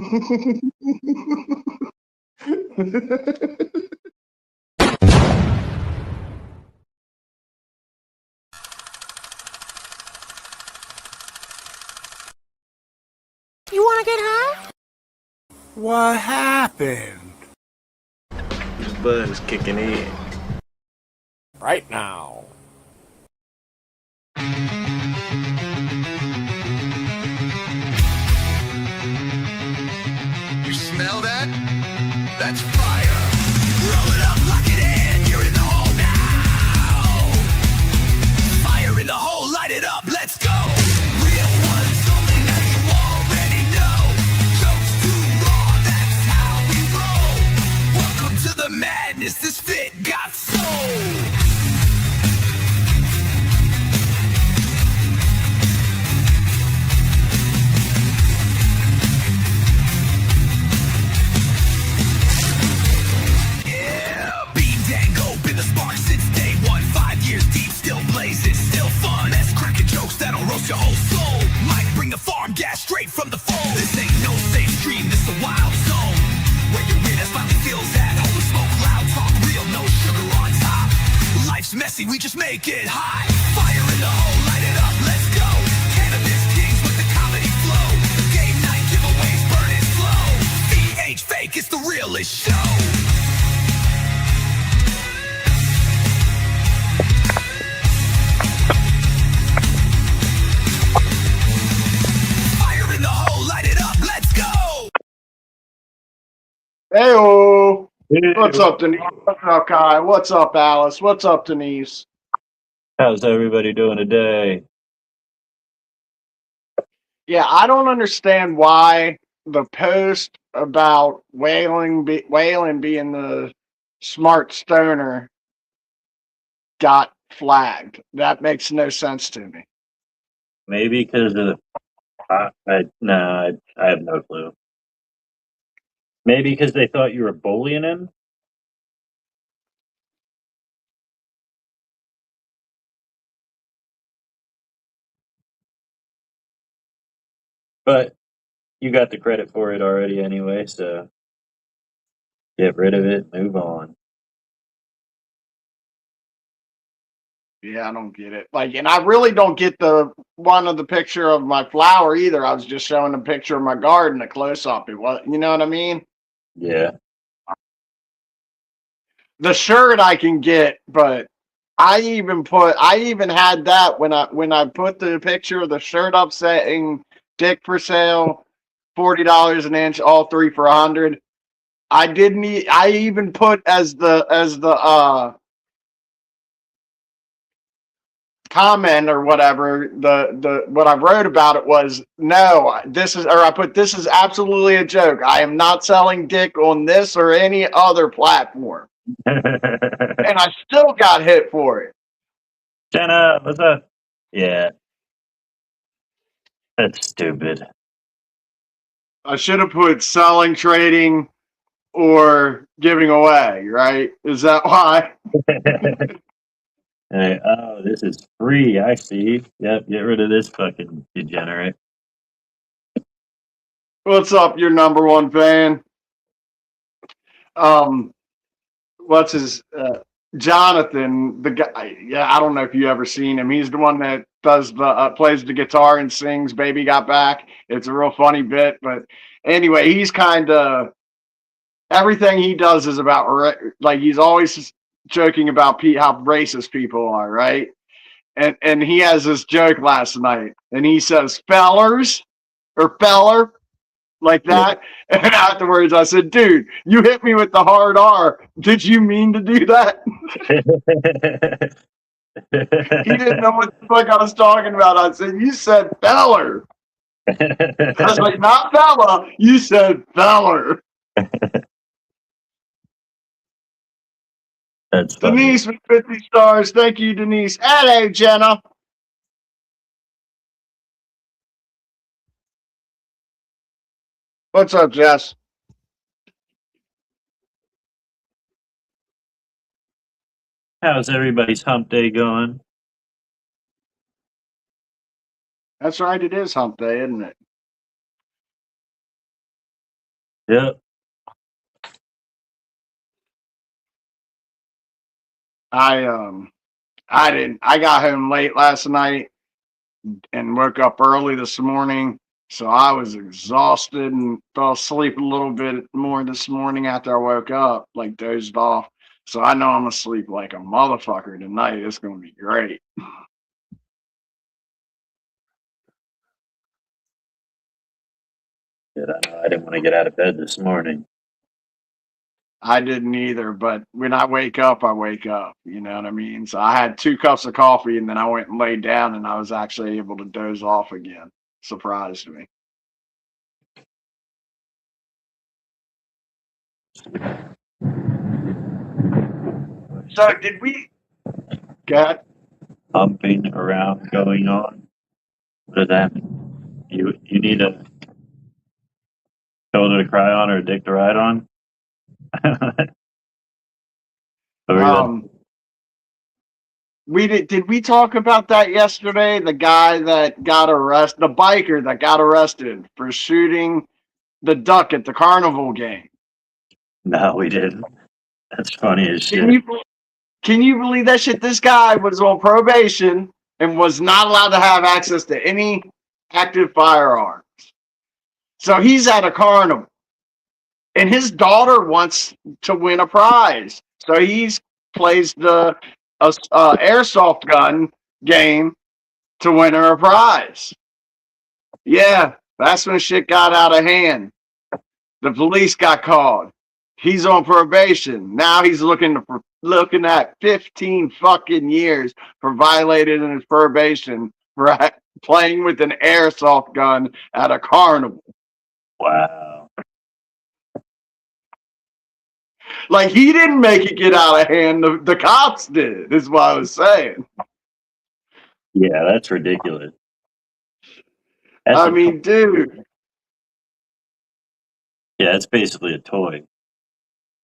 You wanna get high? What happened? His bud is kicking in. Right now. You smell that? That's fire. Roll it up, lock it in. You're in the hole now. Fire in the hole, light it up. Let's go. Real ones only now you already know. Jokes too raw, that's how we roll. Welcome to the madness. This fit got soul. Your whole soul might bring the farm gas straight from the phone. This ain't no safe stream, this a wild zone where your weirdest finally feels at home. Smoke loud, talk real, no sugar on top. Life's messy, we just make it hot. Fire in the hole, light it up, let's go. Cannabis kings with the comedy flow. Game night giveaways, burn it slow. VH fake, it's the realest show. Hey-o! What's up, Denise? What's up, Kai? What's up, Alice? What's up, Denise? How's everybody doing today? Yeah, I don't understand why the post about Waylon being the smart stoner got flagged. That makes no sense to me. Maybe because of I have no clue. Maybe because they thought you were bullying him? But you got the credit for it already anyway, so get rid of it, move on. Yeah, I don't get it. And I really don't get the one of the picture of my flower either. I was just showing a picture of my garden, a close up. It was, you know what I mean? Yeah. The shirt I can get, but I even had that when I put the picture of the shirt up saying "Dick for sale, $40 an inch, all three for $100." I even put as the comment or whatever, the what I wrote about it was, no, I put, this is absolutely a joke. I am not selling dick on this or any other platform. And I still got hit for it. Jenna, what's up? Yeah. That's stupid. I should have put selling, trading, or giving away, right? Is that why? Hey, oh, this is free, I see. Yep, get rid of this fucking degenerate. What's up, your number one fan? What's his Jonathan, the guy? Yeah, I don't know if you ever seen him. He's the one that does the plays the guitar and sings "Baby Got Back." It's a real funny bit, but anyway, he's kind of, everything he does is about, like, he's always joking about how racist people are, right? And he has this joke last night, and he says "fellers" or "feller," like that. And afterwards I said, dude, you hit me with the hard R. Did you mean to do that? He didn't know what the fuck I was talking about. I said, you said feller. I was like, not fella, you said feller. That's funny. Denise with 50 stars. Thank you, Denise. Hello, Jenna. What's up, Jess? How's everybody's hump day going? That's right, it is hump day, isn't it? Yep. I got home late last night and woke up early this morning. So I was exhausted and fell asleep a little bit more this morning after I woke up, like dozed off. So I know I'm gonna sleep like a motherfucker tonight. It's gonna be great. Good. I know I didn't want to get out of bed this morning. I didn't either, but when I wake up, I wake up. You know what I mean? So I had 2 cups of coffee and then I went and laid down and I was actually able to doze off again. Surprised me. So did we get Humping around going on. What does that mean? You need a shoulder to cry on or a dick to ride on? did we talk about that yesterday? The guy that got arrested, the biker that got arrested for shooting the duck at the carnival game. No, we didn't. That's funny as shit. Can you believe that shit? This guy was on probation and was not allowed to have access to any active firearms. So he's at a carnival. And his daughter wants to win a prize. So he's plays the airsoft gun game to win her a prize. Yeah, that's when shit got out of hand. The police got called. He's on probation. Now he's looking at 15 fucking years for violating his probation for playing with an airsoft gun at a carnival. Wow. Like, he didn't make it get out of hand. The cops did, is what I was saying. Yeah, that's ridiculous. Dude. Yeah, it's basically a toy.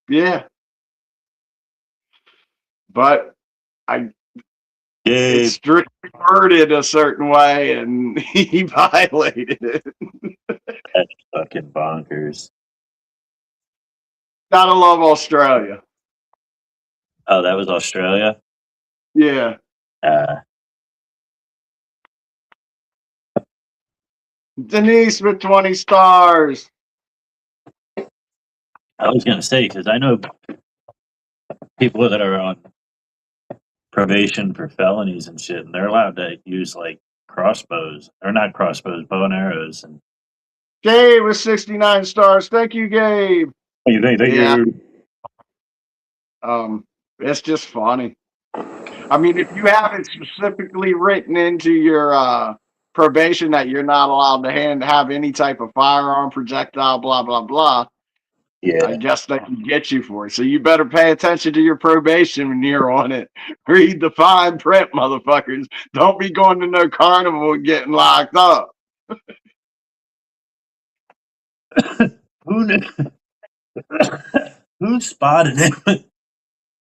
Yeah. But it's strictly worded a certain way, and he violated it. That's fucking bonkers. Gotta love Australia. Oh, that was Australia? Yeah. Denise with 20 stars. I was going to say, because I know people that are on probation for felonies and shit, and they're allowed to use, like, crossbows. Or not crossbows, bow and arrows. And Gabe with 69 stars. Thank you, Gabe. Thank you. It's just funny. I mean, if you have it specifically written into your probation that you're not allowed to have any type of firearm, projectile, blah, blah, blah, Yeah. I guess they can get you for it. So you better pay attention to your probation when you're on it. Read the fine print, motherfuckers. Don't be going to no carnival and getting locked up. Who knew? Who spotted him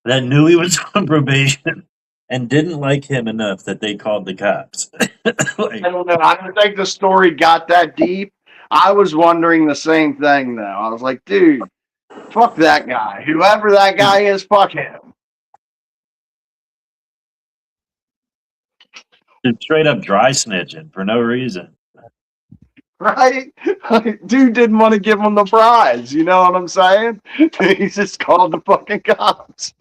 that knew he was on probation and didn't like him enough that they called the cops? I don't know. I don't think the story got that deep. I was wondering the same thing, though. I was like, dude, fuck that guy. Whoever that guy is, fuck him. Just straight up dry snitching for no reason. Right? Dude didn't want to give him the prize. You know what I'm saying? He just called the fucking cops.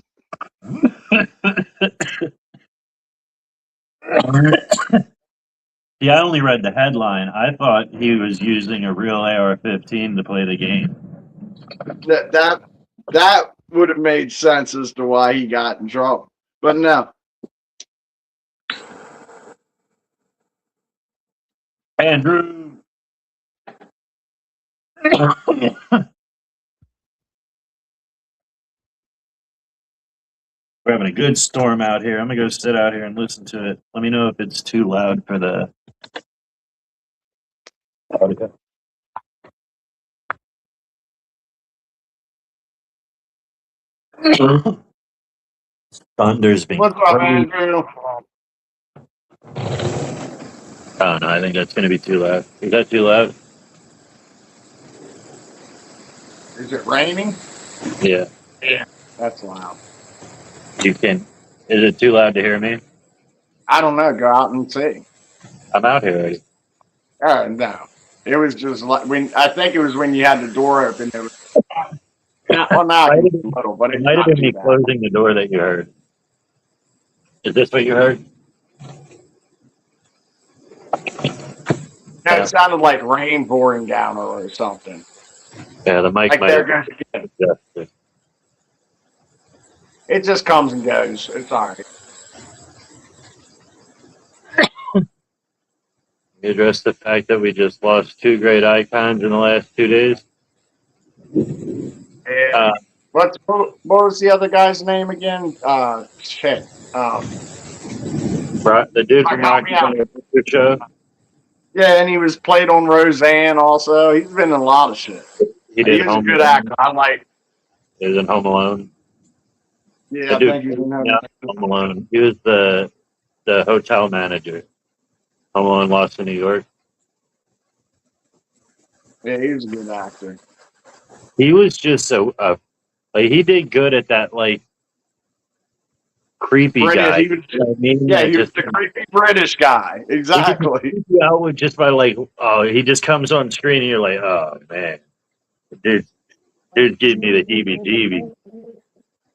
Yeah, I only read the headline. I thought he was using a real AR-15 to play the game. That would have made sense as to why he got in trouble. But no. Andrew. We're having a good storm out here. I'm gonna go sit out here and listen to it. Let me know if it's too loud for the audio. Thunder's being What's up, Andrew? Oh no, I think that's gonna be too loud. Is that too loud? Is it raining? Yeah. That's loud. You can. Is it too loud to hear me? I don't know. Go out and see. I'm out here already. No. It was just like I think it was when you had the door open. It was, well, now I can see a little, but It it's might have not been me too bad. closing the door that you heard. Is this what you heard? No, it sounded like rain pouring down or something. Yeah, the mic Like might there have goes again. adjusted. It just comes and goes. It's all right. You address the fact that we just lost two great icons in the last 2 days. Yeah. What was the other guy's name again? Shit. The dude from Help me out. Rocky Horror Show. Yeah, and he was played on Roseanne also. He's been in a lot of shit. He He did was a Home good Alone. actor. I like. He was in Home Alone. Yeah, I dude- think he's in Yeah, Home Alone. He was the hotel manager. Home Alone, Lost in New York. Yeah, he was a good actor. He was just like he did good at that like creepy British, guy. he was, You know what I mean? yeah, That he was just the creepy British guy. Exactly. creep you out with just by like, oh, he just comes on screen and you're like, oh man, dude give me the heebie-jeebies.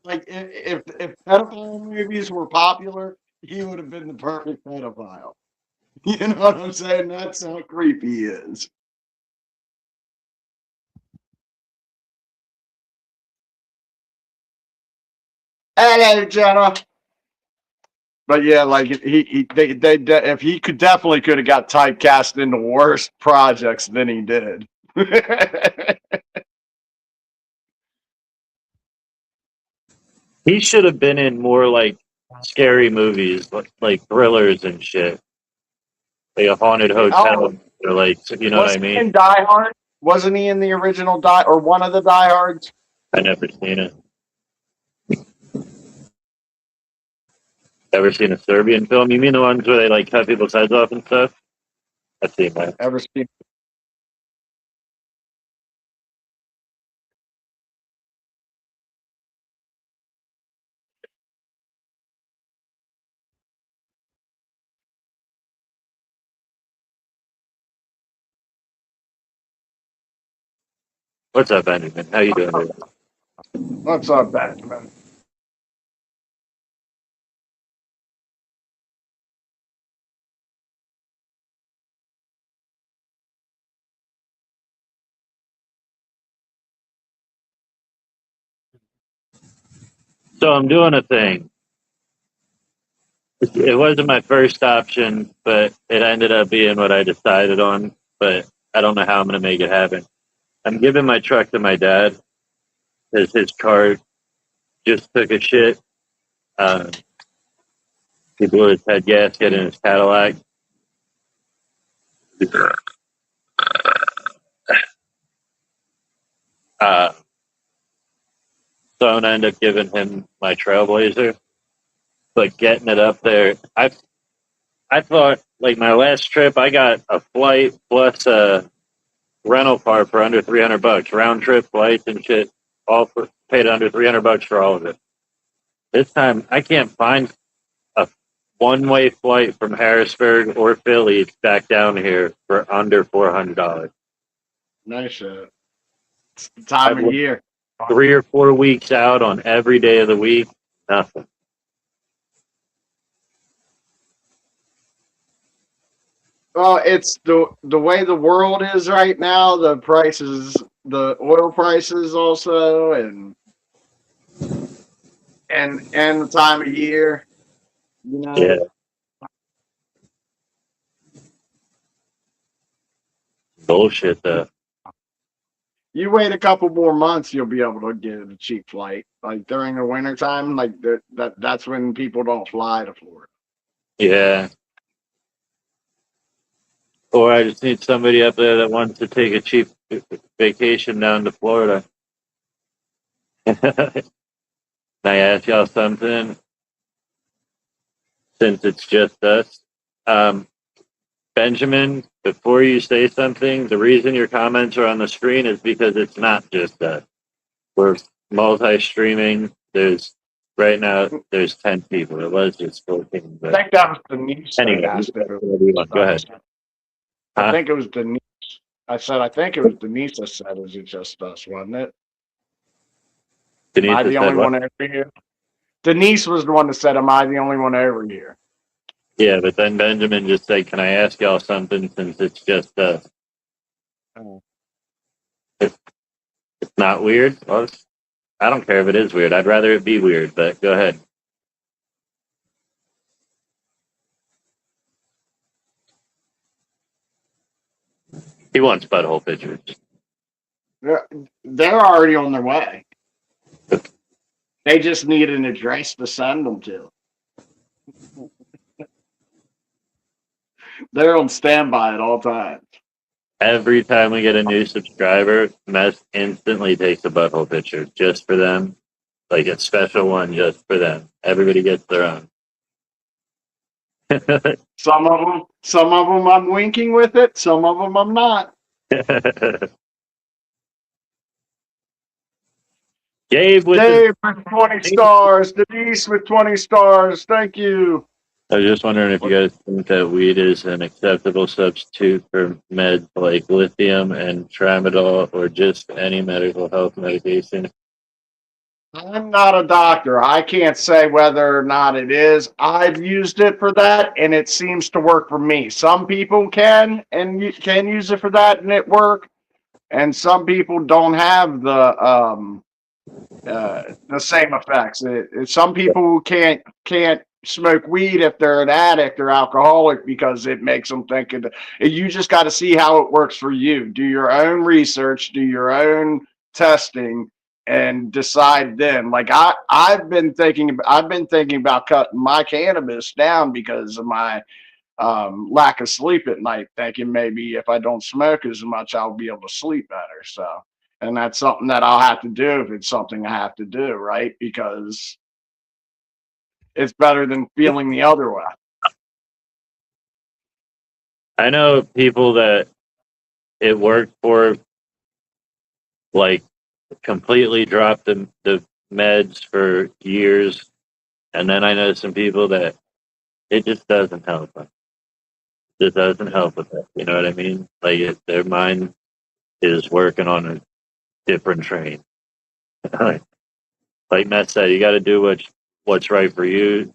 Like if pedophile movies were popular, he would have been the perfect pedophile. You know what I'm saying? That's how creepy he is. Hello, Jenna. But yeah, like if he could have got typecast into worse projects than he did. He should have been in more like scary movies, like thrillers and shit, like a haunted hotel, or like you know what I Wasn't he mean. in Die Hard? Wasn't he in the original Die or one of the Die Hards? I never seen it. Ever seen a Serbian film? You mean the ones where they like cut people's heads off and stuff? I've seen that. Ever seen? What's up, Benjamin? How you doing? Dude? What's up, Batman? So I'm doing a thing. It wasn't my first option, but it ended up being what I decided on. But I don't know how I'm going to make it happen. I'm giving my truck to my dad because his car just took a shit. He blew his head gasket in his Cadillac. So I'm gonna end up giving him my Trailblazer, but getting it up there, I thought like my last trip, I got a flight plus a rental car for under $300, round trip flights and shit, all for paid under $300 for all of it. This time I can't find a one-way flight from Harrisburg or Philly back down here for under $400. Nice shit. It's the time of year. 3 or 4 weeks out on every day of the week, nothing. Well, it's the way the world is right now. The prices, the oil prices, also, and the time of year. You know. Yeah. Bullshit though. You wait a couple more months, you'll be able to get a cheap flight. Like during the winter time, like that's when people don't fly to Florida. Yeah. Or I just need somebody up there that wants to take a cheap vacation down to Florida. Can I ask y'all something? Since it's just us. Benjamin, before you say something, the reason your comments are on the screen is because it's not just us. We're multi-streaming. Right now there's 10 people. It was just 14. I But think that was Denise. that anyway, asked if it was go ahead. us. Huh? I think it was Denise. I think it was Denise that said, "Is it just us?" Wasn't it? Am I Denise the said only what? one over here? Denise was the one that said, "Am I the only one over here?" Yeah, but then Benjamin just said, "Can I ask y'all something since it's just Oh. it's not weird?" Well, I don't care if it is weird. I'd rather it be weird, but go ahead. He wants butthole pictures. They're already on their way. They just need an address to send them to. They're on standby at all times. Every time we get a new subscriber, Mess instantly takes a butthole picture just for them. Like a special one just for them. Everybody gets their own. Some of them I'm winking with it. Some of them I'm not. Gabe with Dave with 20 stars. Denise with 20 stars. Thank you. I was just wondering if you guys think that weed is an acceptable substitute for meds like lithium and tramadol or just any medical health medication. I'm not a doctor. I can't say whether or not it is. I've used it for that, and it seems to work for me. Some people can, and you can use it for that, and it work. And some people don't have the same effects. Some people can't smoke weed if they're an addict or alcoholic because it makes them think it. You just got to see how it works for you. Do your own research. Do your own testing. And decide then. Like I've been thinking about cutting my cannabis down because of my lack of sleep at night, thinking maybe if I don't smoke as much, I'll be able to sleep better. So, and that's something that I'll have to do if it's something I have to do, right? Because it's better than feeling the other way. I know people that it worked for, like, completely dropped the meds for years, and then I know some people that it just doesn't help them. It doesn't help with that. You know what I mean? Like their mind is working on a different train. Like Matt said, you got to do what's right for you.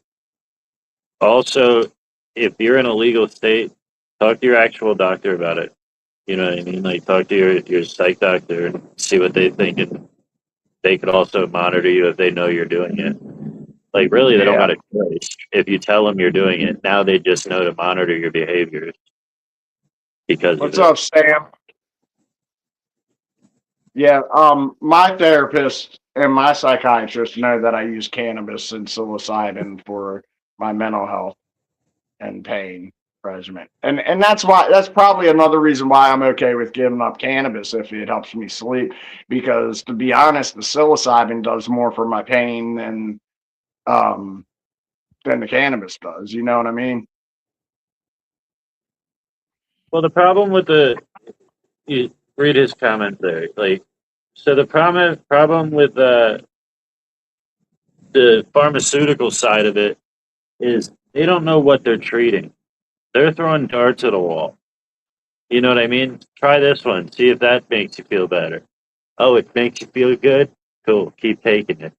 Also, if you're in a legal state, talk to your actual doctor about it. You know what I mean? Like talk to your psych doctor and see what they think, and they could also monitor you if they know you're doing it. Like really, they don't got a choice. If you tell them you're doing it, now they just know to monitor your behaviors. Because what's up, Sam? Yeah, my therapist and my psychiatrist know that I use cannabis and psilocybin for my mental health and pain regimen. And that's probably another reason why I'm okay with giving up cannabis if it helps me sleep. Because to be honest, the psilocybin does more for my pain than the cannabis does. You know what I mean? Well, the problem with you read his comment there. Like, so the problem with the pharmaceutical side of it is they don't know what they're treating. They're throwing darts at a wall. You know what I mean? Try this one. See if that makes you feel better. Oh, it makes you feel good? Cool. Keep taking it.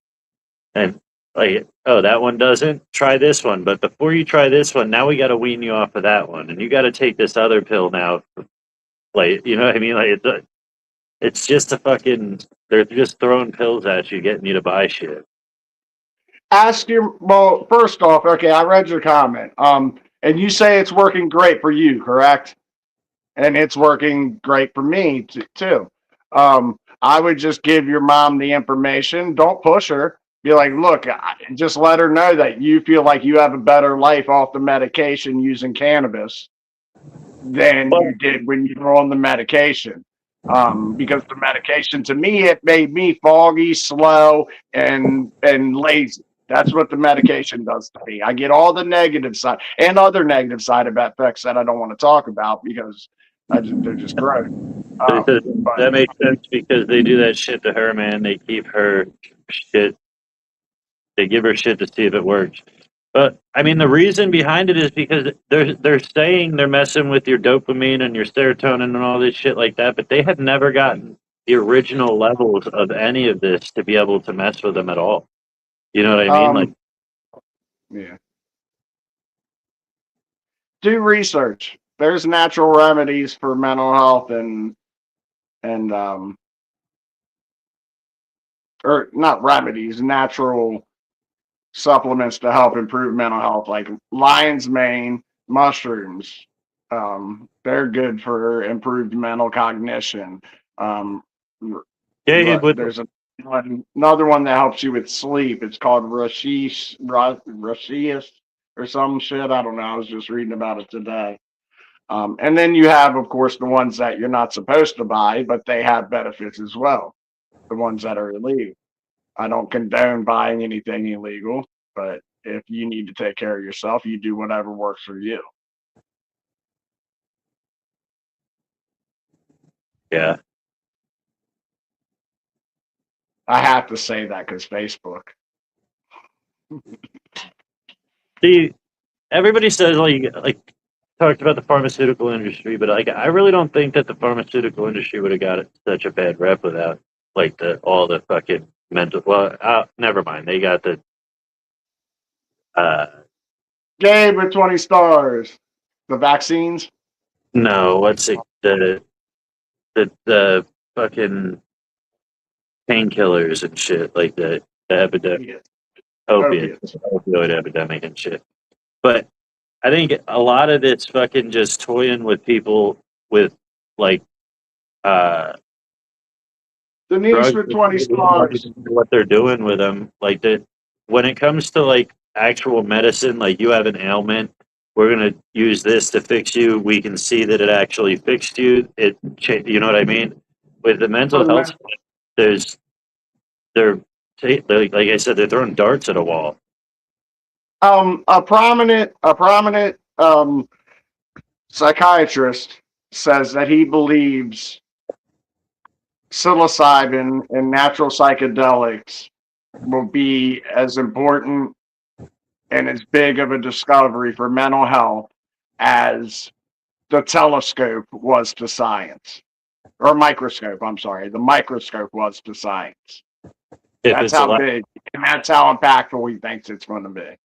And like, oh, that one doesn't? Try this one. But before you try this one, now we got to wean you off of that one. And you got to take this other pill now. Like, you know what I mean? Like, it's just they're just throwing pills at you, getting you to buy shit. Well, first off, okay, I read your comment. And you say it's working great for you, correct? And it's working great for me too. I would just give your mom the information. Don't push her. Be like, look, just let her know that you feel like you have a better life off the medication using cannabis than you did when you were on the medication. Because the medication, to me, it made me foggy, slow, and lazy. That's what the medication does to me. I get all the negative side and other negative side effects that I don't want to talk about because they're just gross. That makes sense because they do that shit to her, man. They keep her shit. They give her shit to see if it works. But I mean, the reason behind it is because they're saying they're messing with your dopamine and your serotonin and all this shit like that, but they have never gotten the original levels of any of this to be able to mess with them at all. You know what I mean? Like, yeah. Do research. There's natural remedies for mental health and or not remedies, natural supplements to help improve mental health, like lion's mane, mushrooms. They're good for improved mental cognition. There's another one that helps you with sleep. It's called Rashish or some shit. I don't know. I was just reading about it today. And then you have, of course, the ones that you're not supposed to buy, but they have benefits as well. The ones that are illegal. I don't condone buying anything illegal, but if you need to take care of yourself, you do whatever works for you. yeah. I have to say that because Facebook. Everybody says like talked about the pharmaceutical industry, but like I really don't think that the pharmaceutical industry would have got such a bad rep without like all the fucking mental. Well, never mind. They got the Game with 20 stars. The vaccines. no. What's it? The fucking painkillers and shit like the epidemic, opioid epidemic and shit. But I think a lot of it's fucking just toying with people with like Denise with 20 stars. what they're doing with them. Like when it comes to like actual medicine, like you have an ailment, we're gonna use this to fix you. We can see that it actually fixed you. You know what I mean? With the mental health, they're like I said, they're throwing darts at a wall. A prominent psychiatrist says that he believes psilocybin and natural psychedelics will be as important and as big of a discovery for mental health as the telescope was to science, or microscope. I'm sorry, the microscope was to science. That's how big, and that's how impactful he thinks it's going to be.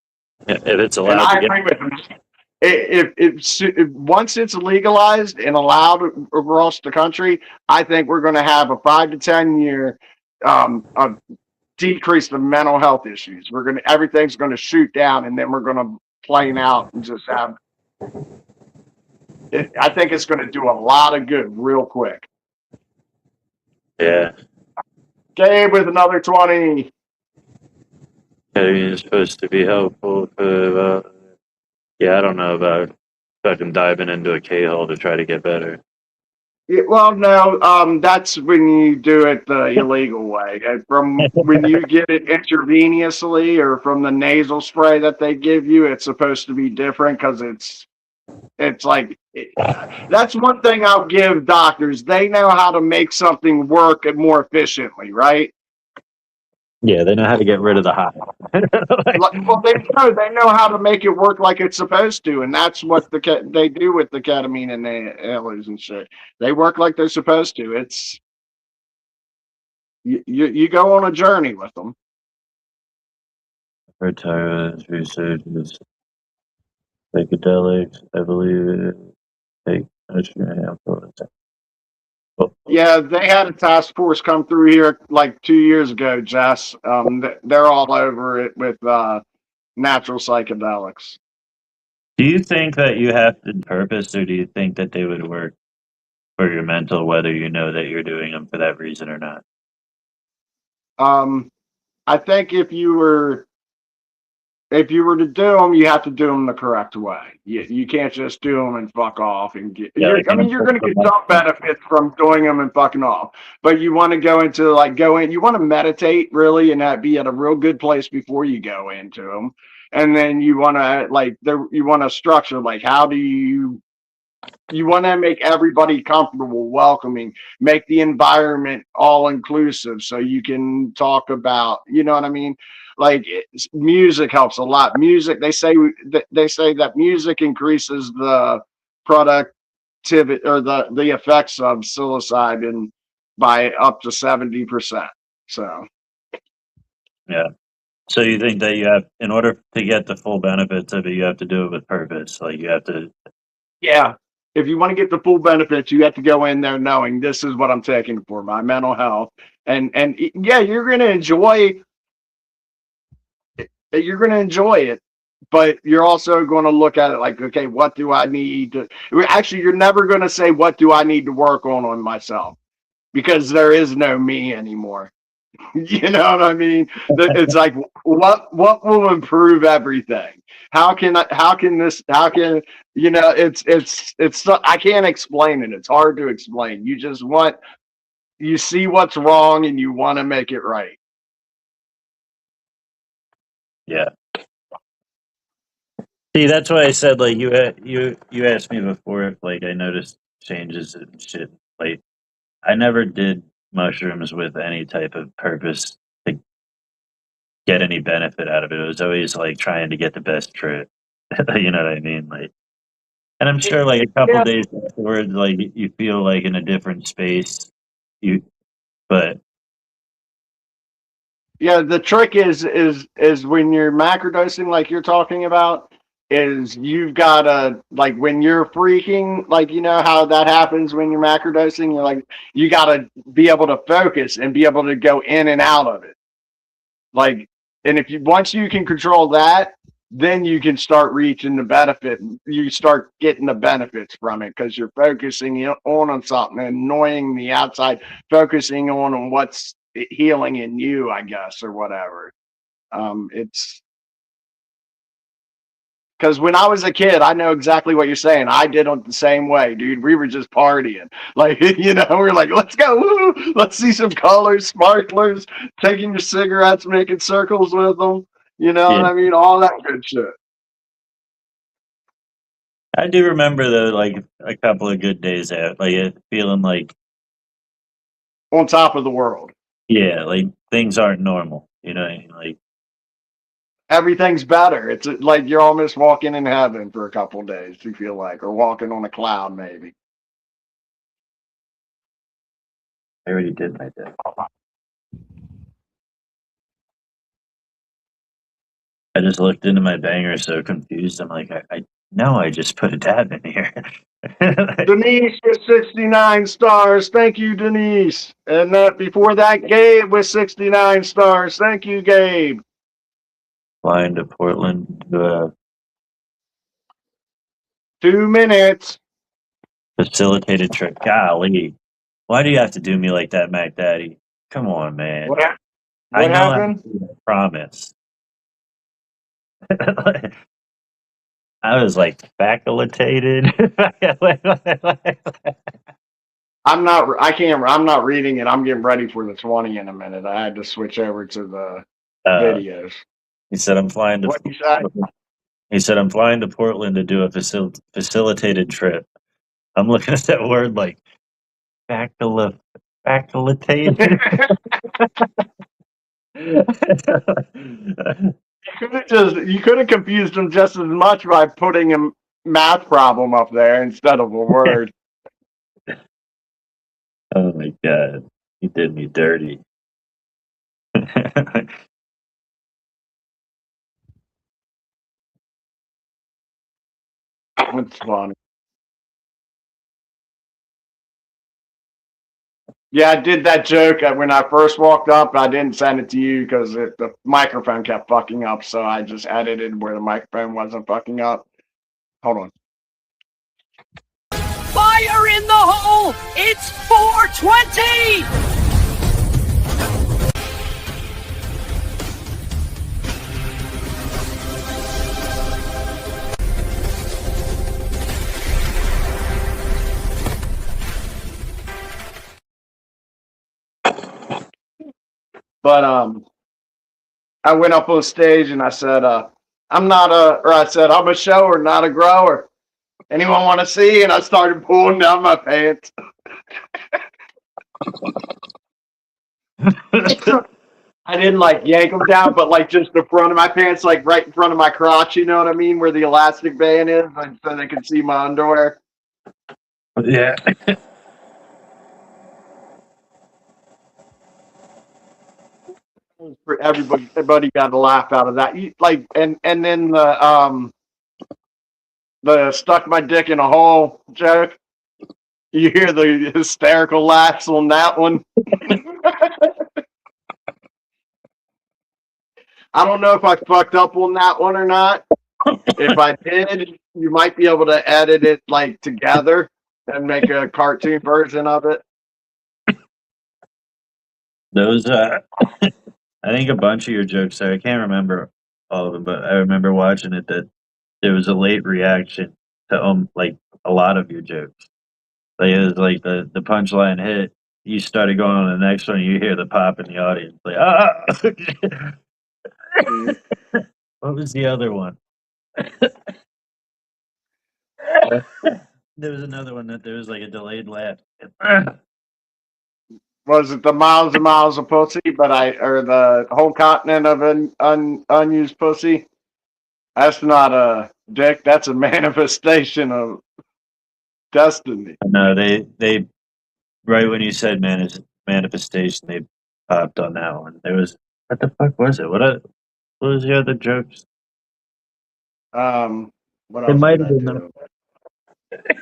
If it's allowed, and I agree with him. If once it's legalized and allowed across the country, I think we're going to have a 5 to 10 year decrease in mental health issues. Everything's going to shoot down, and then we're going to plane out and just have. I think it's going to do a lot of good real quick. Yeah. Gabe with another 20. Ketamine is supposed to be helpful for. Yeah, I don't know about fucking diving into a K-hole to try to get better. Yeah, well, no, that's when you do it the illegal way. From when you get it intravenously or from the nasal spray that they give you, it's supposed to be different because it's like that's one thing I'll give doctors. They know how to make something work more efficiently, right? Yeah, they know how to get rid of the high. Well, they know how to make it work like it's supposed to, and that's what they do with the ketamine and the inhalers and shit. They work like they're supposed to. It's you go on a journey with them. Retirement research is psychedelics, I believe. Yeah, they had a task force come through here like 2 years ago, Jess. They're all over it with natural psychedelics. Do you think that you have to purpose, or do you think that they would work for your mental, whether you know that you're doing them for that reason or not? I think if you were to do them, you have to do them the correct way. You can't just do them and fuck off and get. You're going to get some benefits from doing them and fucking off, but you want to go into you want to meditate really, and that be at a real good place before you go into them, and then you want to you want to structure how do you You want to make everybody comfortable, welcoming, make the environment all inclusive so you can talk about, you know what I mean? Like music helps a lot. Music, they say that music increases the productivity or the effects of psilocybin by up to 70%. So Yeah. So you think that you have, in order to get the full benefits of it, you have to do it with purpose. Like you have to. yeah, if you want to get the full benefits, you have to go in there knowing this is what I'm taking for my mental health. And yeah, you're going to enjoy it, but you're also going to look at it like, okay, what do I need to actually, you're never going to say, what do I need to work on myself? Because there is no me anymore. You know what I mean? It's like, what will improve everything? How can you know, it's I can't explain it. It's hard to explain. You see what's wrong and you want to make it right. Yeah. See, that's why I said, like, you asked me before if, like, I noticed changes and shit. Like, I never did mushrooms with any type of purpose to get any benefit out of it. It was always like trying to get the best trip. You know what I mean? Like, and I'm sure, like, a couple Yeah. days afterwards, like, you feel like in a different space. But Yeah, the trick is when you're macrodosing, like you're talking about, is you've got to, like, when you're freaking, like, you know how that happens when you're macrodosing, you're like, you got to be able to focus and be able to go in and out of it. Like, and once you can control that, then you can start reaching the benefit. You start getting the benefits from it because you're focusing on something, annoying the outside, focusing on what's healing in you, I guess, or whatever. It's because when I was a kid, I know exactly what you're saying. I did it the same way, dude. We were just partying. Like, you know, we're like, let's go. Woo! Let's see some colors, sparklers, taking your cigarettes, making circles with them. You know what I mean? All that good shit. I do remember, though, like, a couple of good days out, like, feeling like, On top of the world. yeah, like, things aren't normal. You know what I mean? Like, Everything's better. It's like you're almost walking in heaven for a couple of days, you feel like, or walking on a cloud, maybe. I already did my day. I just looked into my banger so confused. I'm like, I know I just put a dab in here. Denise with 69 stars. Thank you, Denise. And before that, Gabe with 69 stars. Thank you, Gabe. Flying to Portland to 2 minutes. a facilitated trip. Golly. Why do you have to do me like that, Mac Daddy? Come on, man. What I know happened? I promise. I was like facultated. I'm not reading it. I'm getting ready for the 20 in a minute. I had to switch over to the videos. He said, I'm flying to. What you say? He said, I'm flying to Portland to do a facilitated trip. I'm looking at that word like facultated. You could have confused them just as much by putting a math problem up there instead of a word. Oh my god, he did me dirty. It's funny. Yeah, I did that joke when I first walked up. I didn't send it to you because the microphone kept fucking up. So I just edited where the microphone wasn't fucking up. Hold on. Fire in the hole! It's 420! But I went up on stage and I said, I'm a shower, not a grower. Anyone want to see? And I started pulling down my pants. I didn't like yank them down, but like just the front of my pants, like right in front of my crotch, you know what I mean? Where the elastic band is, like, so they can see my underwear. Yeah. Everybody got a laugh out of that. And then the stuck my dick in a hole joke. You hear the hysterical laughs on that one. I don't know if I fucked up on that one or not. If I did, you might be able to edit it like together and make a cartoon version of it. Those, I think a bunch of your jokes there, I can't remember all of them, but I remember watching it that there was a late reaction to like a lot of your jokes. Like it was like the punchline hit, you started going on the next one, you hear the pop in the audience, like What was the other one? There was another one that there was like a delayed laugh. Was it the miles and miles of pussy? Or the whole continent of unused pussy? That's not a dick. That's a manifestation of destiny. No, they right when you said manifestation, they popped on that one. There was what the fuck was it? What was the other jokes? What It else might did have I been do?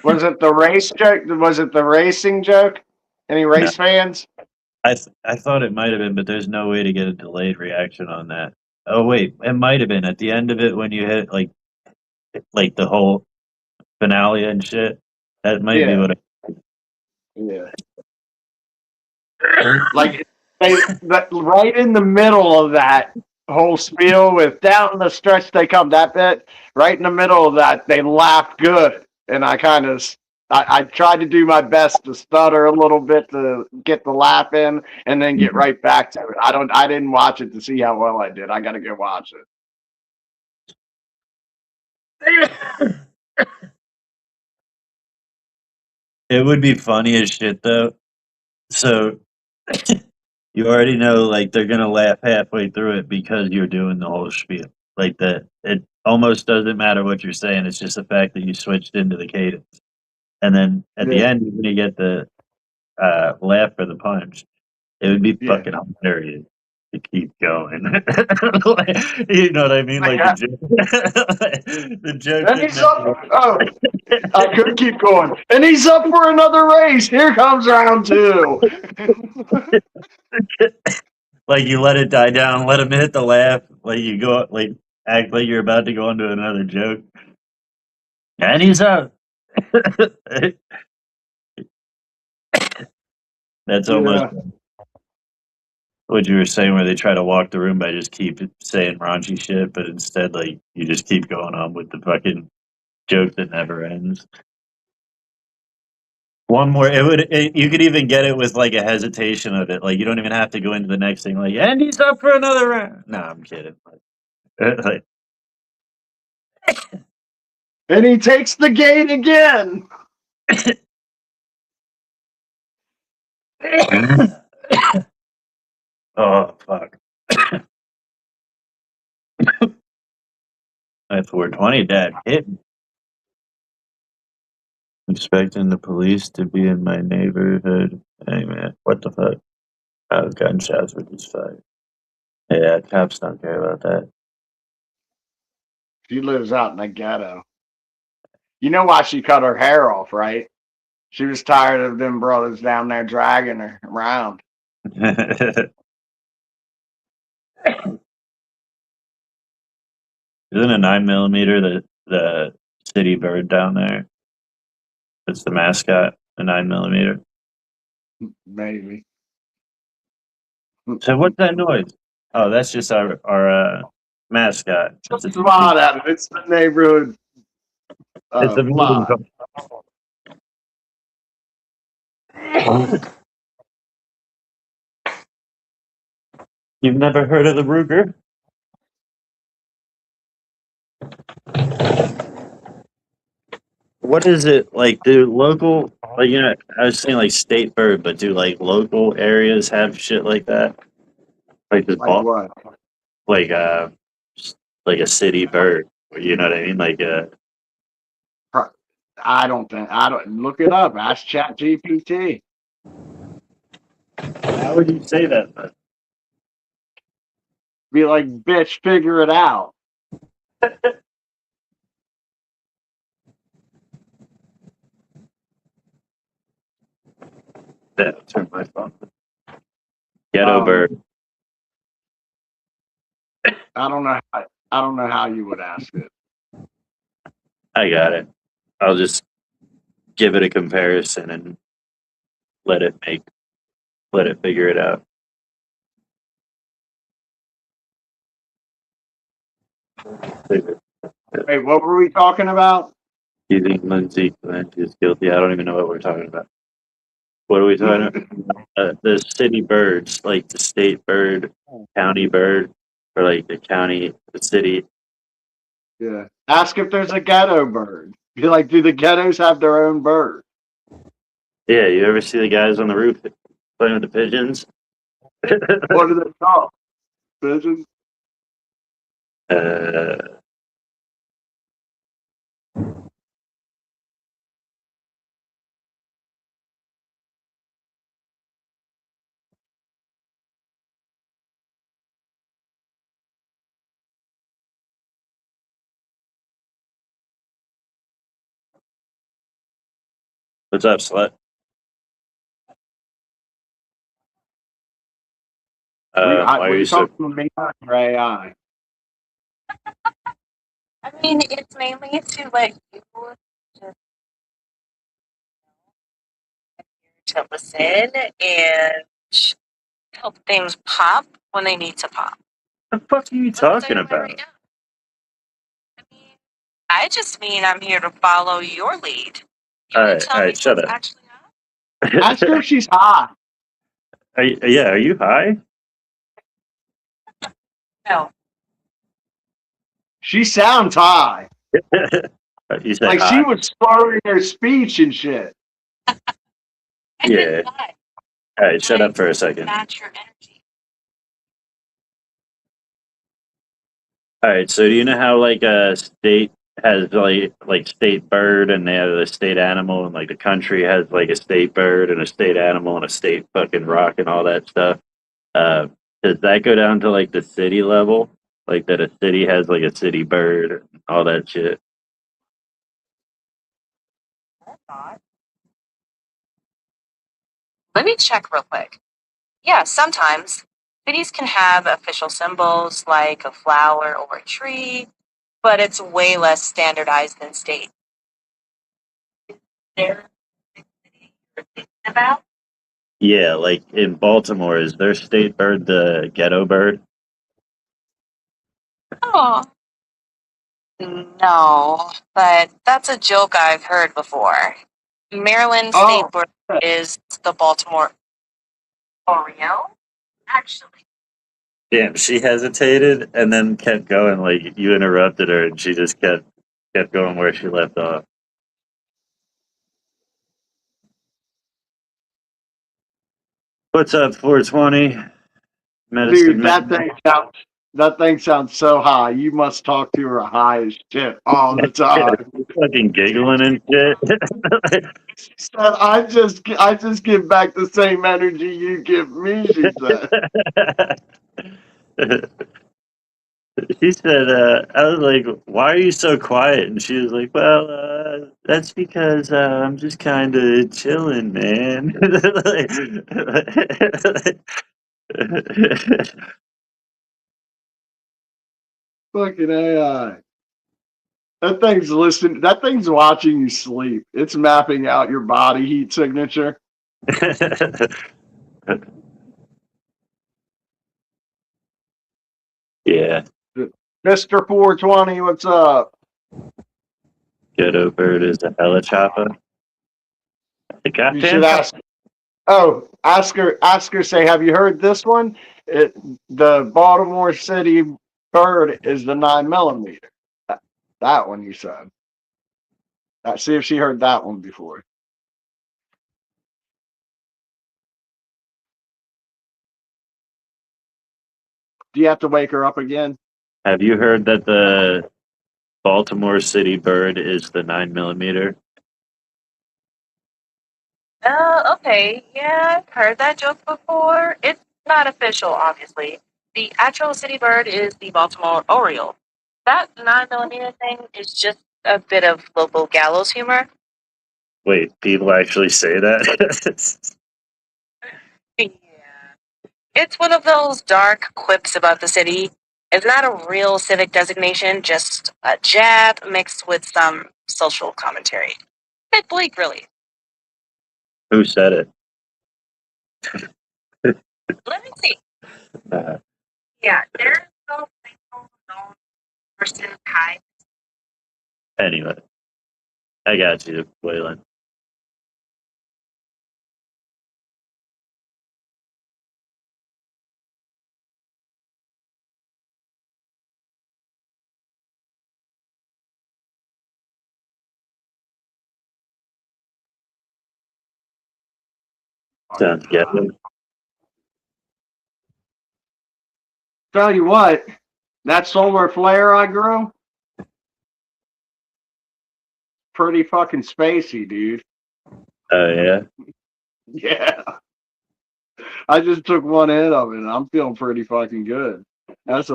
Was it the race joke? Was it the racing joke? Any race fans? I thought it might have been, but there's no way to get a delayed reaction on that. Oh wait, it might have been at the end of it when you hit like the whole finale and shit. That might be what. Yeah. Like right in the middle of that whole spiel with down the stretch they come, that bit, right in the middle of that, they laughed good. And I tried to do my best to stutter a little bit to get the laugh in and then get right back to it. I didn't watch it to see how well I did. I gotta go watch it. It would be funny as shit though. So you already know like they're gonna laugh halfway through it because you're doing the whole spiel. Like that it almost doesn't matter what you're saying, it's just the fact that you switched into the cadence. And then at the end when you get the laugh for the punch, it would be fucking hilarious to keep going. You know what I mean? Like the joke. And he's up. Oh, I could keep going. And he's up for another race. Here comes round 2. Like you let it die down, let him hit the laugh, like you go like act like you're about to go into another joke. And he's up. That's almost what you were saying, where they try to walk the room by just keep saying raunchy shit, but instead, like you just keep going on with the fucking joke that never ends. One more, you could even get it with like a hesitation of it. Like you don't even have to go into the next thing. Like, and he's up for another round. No, I'm kidding. Like, and he takes the gate again. Oh fuck. At 420, Dad hit me. Expecting the police to be in my neighborhood. Hey man, what the fuck? Gunshots were just fired. Yeah, cops don't care about that. She lives out in the ghetto. You know why she cut her hair off, right? She was tired of them brothers down there dragging her around. Isn't a 9mm the city bird down there? It's the mascot, a 9mm. Maybe. So what's that noise? Oh, that's just our mascot. It's a spot at it. It's the neighborhood. It's a You've never heard of the Ruger? what is it like? Do local, like, you know, I was saying like state bird, but do like local areas have shit like that? Like this Like ball, what? like like a city bird. You know what I mean? Like I don't look it up. Ask Chat GPT. how would you say that? Then? Be like, bitch, figure it out. Yeah, turn my phone. Ghetto bird. I don't know. I don't know how you would ask it. I got it. I'll just give it a comparison and let it figure it out. Wait, what were we talking about? You think Lindsay Clement is guilty? I don't even know what we're talking about. What are we talking about? The city birds, like the state bird, county bird, or like the county, the city. Yeah. Ask if there's a ghetto bird. Be like, do the ghettos have their own bird? Yeah, you ever see the guys on the roof playing with the pigeons? What are they called? Pigeons? What's up, slut? Why are Were you you so? talking to me or AI? I mean, it's mainly to let you just to listen and help things pop when they need to pop. What the fuck are you That's what I'm talking doing about? right now. I mean, I just mean I'm here to follow your lead. You All can right, tell all me right, shut what's up. actually up. Ask her if she's high. Are you high? No, She sounds high. You said Like hi. she was slurring her speech and shit. I Yeah. did not All right, shut up for a second. match your energy. All right, so do you know how like a state has like state bird and they have a state animal, and like the country has like a state bird and a state animal and a state fucking rock and all that stuff? Uh, does that go down to like the city level? Like that a city has like a city bird and all that shit? I thought. Let me check real quick. Yeah, sometimes cities can have official symbols like a flower or a tree, but it's way less standardized than state. There, you're thinking about? Yeah, like in Baltimore, is their state bird the ghetto bird? Oh, no, but that's a joke I've heard before. Maryland state Oh, bird is the Baltimore Oreo, actually. Damn, she hesitated and then kept going. Like you interrupted her, and she just kept going where she left off. What's up, 420? Medicine dude, Man. that thing sounds so high. You must talk to her high as shit all the time. Fucking giggling and shit. She said, I just give back the same energy you give me, she said. She said, I was like, why are you so quiet? And she was like, well, that's because I'm just kind of chilling, man. Fucking AI. That thing's watching you sleep. It's mapping out your body heat signature. Yeah, Mr. 420, what's up? ghetto bird is a hella chopper. The You goddamn should ask. Oh, ask her, say, have you heard this one? The Baltimore City bird is the 9mm. That one you said. See if she heard that one before. Do you have to wake her up again? Have you heard that the Baltimore City bird is the 9mm? Okay. Yeah, I've heard that joke before. It's not official, obviously. The actual city bird is the Baltimore Oriole. That 9mm thing is just a bit of local gallows humor. Wait, people actually say that? Yeah. It's one of those dark quips about the city. It's not a real civic designation, just a jab mixed with some social commentary. Bit bleak, really. Who said it? Let me see. Yeah, there's no single known person tied. Anyway, I got you, Waylon. Sounds good. Tell you what, that solar flare I grew, pretty fucking spacey, dude. Oh, yeah? Yeah. I just took one hit of it and I'm feeling pretty fucking good. That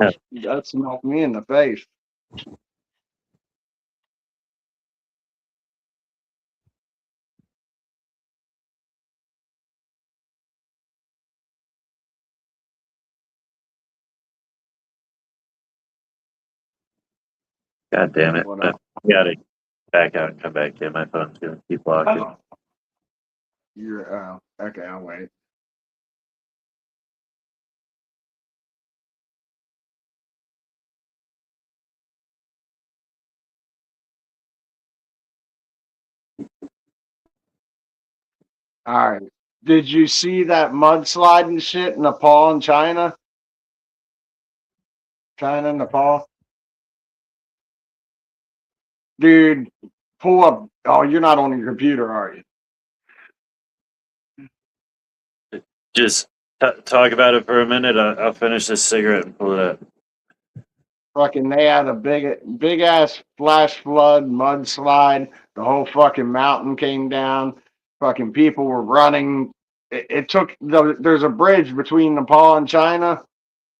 smoked me in the face. God damn it. What I up? gotta back out and come back in. My phone's gonna keep blocking. Oh. You're okay, I'll wait. All right. Did you see that mudslide and shit in Nepal and China? China, Nepal? Dude, pull up. Oh, you're not on your computer, are you? Just talk about it for a minute. I'll finish this cigarette and pull it up. Fucking, they had a big ass flash flood, mudslide. The whole fucking mountain came down. Fucking people were running. It took, there's a bridge between Nepal and China.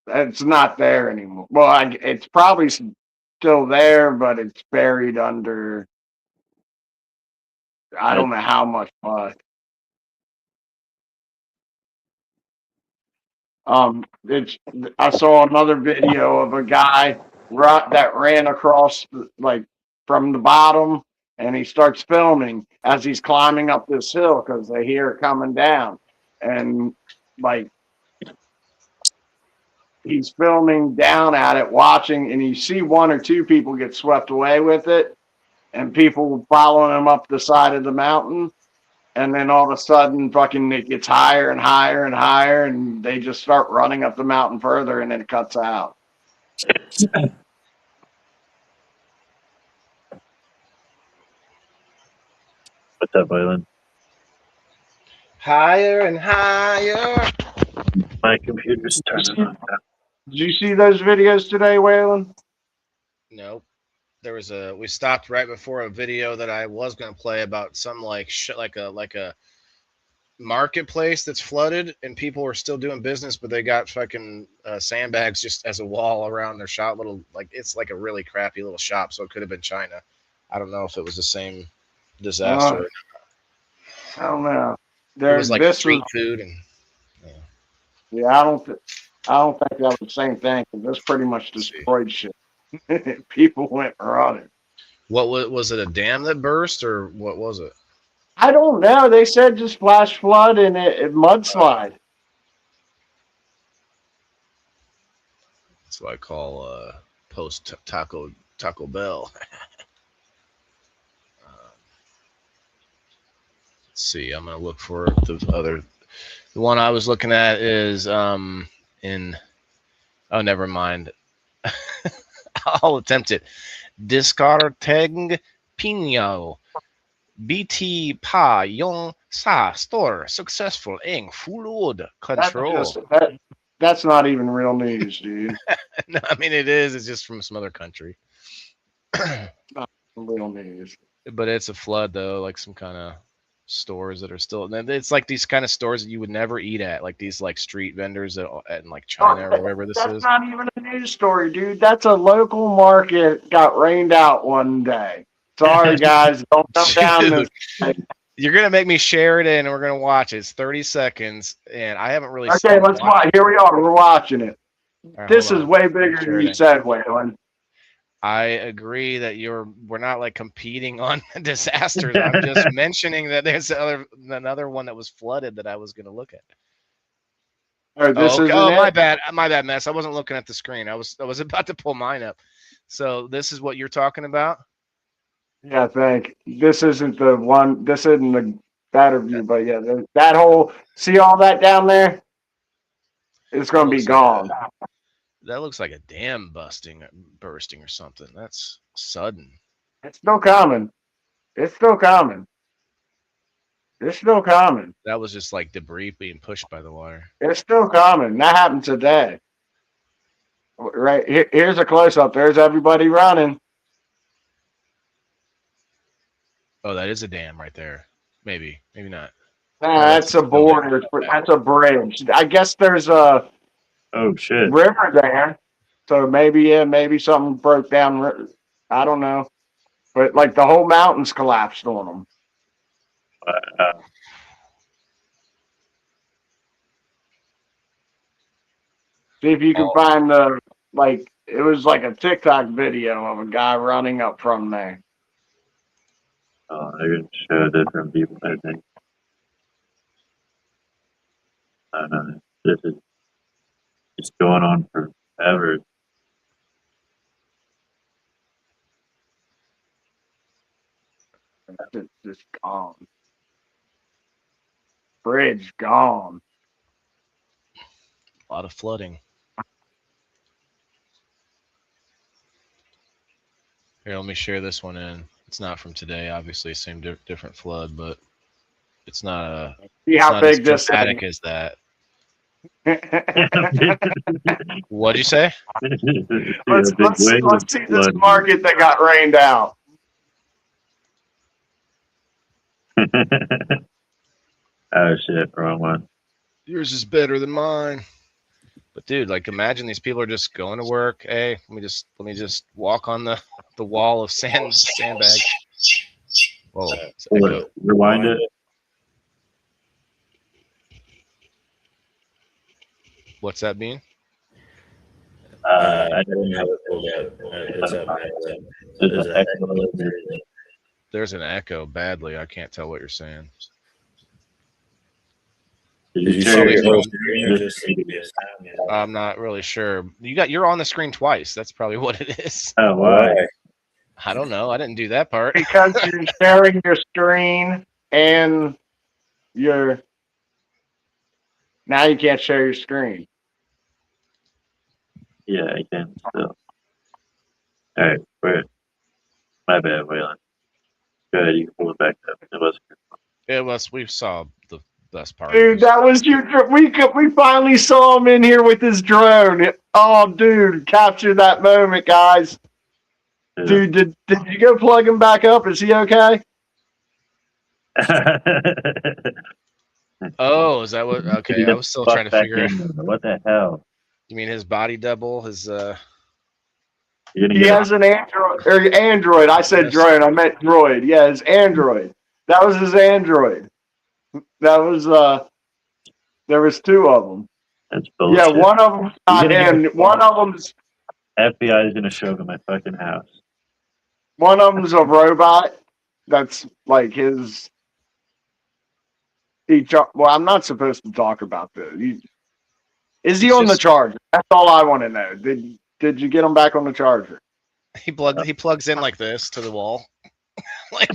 It's not there anymore. Well, it's probably still there, but it's buried under, I don't know how much mud. I saw another video of a guy that ran across like from the bottom, and he starts filming as he's climbing up this hill because they hear it coming down, and like he's filming down at it, watching, and you see one or two people get swept away with it, and people following him up the side of the mountain. And then all of a sudden, fucking, it gets higher and higher and higher, and they just start running up the mountain further, and then it cuts out. What's up, Waylon? Higher and higher. My computer's turning on. Did you see those videos today, Waylon? Nope. We stopped right before a video that I was going to play about some like a marketplace that's flooded and people are still doing business, but they got fucking sandbags just as a wall around their shop. It's like a really crappy little shop, so it could have been China. I don't know if it was the same disaster. I don't know. It was like street food and yeah. I don't think that was the same thing, because this pretty much destroyed shit. People went running. What was it? A dam that burst, or what was it? I don't know. They said just flash flood and it mudslide. That's what I call post Taco Bell. Let's see. I'm gonna look for the one I was looking at is in. Oh, never mind. I'll attempt it. Discardteg Pinho. BT Pa Yong Sa Store successful in Fulud control. That's not even real news, dude. No, I mean it is. It's just from some other country. Real news. But it's a flood though, like some kind of stores that are still. And it's like these kind of stores that you would never eat at, like these like street vendors that in like China or wherever this That's is. not even a news story, dude. That's a local market got rained out one day. Sorry, guys. Don't come down this. You're gonna make me share it in, and we're gonna watch it. It's 30 seconds, and I haven't really. Okay, let's watch. Here we are. We're watching it. Right, This hold is on. way bigger than you said, Waylon. I agree that we're not like competing on disasters. I'm just mentioning that there's another one that was flooded that I was gonna look at. Or this is my bad, mess. I wasn't looking at the screen. I was about to pull mine up. So this is what you're talking about. Yeah, I think this isn't the one. This isn't the batter view, but yeah, that whole see all that down there. It's gonna be gone. That looks like a dam bursting or something. That's sudden. It's still coming. It's still coming. It's still coming. That was just like debris being pushed by the water. It's still coming. That happened today. Right here's a close up. There's everybody running. Oh, that is a dam right there. Maybe not. Nah, that's a border. That's a bridge. I guess there's a river there. So maybe something broke down. I don't know. But like the whole mountains collapsed on them. See if you can find it was like a TikTok video of a guy running up from there. Oh, they're going to show different people, I think. I don't know. This is it's going on forever. It's just gone. Bridge gone. A lot of flooding. Here, let me share this one in. It's not from today, obviously, same different flood, but it's not a. See how big this dramatic as that. What'd you say? Let's see this market that got rained out. Oh shit, wrong one. Yours is better than mine. But dude, like imagine these people are just going to work. Hey, let me just walk on the wall of sandbags. Whoa. Rewind it. What's that mean? I didn't have it pulled up. There's an echo badly. I can't tell what you're saying. Did you share your whole screen or just CBS? I'm not really sure. You're on the screen twice. That's probably what it is. Oh, why? I don't know. I didn't do that part. Because you're sharing your screen and your. Now you can't share your screen. Yeah, I can still. All right, wait. My bad, Waylon. Go ahead, you can pull it back up. It was. We saw the best part. Dude, that was your. We finally saw him in here with his drone. Oh, dude, capture that moment, guys. Yeah. Dude, did you go plug him back up? Is he okay? Oh, is that what? Okay, I was still trying to figure out. What the hell? You mean his body double? He has an Android. I said drone. I meant droid. Yeah, his Android. That was his Android. That was there was two of them. That's bullshit. Yeah, one of them's not in. One of them's FBI is gonna show up at my fucking house. One of them's a robot. That's like his. Well, I'm not supposed to talk about this. Is he on the charger? That's all I want to know. Did you get him back on the charger? He plugs in like this to the wall. Like,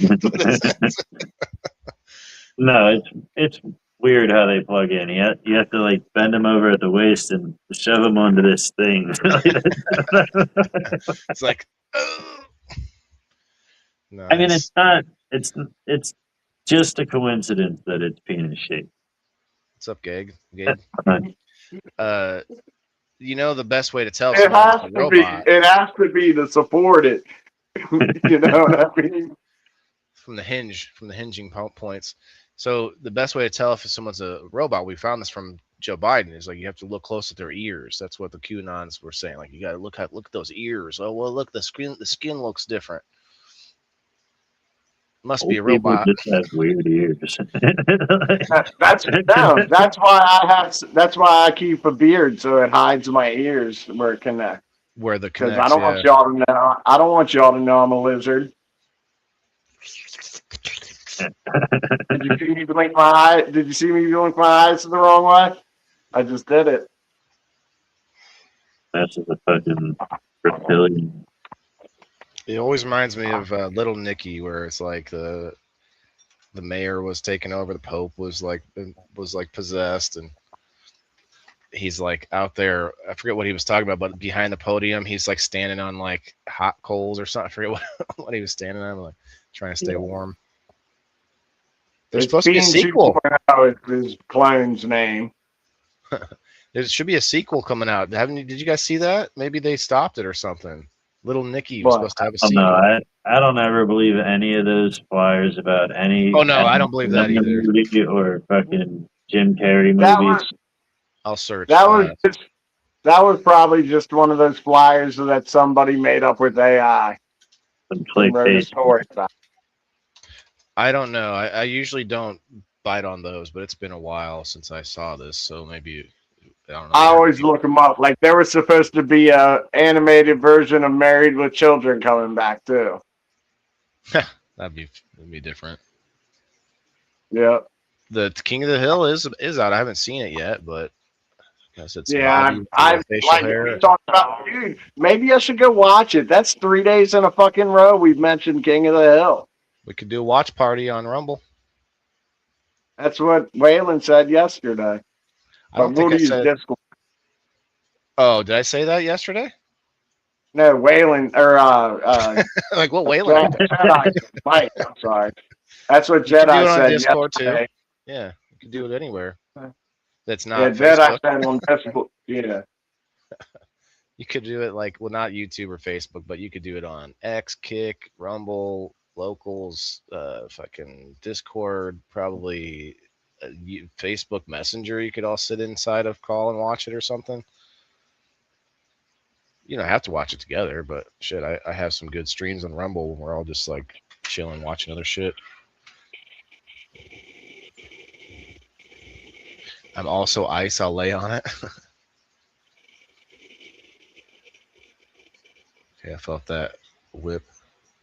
no, it's weird how they plug in. You have to like bend them over at the waist and shove them onto this thing. It's like, I mean, Nice. it's not. It's just a coincidence that it's penis shaped. What's up, Gabe? Gabe. Uh, You know the best way to tell if It someone's has a to be. robot It has to be to support it. You know what I mean? from the hinging points. So the best way to tell if someone's a robot, we found this from Joe Biden, is like you have to look close at their ears. That's what the QAnons were saying. Like you got to look at those ears. Oh well, look, the skin looks different. Must be a old people robot. just have weird ears. That's no. That's why I keep a beard so it hides my ears where it connects. Where the Because connects, I don't want y'all to know. I don't want y'all to know I'm a lizard. Did you see me blink my eye? Did you see me blink my eyes the wrong way? I just did it. That's just a fucking reptilian. It always reminds me of Little Nicky, where it's like the mayor was taken over, the Pope was like possessed, and he's like out there. I forget what he was talking about, but behind the podium, he's like standing on like hot coals or something. I forget what he was standing on, like trying to stay warm. There's supposed to be a sequel. It's his clone's name. There should be a sequel coming out. Did you guys see that? Maybe they stopped it or something. Little Nicky was What? supposed to have a Oh, sequel. no, I don't ever believe any of those flyers about any. Oh, no, I don't believe that any either. movie or fucking Jim Carrey That movies. I'll search. That was probably just one of those flyers that somebody made up with AI. Some And wrote a clickbait. story about. I don't know. I usually don't bite on those, but it's been a while since I saw this, so maybe I don't know. I always look them up. Like there was supposed to be a animated version of Married with Children coming back too. That'd be different. Yep. The King of the Hill is out. I haven't seen it yet, but I guess it's Yeah, Bobby with I the facial like hair. we talked about. Dude, maybe I should go watch it. That's 3 days in a fucking row. We've mentioned King of the Hill. We could do a watch party on Rumble. That's what Waylon said yesterday. I don't But we'll think I use said. Discord. Oh, did I say that yesterday? No, Waylon or Like what Waylon? Jedi, Mike. I'm sorry. That's what You can do it Jedi on said Discord too. yesterday. Yeah, you can do it anywhere. That's Yeah, not Jedi Facebook. said on Discord. Yeah. You could do it like, well, not YouTube or Facebook, but you could do it on X, Kick, Rumble, Locals, fucking Discord, probably Facebook Messenger. You could all sit inside of call and watch it or something. You don't have to watch it together, but shit, I have some good streams on Rumble where we're all just like chilling, watching other shit. I'm also ice. I'll lay on it. Okay, I felt that whip.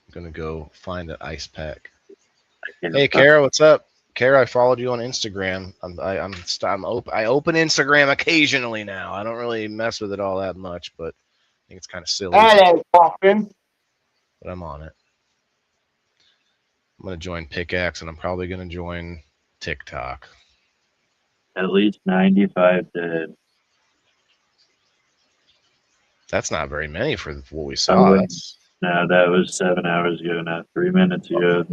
I'm gonna go find an ice pack. Hey, Kara, what's up? Kara, I followed you on Instagram. I open Instagram occasionally now. I don't really mess with it all that much, but I think it's kind of silly. Hello, Coffin. But I'm on it. I'm gonna join Pickaxe, and I'm probably gonna join TikTok. At least 95 dead. That's not very many for what we saw. That's, No, that was 7 hours ago, not 3 minutes ago.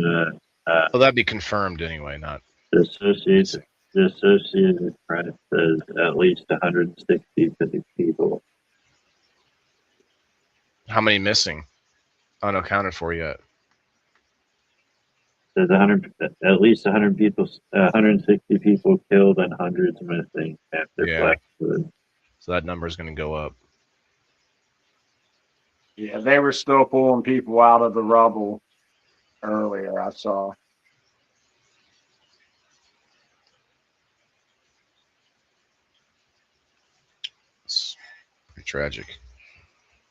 well, that'd be confirmed anyway. Not The Associated Press says at least 160 people. how many missing, unaccounted for yet. There's at least 100 people, 160 people killed and hundreds missing after Yeah. Blackwood. So that number is going to go up. Yeah, they were still pulling people out of the rubble earlier, I saw. It's pretty tragic.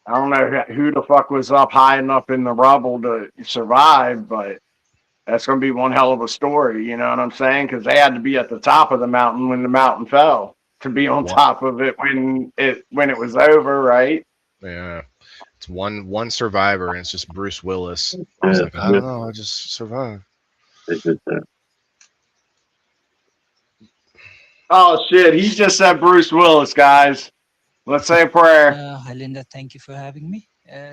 I don't know who the fuck was up high enough in the rubble to survive, but that's going to be one hell of a story, you know what I'm saying? Because they had to be at the top of the mountain when the mountain fell to be on Wow. top of it when it was over, right? Yeah. It's one survivor, and it's just Bruce Willis. I was Yeah, like, I don't know, I just survived. It's just, Oh shit, he just said Bruce Willis, guys. Let's say a prayer. Hi, Linda. Thank you for having me.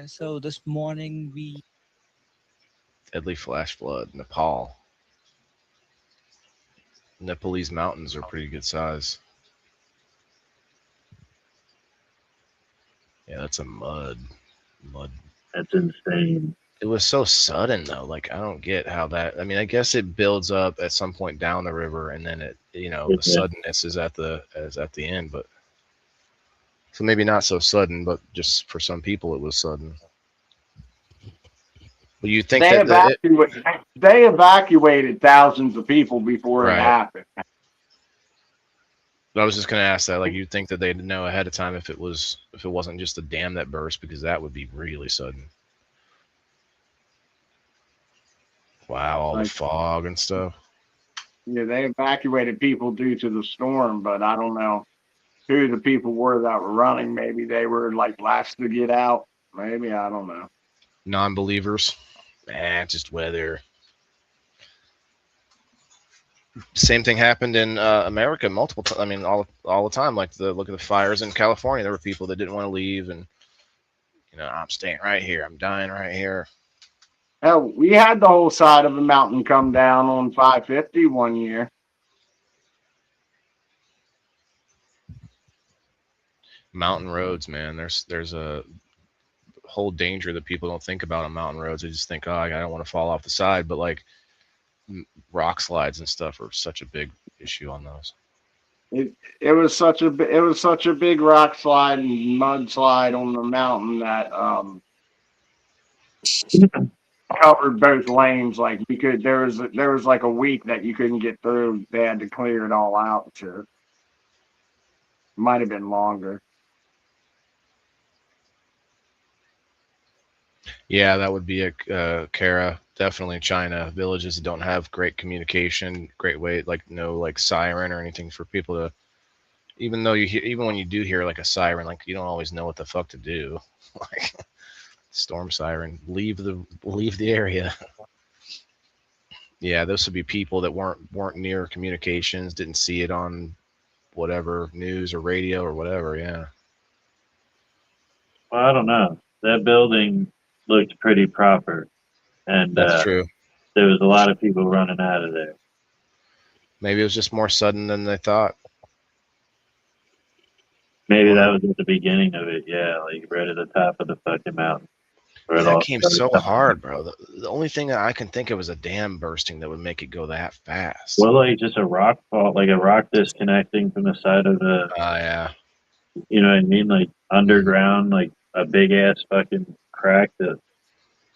So this morning we Deadly flash flood, Nepal. Nepalese mountains are pretty good size. Yeah, that's a mud. That's insane. It was so sudden though. Like I don't get how that. I mean, I guess it builds up at some point down the river, and then it, the Yeah. suddenness is at the end. But so maybe not so sudden, but just for some people it was sudden. But you think They evacuated thousands of people before Right. it happened. I was just gonna ask that. Like you'd think that they'd know ahead of time if it wasn't just a dam that burst, because that would be really sudden. Wow, all the Like- fog and stuff. Yeah, they evacuated people due to the storm, but I don't know who the people were that were running. Maybe they were like last to get out. Maybe, I don't know. Non-believers, just weather. Same thing happened in America multiple times. I mean, all the time. Like look at the fires in California. There were people that didn't want to leave, and I'm staying right here. I'm dying right here. Hell, we had the whole side of the mountain come down on 550 one year. Mountain roads, man. There's a whole danger that people don't think about on mountain roads. They just think, oh, I don't want to fall off the side. But like rock slides and stuff are such a big issue on those. It was such a big rock slide and mud slide on the mountain that covered both lanes. Like there was like a week that you couldn't get through. They had to clear it all out. Shit. Might have been longer. Yeah, that would be a Kara. Definitely China. Villages that don't have great communication, great way, like no like siren or anything for people to. Even when you do hear like a siren, like you don't always know what the fuck to do. Like storm siren, leave the area. Yeah, those would be people that weren't near communications, didn't see it on whatever news or radio or whatever. Yeah. Well, I don't know. That building looked pretty proper, and That's true. there was a lot of people running out of there. Maybe it was just more sudden than they thought. Maybe that was at the beginning of it. Yeah, like right at the top of the fucking mountain. Where it all That came started so coming. hard, bro. The only thing that I can think of is a dam bursting that would make it go that fast. Well, like just a rock fault, like a rock disconnecting from the side of the, Yeah. you know what I mean? Like underground, like a big ass fucking crack that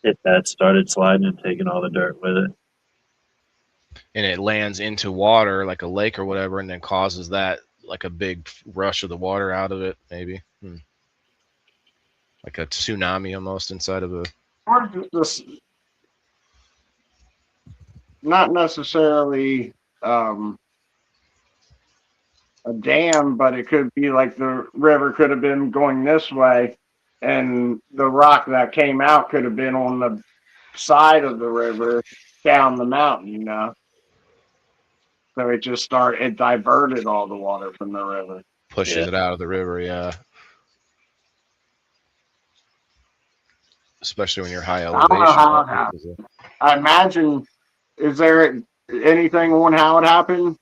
if that started sliding and taking all the dirt with it. And it lands into water like a lake or whatever, and then causes that like a big rush of the water out of it, maybe. Like a tsunami almost inside of a. Not necessarily a dam, but it could be like the river could have been going this way, and the rock that came out could have been on the side of the river down the mountain, So it diverted all the water from the river. Pushes it out of the river, yeah. Especially when you're high I don't know how it elevation. happened. I imagine, is there anything on how it happened?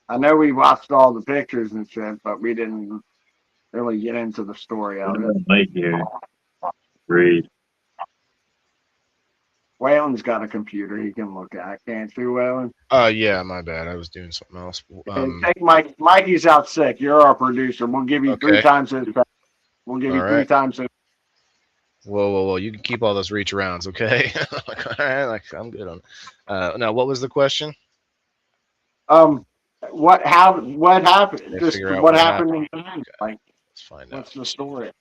I know we watched all the pictures and shit, but we didn't really get into the story of it. Mike here. Read. Waylon's got a computer he can look at. Can't you, Waylon? Yeah, my bad. I was doing something else. Take Mikey's out sick. You're our producer. We'll give you 3 Okay. times his pay. We'll give you All 3 right. times his. Whoa. You can keep all those reach arounds, okay? Like, all right, like I'm good on. Now, what was the question? What happened? They Just figure out what what happened happened. in the end? Like, Let's find what's out. the story? I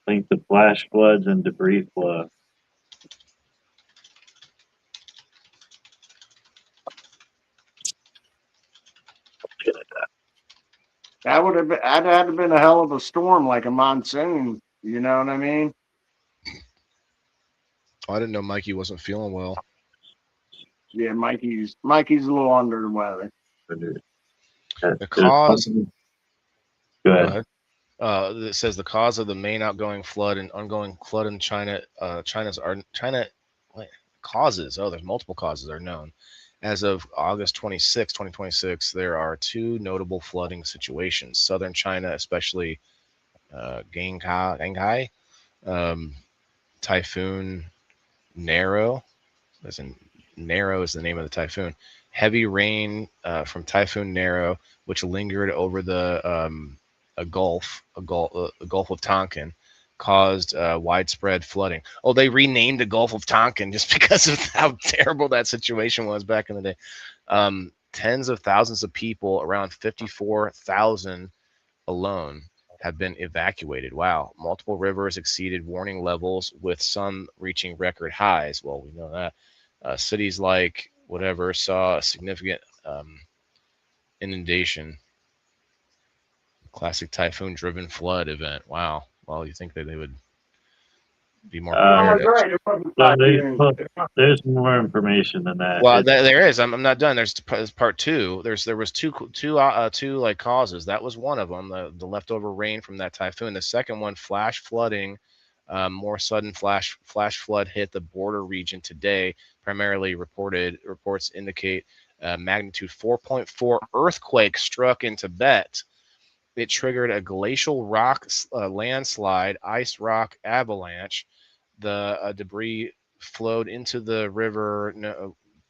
think the flash floods and debris flow. That would have been. That had to have been a hell of a storm, like a monsoon. You know what I mean? Oh, I didn't know Mikey wasn't feeling well. Yeah, Mikey's a little under the weather. The cause. Go Go ahead. ahead. It says the cause of the main outgoing flood and ongoing flood in China. Wait, causes. Oh, there's multiple causes are known. As of August 26, 2026, there are two notable flooding situations. Southern China, especially Ganghai, um, Typhoon Narrow. As in, Narrow is the name of the typhoon. Heavy rain from Typhoon Narrow, which lingered over the Gulf of Tonkin, caused widespread flooding. Oh, they renamed the Gulf of Tonkin just because of how terrible that situation was back in the day. Tens of thousands of people, around 54,000 alone, have been evacuated. Wow. Multiple rivers exceeded warning levels, with some reaching record highs. Well, we know that. Cities like whatever saw a significant inundation. Classic typhoon-driven flood event. Wow. Well, you think that they would be more Oh, prepared? There's more information than that. Well, there is. I'm not done. There's part two. There was two like causes. That was one of them. The leftover rain from that typhoon. The second one, flash flooding. More sudden flash flood hit the border region today. Primarily reports indicate magnitude 4.4 earthquake struck in Tibet. It triggered a glacial rock landslide, ice rock avalanche. The debris flowed into the river,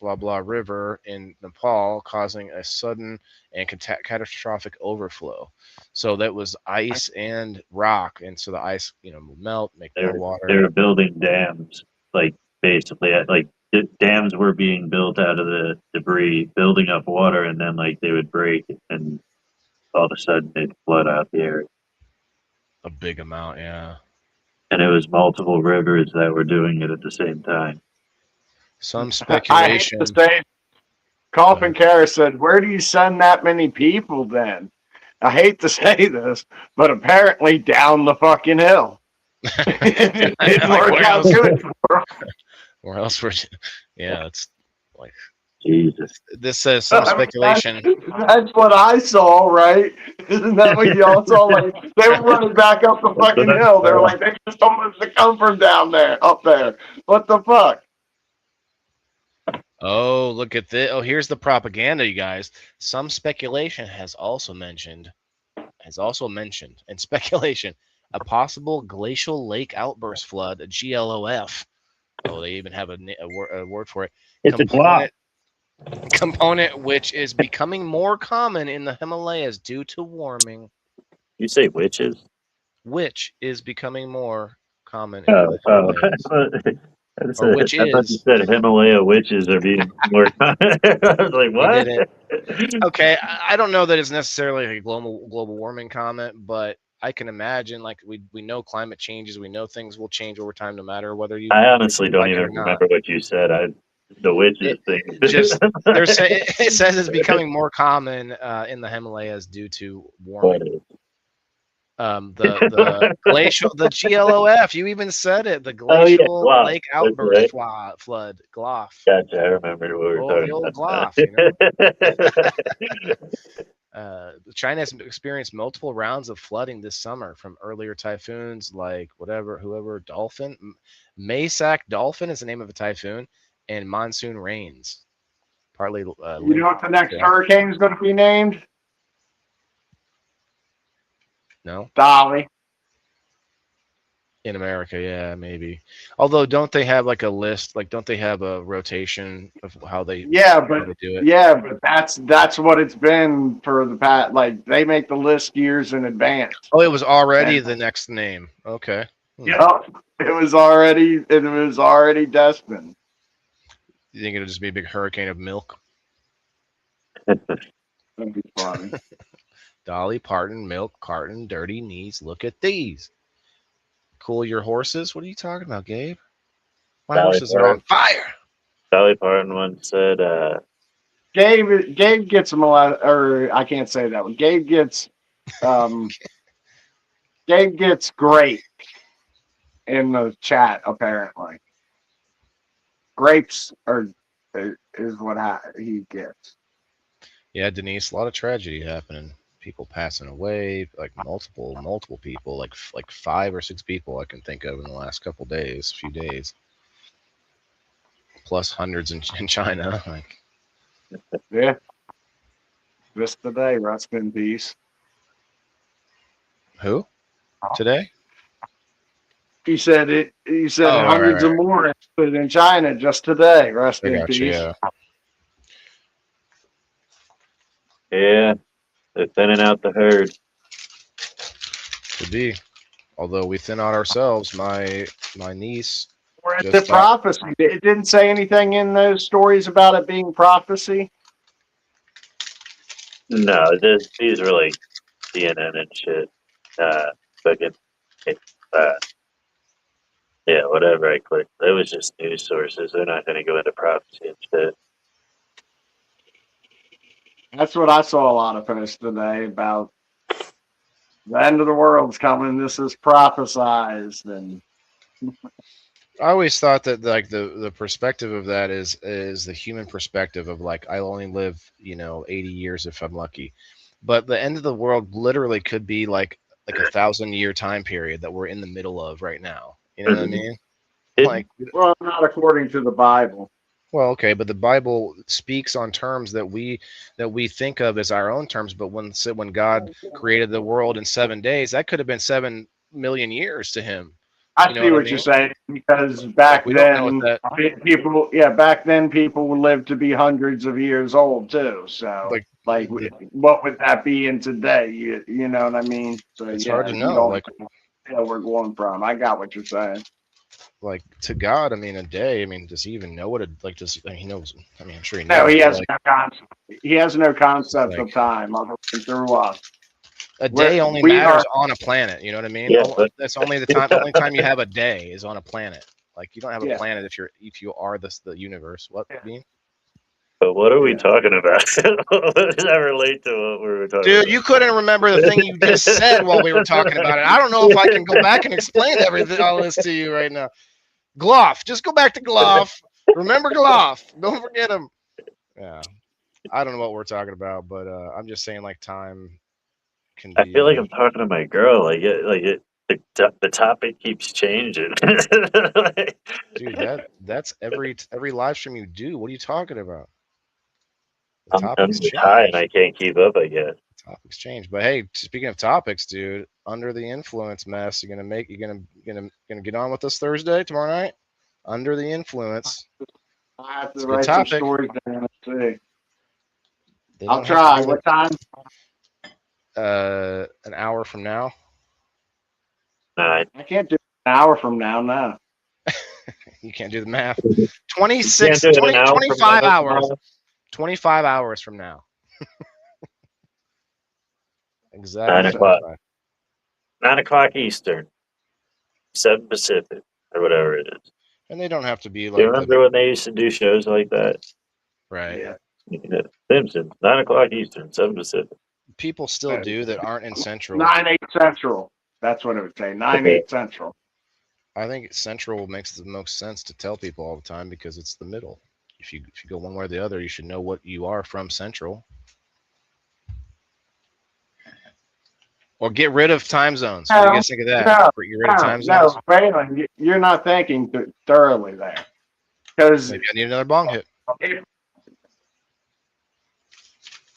river in Nepal, causing a sudden and catastrophic overflow. So that was ice and rock, and so the ice, will melt, make more water. They were building dams, like basically, like dams were being built out of the debris, building up water, and then like they would break, and all of a sudden they'd flood out the area. A big amount, yeah. And it was multiple rivers that were doing it at the same time. Some speculation. I hate to say, Coffin Karras said, "Where do you send that many people then?" I hate to say this, but apparently down the fucking hill. It didn't work out good for them. Where else were you? Yeah, it's like Jesus. This says some speculation. That's what I saw, right? Isn't that what y'all saw? Like they were running back up the fucking hill. They were like, they just don't want to come from down there, up there. What the fuck? Oh, look at this. Oh, here's the propaganda, you guys. Some speculation has also mentioned, and speculation, a possible glacial lake outburst flood, a GLOF. Oh, they even have a word for it. It's a GLOF. Component which is becoming more common in the Himalayas due to warming. You say witches? Which is becoming more common in the Himalayas. I thought you said Himalaya witches are being more common. I was like, what? Okay, I don't know that it's necessarily a global warming comment, but I can imagine, like, we know climate changes, we know things will change over time no matter whether you. I honestly don't even remember what you said. The witches thing. It says it's becoming more common in the Himalayas due to warming. The glacial, the GLOF. You even said it. The glacial lake outburst flood. GLOF. Gotcha. I remember what we were talking about. GLOF. China has experienced multiple rounds of flooding this summer from earlier typhoons, like whoever dolphin. Maysak dolphin is the name of a typhoon. And monsoon rains, partly. You know what the next hurricane is going to be named? No. Dolly. In America, yeah, maybe. Although, don't they have like a list? Like, don't they have a rotation of how they? Yeah, but do it? Yeah, but that's what it's been for the past. Like they make the list years in advance. Oh, it was already the next name. Okay. Yeah, it was already destined. You think it'll just be a big hurricane of milk? That'd be funny. Dolly Parton, milk carton, dirty knees. Look at these. Cool your horses? What are you talking about, Gabe? My horses are on fire. Dolly Parton once said, Gabe gets him a lot, or I can't say that one. Gabe gets great in the chat, apparently. Grapes is what he gets. Yeah, Denise, a lot of tragedy happening. people passing away, like multiple people, like 5 or 6 people I can think of in the last few days, plus hundreds in China. Like, Yeah. Just today, rest in peace. who today? He said it. He said Oh, hundreds right. of more in China just today. Rest I in got you. peace. Yeah. Yeah, they're thinning out the herd. Could be. Although we thin out ourselves, my niece. Or is Just it prophecy? It didn't say anything in those stories about it being prophecy. No, these are like CNN and shit. Fucking, yeah, whatever I clicked. It was just news sources. They're not going to go into prophecy and shit. That's what I saw a lot of posts today about the end of the world's coming. This is prophesized, and I always thought that like the perspective of that is the human perspective of like I'll only live 80 years if I'm lucky, but the end of the world literally could be like a 1,000-year time period that we're in the middle of right now. You know what I mean? Like, well, not according to the Bible. well, okay, but the Bible speaks on terms that we think of as our own terms. But when God created the world in 7 days, that could have been 7 million years to him. I You know see what I what you're mean? saying, because back we don't know then what back then people would live to be hundreds of years old too. So Like, what would that be in today? You know what I mean? So It's yeah, hard to you know. don't Like, know where we're going from. I got what you're saying. like to God, I mean, a day. I mean, does he even know what it like? Does he knows? I mean, I'm sure he knows. No, he but, has like, no concept. He has no concept like- of time other than through us. a day only we matters are- on a planet. You know what I mean? Yeah, but- That's only the only time you have a day is on a planet. Like, you don't have a Yeah. planet if you are the universe. What Yeah. Bean? But what are we Yeah. talking about? What does that relate to what we were talking about? Dude, you couldn't remember the thing you just said while we were talking about it. I don't know if I can go back and explain all this to you right now. Gloff, just go back to Gloff. Remember Gloff. Don't forget him. Yeah, I don't know what we're talking about, but I'm just saying, like, time can be. I feel like I'm talking to my girl. The topic keeps changing. Dude, that's every live stream you do. What are you talking about? The I'm topics just high and change. I can't keep up, I guess. Topics change. But hey, speaking of topics, dude, under the influence mess, you're gonna get on with us tomorrow night? Under the influence. I have It's to a good write some topic. stories down and see. They I'll don't have try. to be What time? an hour from now. Nah, I can't do an hour from now. No. You can't do the math. can't 26, do it in 20, an hour from 25 now. hours. 25 hours from now. Exactly. 9 o'clock. 25. 9 o'clock Eastern, 7 Pacific, or whatever it is. And they don't have to be You like remember when they used to do shows like that? right. Yeah. Simpsons, 9 o'clock Eastern, 7 Pacific. People still do that aren't in Central. 9/8 Central. That's what it would say. 9/8 Central. I think Central makes the most sense to tell people all the time because it's the middle. If you go one way or the other, you should know what you are from Central. Or get rid of time zones. What do you guys think of that? No, Get rid of time No, zones? Phelan, you're not thinking thoroughly there. Because Maybe I need another bong hit.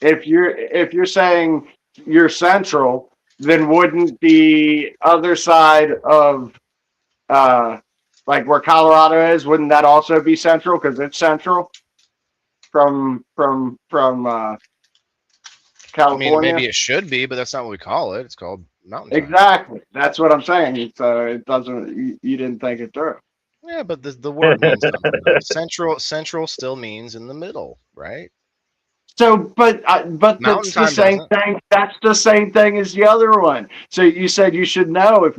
if you're saying you're Central, then wouldn't the other side of like where Colorado is, wouldn't that also be Central because it's Central from I California? mean, maybe it should be, but that's not what we call it. It's called mountain time. Exactly. That's what I'm saying. So it doesn't. You didn't think it through. Yeah, but the word means something. Central still means in the middle, right? So, but Mountain that's the time same doesn't. thing. That's the same thing as the other one. So you said you should know if.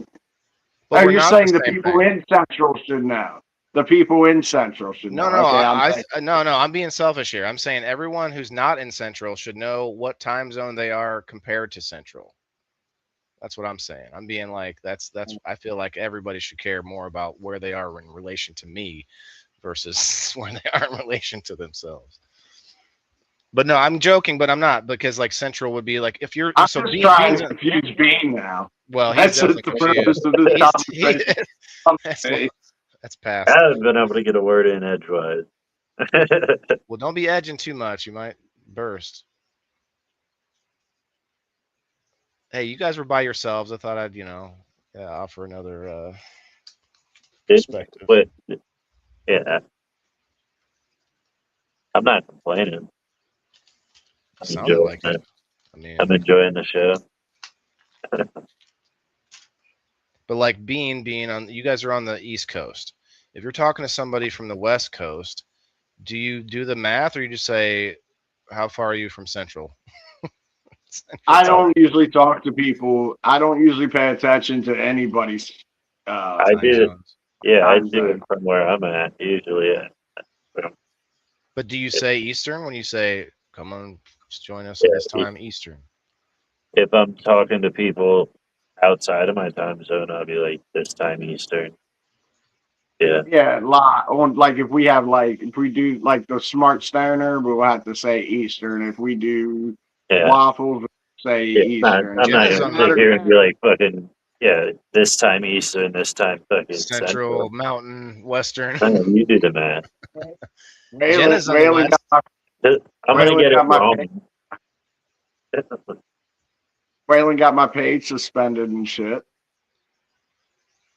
But Are we're you not saying the same people thing. in Central should know? The people in Central should No, know. no, Okay, no. I'm being selfish here. I'm saying everyone who's not in Central should know what time zone they are compared to Central. That's what I'm saying. I'm being like that's. I feel like everybody should care more about where they are in relation to me versus where they are in relation to themselves. But no, I'm joking, but I'm not, because like Central would be like if you're I'm so just Bean, trying Bean's to confuse Bean now. well, That's he's just definitely the confused. purpose of this He's- conversation. that's past. I haven't been able to get a word in edgewise. Well, don't be edging too much. You might burst. Hey, you guys were by yourselves. I thought I'd, offer another perspective. But yeah, I'm not complaining. I'm Sounded enjoying like it. it. I mean, I'm enjoying the show. but like being on, you guys are on the East Coast. If you're talking to somebody from the West Coast, do you do the math, or you just say, "How far are you from Central?" I don't usually talk to people. I don't usually pay attention to anybody's. I Time do it. zones. Yeah, I Time do it zone. from where I'm at usually. But do you say Eastern when you say, "Come on, join us at Yeah, this time Eastern"? If I'm talking to people outside of my time zone, I'll be like this time Eastern. Yeah, Yeah, like if we have if we do like the smart stoner, we'll have to say Eastern. If we do yeah. waffles, we'll say Yeah, Eastern. I'm not Jenna's gonna on sit the here and be like fucking this time Eastern, this time fucking Central, Central. Mountain, Western. No, you do the math. Jenna's on the Waylon West. I'm gonna Waylon get it got my wrong. Waylon got my page suspended and shit.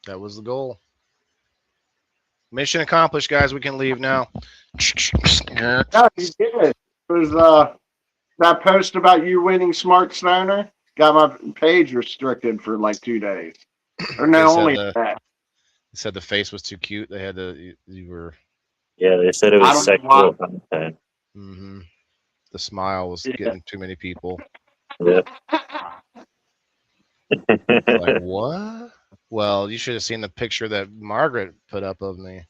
That was the goal. Mission accomplished, guys. We can leave now. No, you did. It was that post about you winning Smart Stoner got my page restricted for like 2 days. Or no, They said only the- that. They said the face was too cute. They had to. You were. Yeah, they said it I was don't know sexual content. Mm-hmm. The smile was Yeah. getting too many people. Yeah. Like what? Well, you should have seen the picture that Margaret put up of me,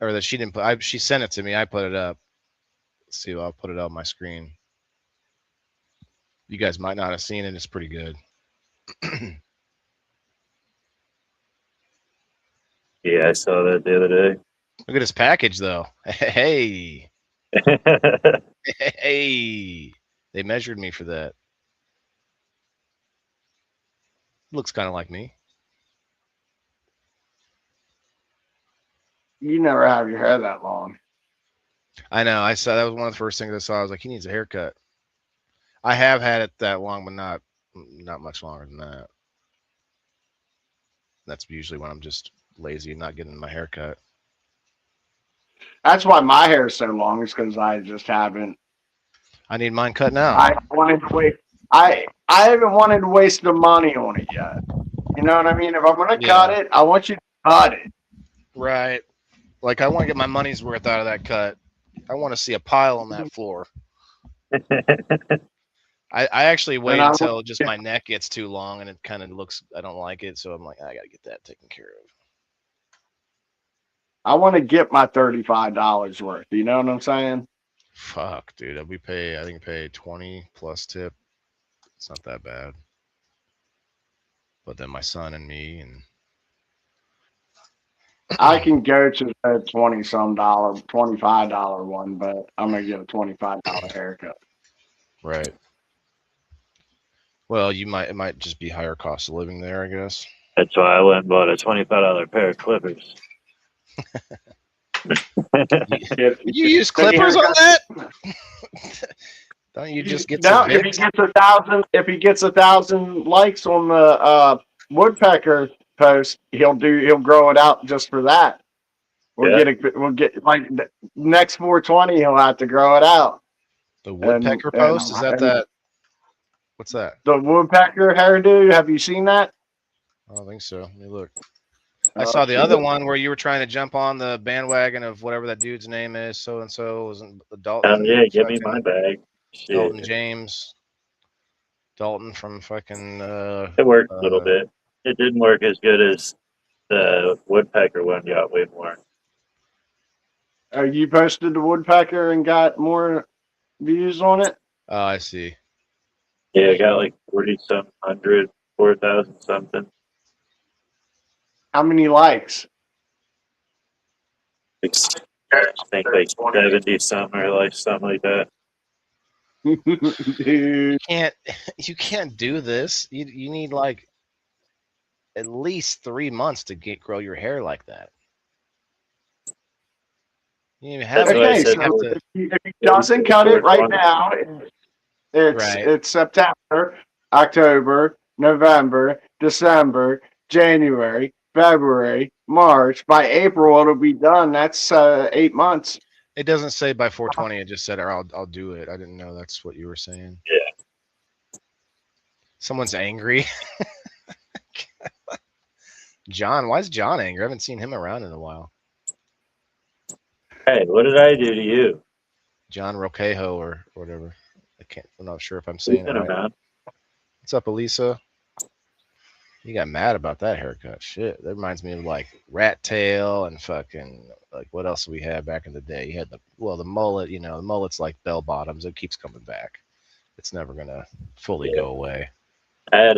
or that she didn't put. She sent it to me. I put it up. Let's see, I'll put it on my screen. You guys might not have seen it. It's pretty good. Yeah, I saw that the other Look at his package, though. Hey, day. hey, they measured me for that. Looks kind of like me. You never have your hair that long. I know. I saw that was one of the first things I saw. I was like, he needs a haircut. I have had it that long, but not much longer than that. That's usually when I'm just lazy and not getting my haircut. That's why my hair is so long, is because I just haven't. I need mine cut now. I wanted to wait. I haven't wanted to waste the money on it yet. You know what I mean? If I'm gonna cut it, I want you to cut it. Right. Like I want to get my money's worth out of that cut. I want to see a pile on that floor. I actually wait And until just my neck gets too long and it kind of looks. I don't like it, so I'm like, I gotta get that taken care of. I want to get my $35 worth. You know what I'm saying? Fuck, dude. I think pay 20 plus tip. It's not that bad. But then my son and me and I can go to the $25 one, but I'm gonna get a $25 haircut. right. Well, it might just be higher cost of living there, I guess. That's why I went and bought a $25 pair of clippers. You use clippers on that? Don't you just get now? some If he Vicks? gets 1,000, if he gets 1,000 likes on the woodpecker post, he'll grow it out just for that. We'll get like next 420. He'll have to grow it out. The woodpecker And- post? Is and- that? What's that? The woodpecker hairdo. Have you seen that? I don't think so. Let me look. I saw the shit. other one where you were trying to jump on the bandwagon of whatever that dude's name is. So and so wasn't Dalton. Yeah, give me fucking my bag. Shit. Dalton James. Dalton from fucking. It worked a little bit. It didn't work as good as the woodpecker one. Got way more. You posted the woodpecker and got more views on it. Oh, I see. Yeah, I got like 40-some hundred, 4,000 something. How many likes? I think like 70 something or like something like that. Dude, You can't do this. You need like at least 3 months to grow your hair like that. You even have That's what I okay, said. so to, if he doesn't cut it right now, Right. it's September, October, November, December, January, February, March. By April, it'll be done. That's 8 months. It doesn't say by 420. It just said, or I'll do it. I didn't know that's what you were saying. Yeah. Someone's angry. John, why is John angry? I haven't seen him around in a while. Hey, what did I do to you? John Roquejo or whatever. I'm not sure if I'm He's saying it been right. around. What's up, Elisa? You got mad about that haircut. Shit. That reminds me of like Rat Tail and fucking like what else we had back in the day? You had the mullet, the mullet's like bell bottoms. It keeps coming back. It's never gonna fully go away. I had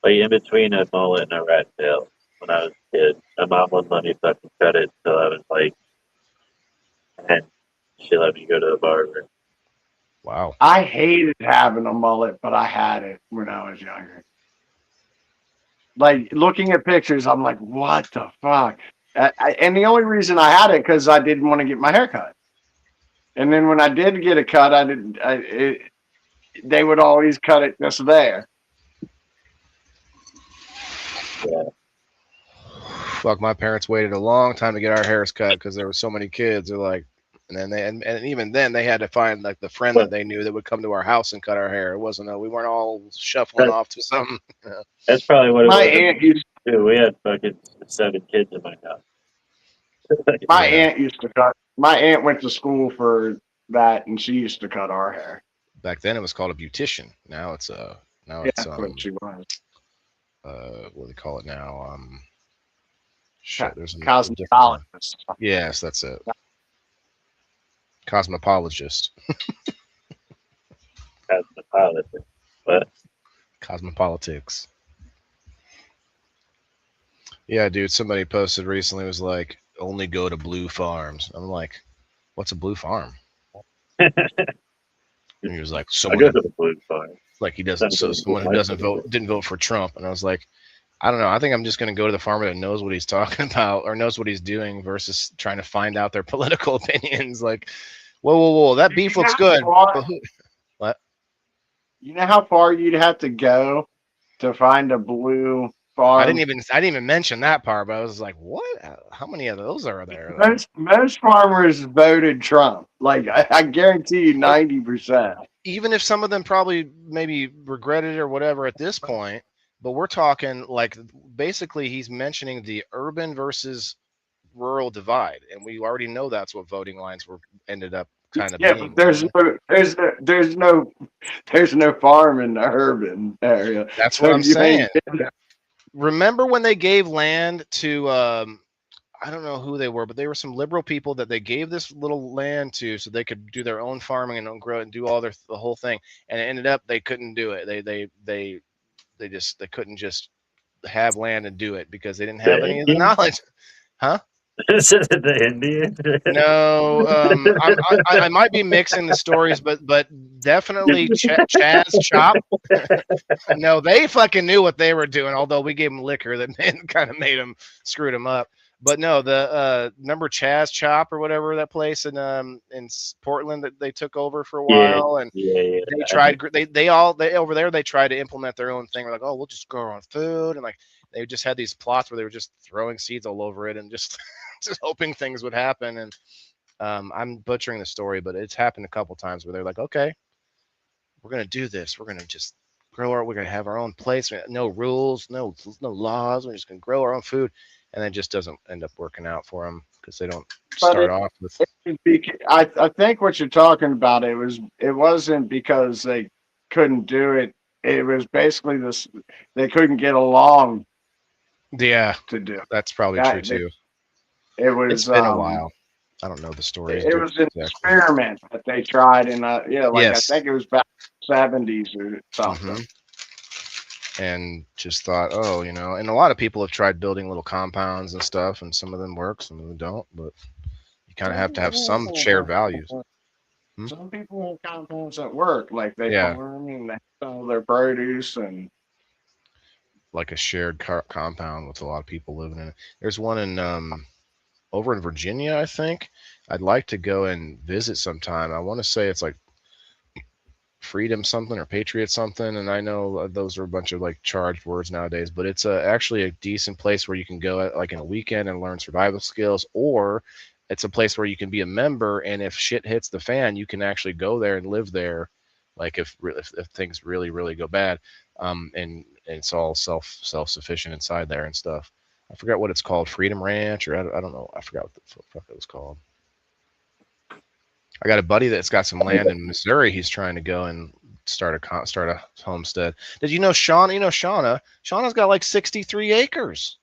like in between a mullet and a rat tail when I was a kid. My mom wouldn't let me fucking cut it until I was like 10. She let me go to the barber. Wow. I hated having a mullet, but I had it when I was younger. Like looking at pictures, I'm like, what the fuck? And the only reason I had it because I didn't want to get my hair cut. And then when I did get a cut, they would always cut it just there. Yeah. Fuck, my parents waited a long time to get our hairs cut because there were so many kids. They're like, and then and even then they had to find like the friend that they knew that would come to our house and cut our hair. It wasn't we weren't all shuffling off to some. That's probably what it My was. aunt used Dude, we had fucking 7 kids in my house. my aunt used to cut. My aunt went to school for that, and she used to cut our hair. Back then it was called a beautician. Now it's Yeah, it's that's what she was. what do they call it now? Shit, there's a Cosmetologist. Yes, that's it. Cosmopologist. Cosmopolitan. But Cosmopolitics. Yeah, dude, somebody posted recently, was like, only go to blue farms. I'm like, what's a blue farm? And he was like, I go to the blue farm. like he doesn't, so someone who didn't vote for Trump. And I was like, I don't know. I think I'm just going to go to the farmer that knows what he's talking about or knows what he's doing versus trying to find out their political opinions. Like, whoa, that beef looks good. What? You know how far you'd have to go to find a blue farm? I didn't even mention that part, but I was like, what? How many of those are there? Most farmers voted Trump. Like I guarantee you 90%. Even if some of them probably maybe regretted it or whatever at this point, but we're talking like basically he's mentioning the urban versus rural divide, and we already know that's what voting lines ended up kind of being. But there's no farm in the urban area. That's what I'm saying. Remember when they gave land to I don't know who they were, but they were some liberal people that they gave this little land to so they could do their own farming and grow and do all the whole thing, and it ended up they couldn't do it. They couldn't just have land and do it because they didn't have any of the knowledge. Huh? The Indian? No, I might be mixing the stories, but definitely Chaz Chop. No, they fucking knew what they were doing. Although we gave them liquor that kind of screwed them up. But no, the remember Chaz Chop or whatever, that place in Portland that they took over for a while, and they tried. They over there they tried to implement their own thing. We're like, oh, we'll just grow our own food, and like they just had these plots where they were just throwing seeds all over it and just hoping things would happen. And I'm butchering the story, but it's happened a couple times where they're like, okay, we're gonna do this. We're gonna just we're gonna have our own place. No rules, no laws. We're just gonna grow our own food. And it just doesn't end up working out for them because they don't start off with. I think what you're talking about, it wasn't because they couldn't do it. It was basically they couldn't get along. Yeah, to do. That's probably true too. It's been a while. I don't know the story. It was an experiment that they tried, and yes. I think it was back in the 70s or something. Mm-hmm. And just thought, and a lot of people have tried building little compounds and stuff, and some of them work, some of them don't. But You kind of have to have some shared values. Some people in compounds at work, like they Yeah. farm and they sell their produce and Like a shared compound with a lot of people living in it. There's one in over in Virginia, I think. I'd like to go and visit sometime. I want to say it's like Freedom something or Patriot something, and I know those are a bunch of like charged words nowadays, but it's actually a decent place where you can go like in a weekend and learn survival skills, or it's a place where you can be a member, and if shit hits the fan, you can actually go there and live there, like if things really go bad, and it's all self-sufficient inside there and stuff. I forgot what it's called, Freedom Ranch, or I don't know. I forgot what the fuck it was called. I got a buddy that's got some land in Missouri. He's trying to go and start a homestead. Did you know Shauna? You know Shauna? Shauna's got like 63 acres.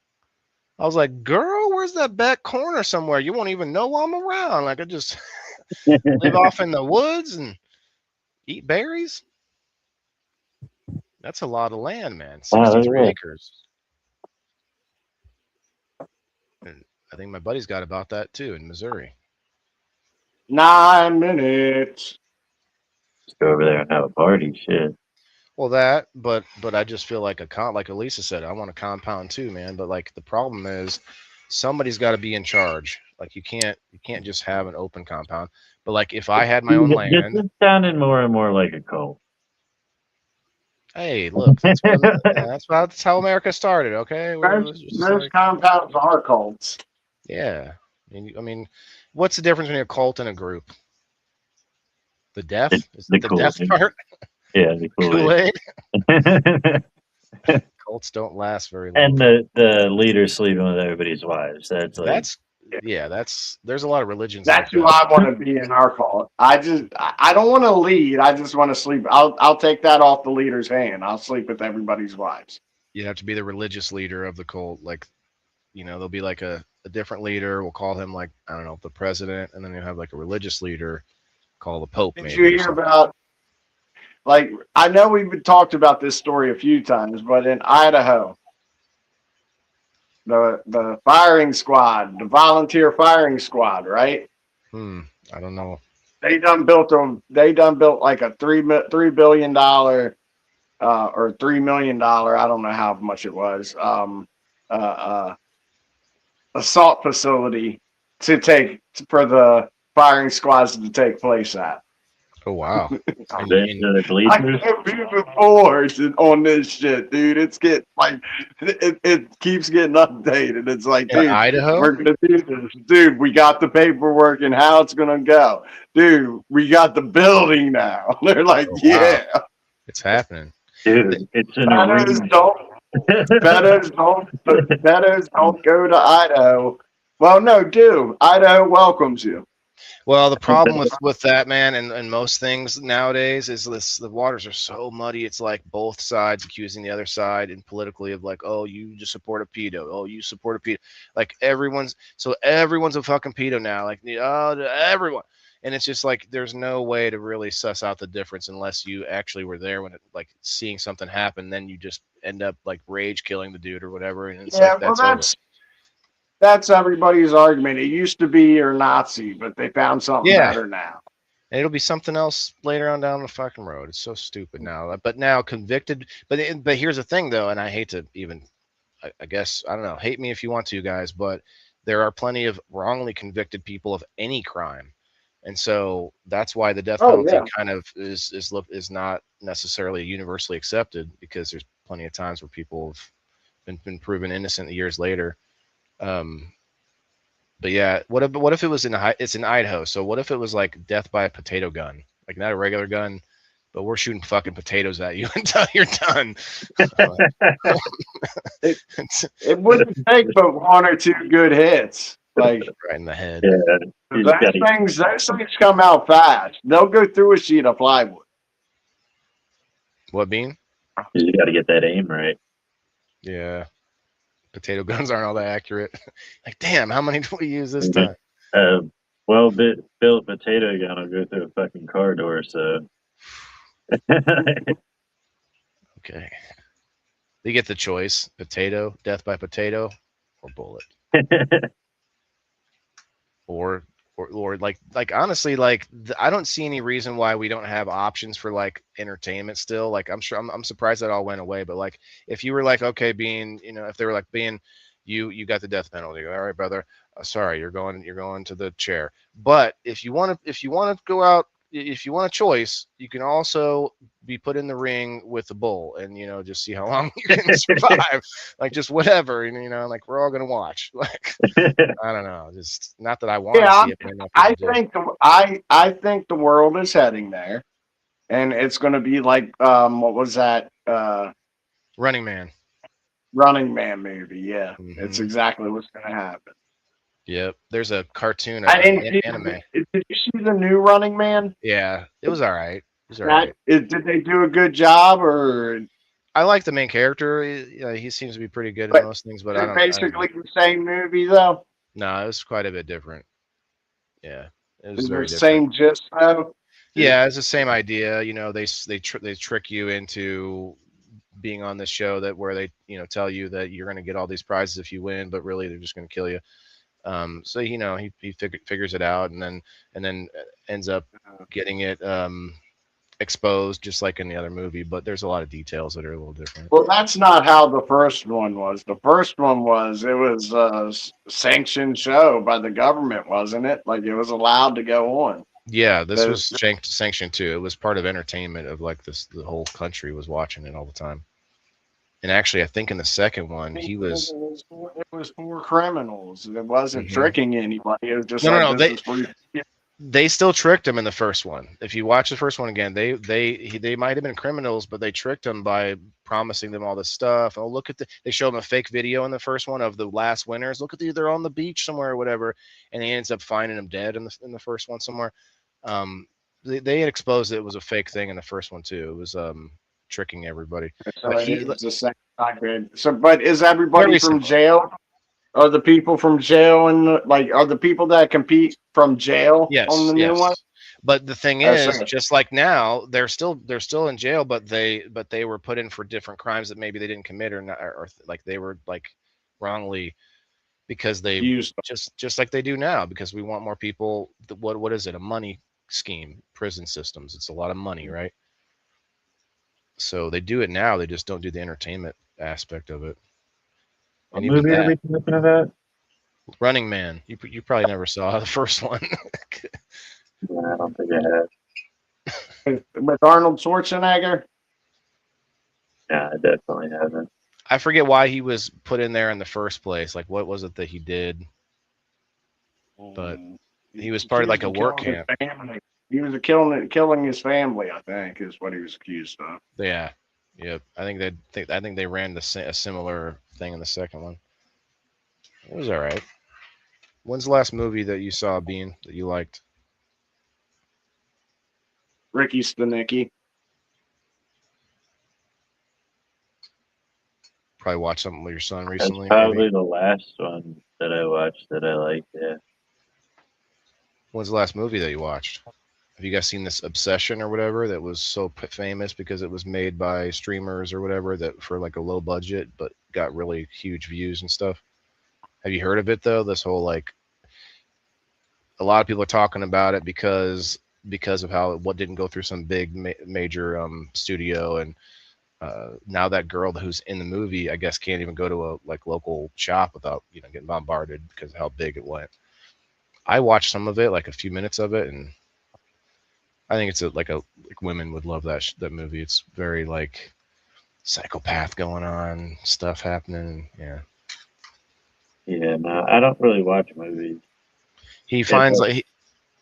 I was like, girl, where's that back corner somewhere? You won't even know I'm around. Like I just live off in the woods and eat berries. That's a lot of land, man. 63 acres. And I think my buddy's got about that too in Missouri. 9 minutes. Just go over there and have a party. Shit. Well, that, but I just feel like like Elisa said, I want a compound too, man. But like the problem is, somebody's got to be in charge. Like you can't just have an open compound. But like if I had my own land, This is sounding more and more like a cult. hey, look, that's how America started. Okay, Most compounds are cults. Yeah, I mean, what's the difference between a cult and a group? The death? Is the the Kool-Aid. death part? Yeah, the Kool-Aid. Kool-Aid. Cults don't last very long. And the leader sleeping with everybody's wives. That's like There's a lot of religions. That's like who I want to be in our cult. I don't want to lead. I just want to sleep. I'll take that off the leader's hand. I'll sleep with everybody's wives. You have to be the religious leader of the cult. Like, there'll be like a different leader. We'll call him like, I don't know, the president, and then you have like a religious leader called the Pope. Did you hear about? Like, I know we've talked about this story a few times, but in Idaho, the firing squad, the volunteer firing squad, right? I don't know. They done built like a $3 billion or $3 million. I don't know how much it was. Assault facility for the firing squads to take place at. Oh wow! I can't be bored on this shit, dude. It's get like it keeps getting updated. It's like, dude, Idaho, we're gonna do this, dude. We got the paperwork and how it's gonna go, dude. We got the building now. They're like, yeah, it's happening, dude. It's an Betos don't go to Idaho. Well, no, do Idaho welcomes you. Well, the problem with that, man, and most things nowadays is the waters are so muddy. It's like both sides accusing the other side and politically of like, oh, you just support a pedo. Oh, you support a pedo. Like everyone's a fucking pedo now. Like, everyone. And it's just like there's no way to really suss out the difference unless you actually were there when it, like seeing something happen. Then you just end up like rage killing the dude or whatever. And it's that's everybody's argument. It used to be you're Nazi, but they found something better now. And it'll be something else later on down the fucking road. It's so stupid now. But now convicted. But here's the thing, though, and I hate to even, I guess, I don't know, hate me if you want to, guys, but there are plenty of wrongly convicted people of any crime. And so that's why the death penalty kind of is not necessarily universally accepted, because there's plenty of times where people have been proven innocent years later. But yeah, what if it was it's in Idaho? So what if it was like death by a potato gun, like not a regular gun, but we're shooting fucking potatoes at you until you're done. It wouldn't take but one or two good hits, like right in the head. Yeah, those things come out fast. They'll go through a sheet of plywood. What, Bean? You got to get that aim right. Yeah. Potato guns aren't all that accurate. Like, damn, how many do we use this time? Built potato gun will go through a fucking car door, so. Okay. They get the choice: death by potato, or bullet. Or or like honestly, like I don't see any reason why we don't have options for like entertainment still. Like I'm surprised that all went away. But like if you were like, okay, being, you know, if they were like being, you got the death penalty, all right, brother, sorry, you're going to the chair. But if you want to go out, if you want a choice, you can also be put in the ring with the bull and, you know, just see how long you can survive. Like just whatever, and, you know, like we're all gonna watch. Like I don't know, just not that I want to Yeah, see it. But I know I people do. think I think the world is heading there, and it's going to be like what was that Running Man. Running Man movie? Yeah, it's Mhm. exactly what's going to happen. Yep. There's a cartoon, I didn't see. anime. Did you see the new Running Man? Yeah, it was all right. It was all right. Did they do a good job, or I like the main character. He seems to be pretty good in but most things, but is I it don't. basically the same movie though? No, it was quite a bit different. Yeah, it was Is very it different. same gist though? Yeah, it's the same idea. You know, they trick you into being on this show that where they, you know, tell you that you're going to get all these prizes if you win, but really they're just going to kill you. So you know he figures it out, and then ends up getting it exposed just like in the other movie. But there's a lot of details that are a little different. Well, that's not how the first one was. The first one was a sanctioned show by the government, wasn't it? Like it was allowed to go on. Yeah, this was sanctioned too. It was part of entertainment of like this. The whole country was watching it all the time. And actually, I think in the second one, he was. It was for criminals. It wasn't Mhm. tricking anybody. It was just No, like no, this is for you. they still tricked him in the first one. If you watch the first one again, they might have been criminals, but they tricked him by promising them all this stuff. Oh, look at they show him a fake video in the first one of the last winners. Look at they're on the beach somewhere or whatever, and he ends up finding him dead in the first one somewhere. They had exposed it was a fake thing in the first one too. It was tricking everybody. So But it was the same time. So, but is everybody Very from similar. jail? Are the people from jail and like are the people that compete from jail Yes, on the new one? But the thing That's is, right. just like now, they're still in jail, but they were put in for different crimes that maybe they didn't commit or not, or like they were like wrongly because they Used. just like they do now because we want more people. What is it? A money scheme, prison systems. It's a lot of money, right? So they do it now. They just don't do the entertainment aspect of it. What And even movie are we that, talking about? Running Man. You probably never saw the first one. No, I don't think I have. With Arnold Schwarzenegger? Yeah, I definitely haven't. I forget why he was put in there in the first place. Like, what was it that he did? But he was part of like a work camp. He was killing his family, I think, is what he was accused of. Yeah, yep. I think they ran a similar thing in the second one. It was all right. When's the last movie that you saw, Bean, that you liked? Ricky Stenicki. Probably watched something with your son That's recently. probably Maybe. the last one that I watched that I liked. Yeah. When's the last movie that you watched? Have you guys seen this Obsession or whatever that was so famous because it was made by streamers or whatever that for like a low budget but got really huge views and stuff? Have you heard of it though? This whole like a lot of people are talking about it because of how what didn't go through some big major studio, and now that girl who's in the movie I guess can't even go to a like local shop without getting bombarded because of how big it went. I watched some of it, like a few minutes of it, and I think it's like women would love that movie. It's very like psychopath going on, stuff happening. Yeah. Yeah, no, I don't really watch movies. He finds like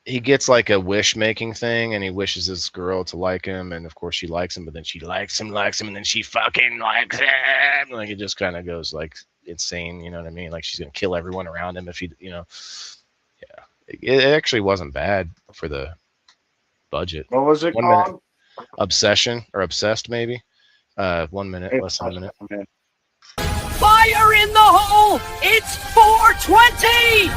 he gets like a wish making thing, and he wishes this girl to like him, and of course she likes him, but then she likes him, and then she fucking likes him. Like it just kind of goes like insane. You know what I mean? Like she's gonna kill everyone around him if he, Yeah. It actually wasn't bad for the budget. What was it 1 called? minute. Obsession or Obsessed, maybe. 1 minute, less than a minute. Fire in the hole! It's 420!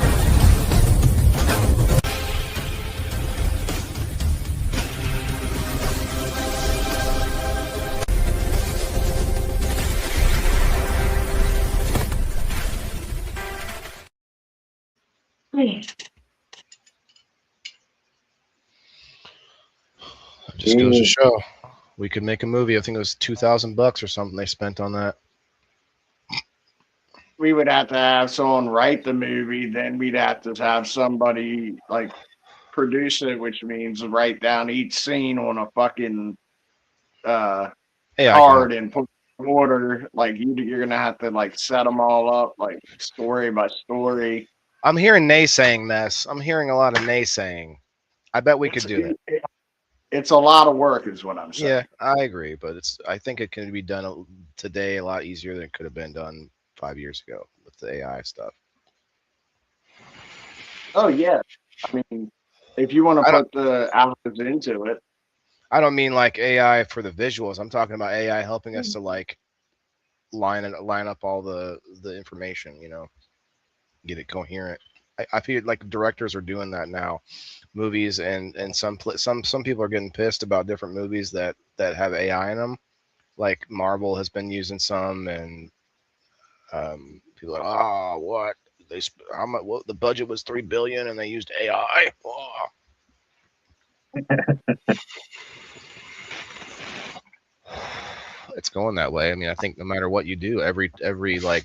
Just goes to show we could make a movie. I think it was $2,000 or something they spent on that. We would have to have someone write the movie, then we'd have to have somebody like produce it, which means write down each scene on a fucking Hey, card and put in order. Like you're gonna have to like set them all up, like story by story. I'm hearing naysaying this. I'm hearing a lot of naysaying. I bet we could do it. It's a lot of work, is what I'm saying. Yeah, I agree, but I think it can be done today a lot easier than it could have been done 5 years ago with the AI stuff. Oh yeah, I mean, if you want to put the hours into it. I don't mean like AI for the visuals. I'm talking about AI helping us to like line up all the information, you know, get it coherent. I feel like directors are doing that now. Movies and some people are getting pissed about different movies that have AI in them. Like Marvel has been using some, and people are like, what how much? Well, the budget was $3 billion and they used AI. Oh. It's going that way. I mean, I think no matter what you do, every like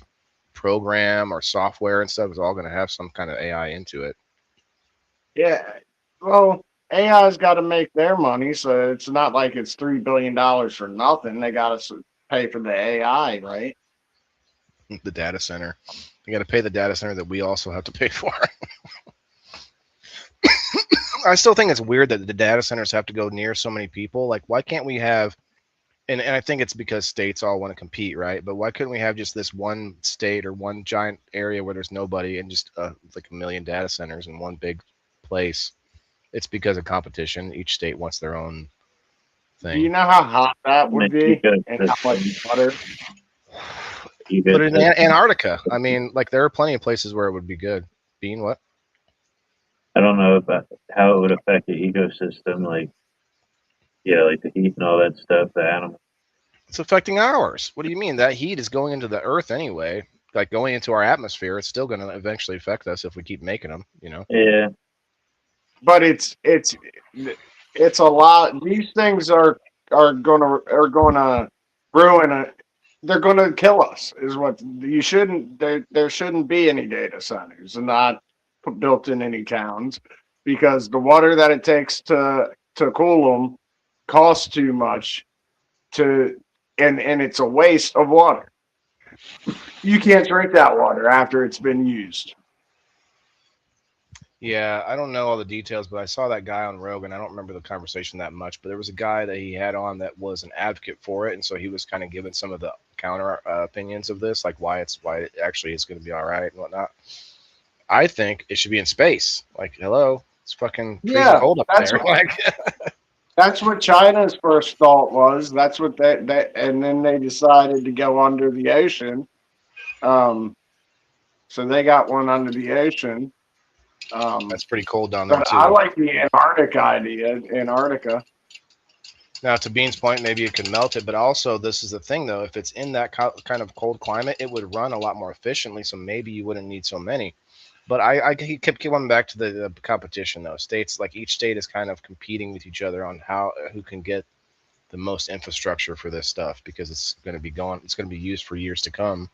program or software and stuff is all going to have some kind of AI into it. Yeah, well, AI's got to make their money, so it's not like it's $3 billion for nothing. They got to pay for the AI, right? The data center. You got to pay the data center that we also have to pay for. I still think it's weird that the data centers have to go near so many people. Like, why can't we have? And I think it's because states all want to compete, right? But why couldn't we have just this one state or one giant area where there's nobody and just like 1 million data centers in one big place? It's because of competition. Each state wants their own thing. Do you know how hot that would be and how much water? But in Antarctica, I mean, like there are plenty of places where it would be good. Bean, what? I don't know about how it would affect the ecosystem, like like the heat and all that stuff, the animals. It's affecting ours. What do you mean? That heat is going into the earth anyway, like going into our atmosphere. It's still going to eventually affect us if we keep making them, you know? Yeah. But it's a lot. These things are gonna ruin it. They're gonna kill us. Is what you shouldn't. There shouldn't be any data centers and not built in any towns, because the water that it takes to cool them costs too much and it's a waste of water. You can't drink that water after it's been used. Yeah, I don't know all the details, but I saw that guy on Rogan. I don't remember the conversation that much, but there was a guy that he had on that was an advocate for it, and so he was kind of giving some of the counter opinions of this, like why it actually is going to be all right and whatnot. I think it should be in space. Like, hello, it's fucking freezing cold up there. That's what China's first thought was. That's what that and then they decided to go under the ocean. So they got one under the ocean. That's pretty cold down there too. I like the Antarctic idea. Antarctica. Now, to Bean's point, maybe you can melt it, but also this is the thing though. If it's in that kind of cold climate, it would run a lot more efficiently. So maybe you wouldn't need so many. But I kept going back to the competition though. States, like each state is kind of competing with each other on who can get the most infrastructure for this stuff, because it's going to be used for years to come.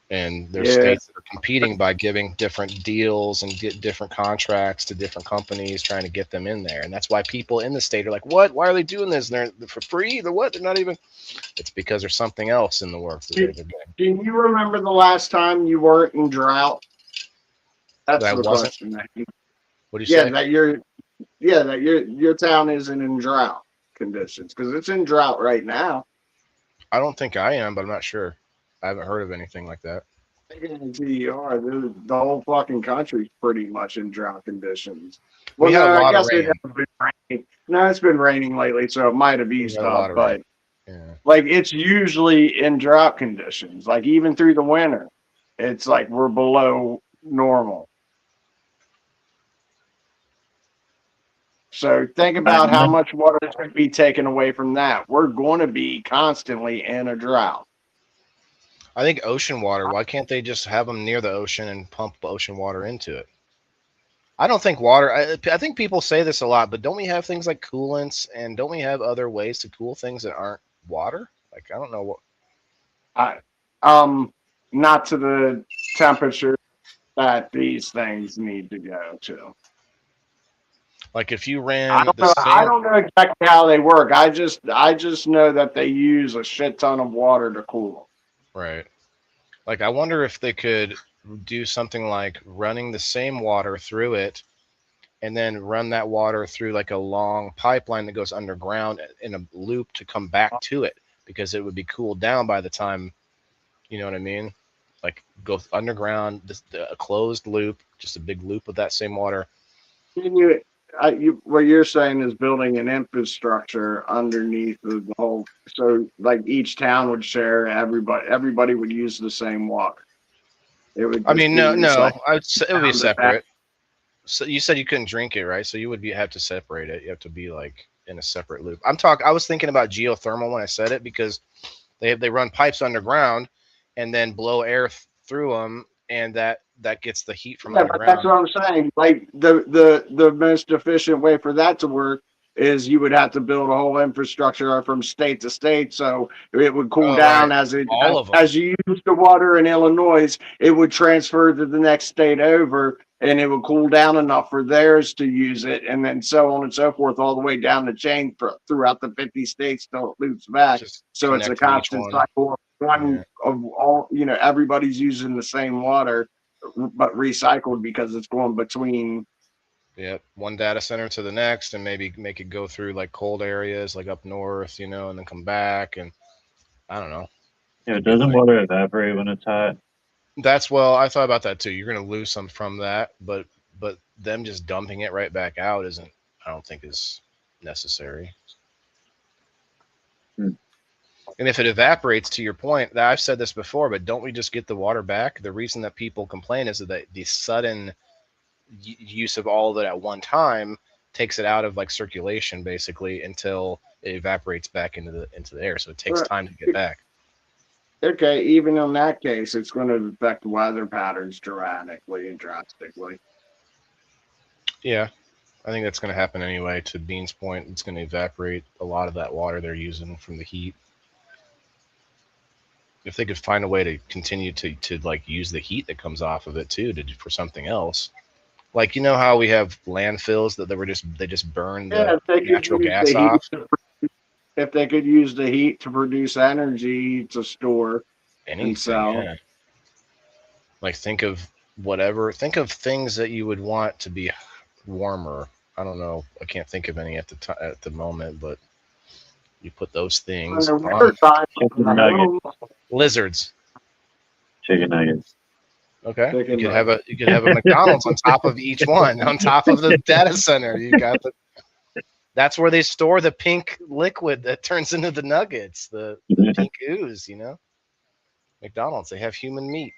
And there's states that are competing by giving different deals and get different contracts to different companies, trying to get them in there. And that's why people in the state are like, what? Why are they doing this? And they're for free? They're what? They're not even. It's because there's something else in the works that they're getting. Do you remember the last time you weren't in drought? That's the question. What do you say? That your town isn't in drought conditions, because it's in drought right now. I don't think I am, but I'm not sure. I haven't heard of anything like that. I guarantee you are. The whole fucking country's pretty much in drought conditions. Well, I guess it hasn't been raining. No, it's been raining lately, so it might have eased up. But like, it's usually in drought conditions. Like even through the winter, it's like we're below normal. So think about how much water is going to be taken away from that. We're going to be constantly in a drought. I think ocean water, why can't they just have them near the ocean and pump ocean water into it? I don't think water. I think people say this a lot, but don't we have things like coolants, and don't we have other ways to cool things that aren't water? Like I don't know what. Not to the temperature that these things need to go to. Like if you I ran don't the know. I same. don't know exactly how they work. I just know that they use a shit ton of water to cool Right. Like I wonder if they could do something like running the same water through it, and then run that water through like a long pipeline that goes underground in a loop to come back to it, because it would be cooled down by the time, you know what I mean? Like go underground, a closed loop, just a big loop of that same water. them. What you're saying is building an infrastructure underneath the whole. So like each town would share. Everybody would use the same water. It would. I mean, no, like, I would say it would be down to that. separate. So you said you couldn't drink it, right? So you would have to separate it. You have to be like in a separate loop. I was thinking about geothermal when I said it, because they run pipes underground and then blow air through them, and that gets the heat from Yeah, but underground. that's what I'm saying. Like the most efficient way for that to work is you would have to build a whole infrastructure from state to state, so it would cool down right. All of them. as you use the water in Illinois, it would transfer to the next state over, and it would cool down enough for theirs to use it, and then so on and so forth, all the way down the chain throughout the 50 states till it loops back. Just So it's a connect to each constant one. cycle of all. Everybody's using the same water, but recycled because it's going between. Yep, one data center to the next, and maybe make it go through like cold areas, like up north, and then come back. And I don't know. Yeah, doesn't water evaporate when it's hot? I thought about that too. You're going to lose some from that, but them just dumping it right back out I don't think is necessary. Hmm. And if it evaporates, to your point, I've said this before, but don't we just get the water back? The reason that people complain is that the sudden use of all of it at one time takes it out of like circulation basically until it evaporates back into the air. So it takes time to get back. Okay, even in that case, it's going to affect weather patterns drastically. Yeah, I think that's going to happen anyway. To Bean's point, it's going to evaporate a lot of that water they're using from the heat. If they could find a way to continue to like use the heat that comes off of it too for something else, like how we have landfills that they just burn the natural gas off. If they could use the heat to produce energy to store and sell. Yeah. Like think of things that you would want to be warmer. I don't know. I can't think of any at the moment, but you put those things on. Lizards. Chicken nuggets. Okay. You could have a McDonald's on top of each one, on top of the data center. You got that's where they store the pink liquid that turns into the nuggets, the pink ooze, McDonald's, they have human meat.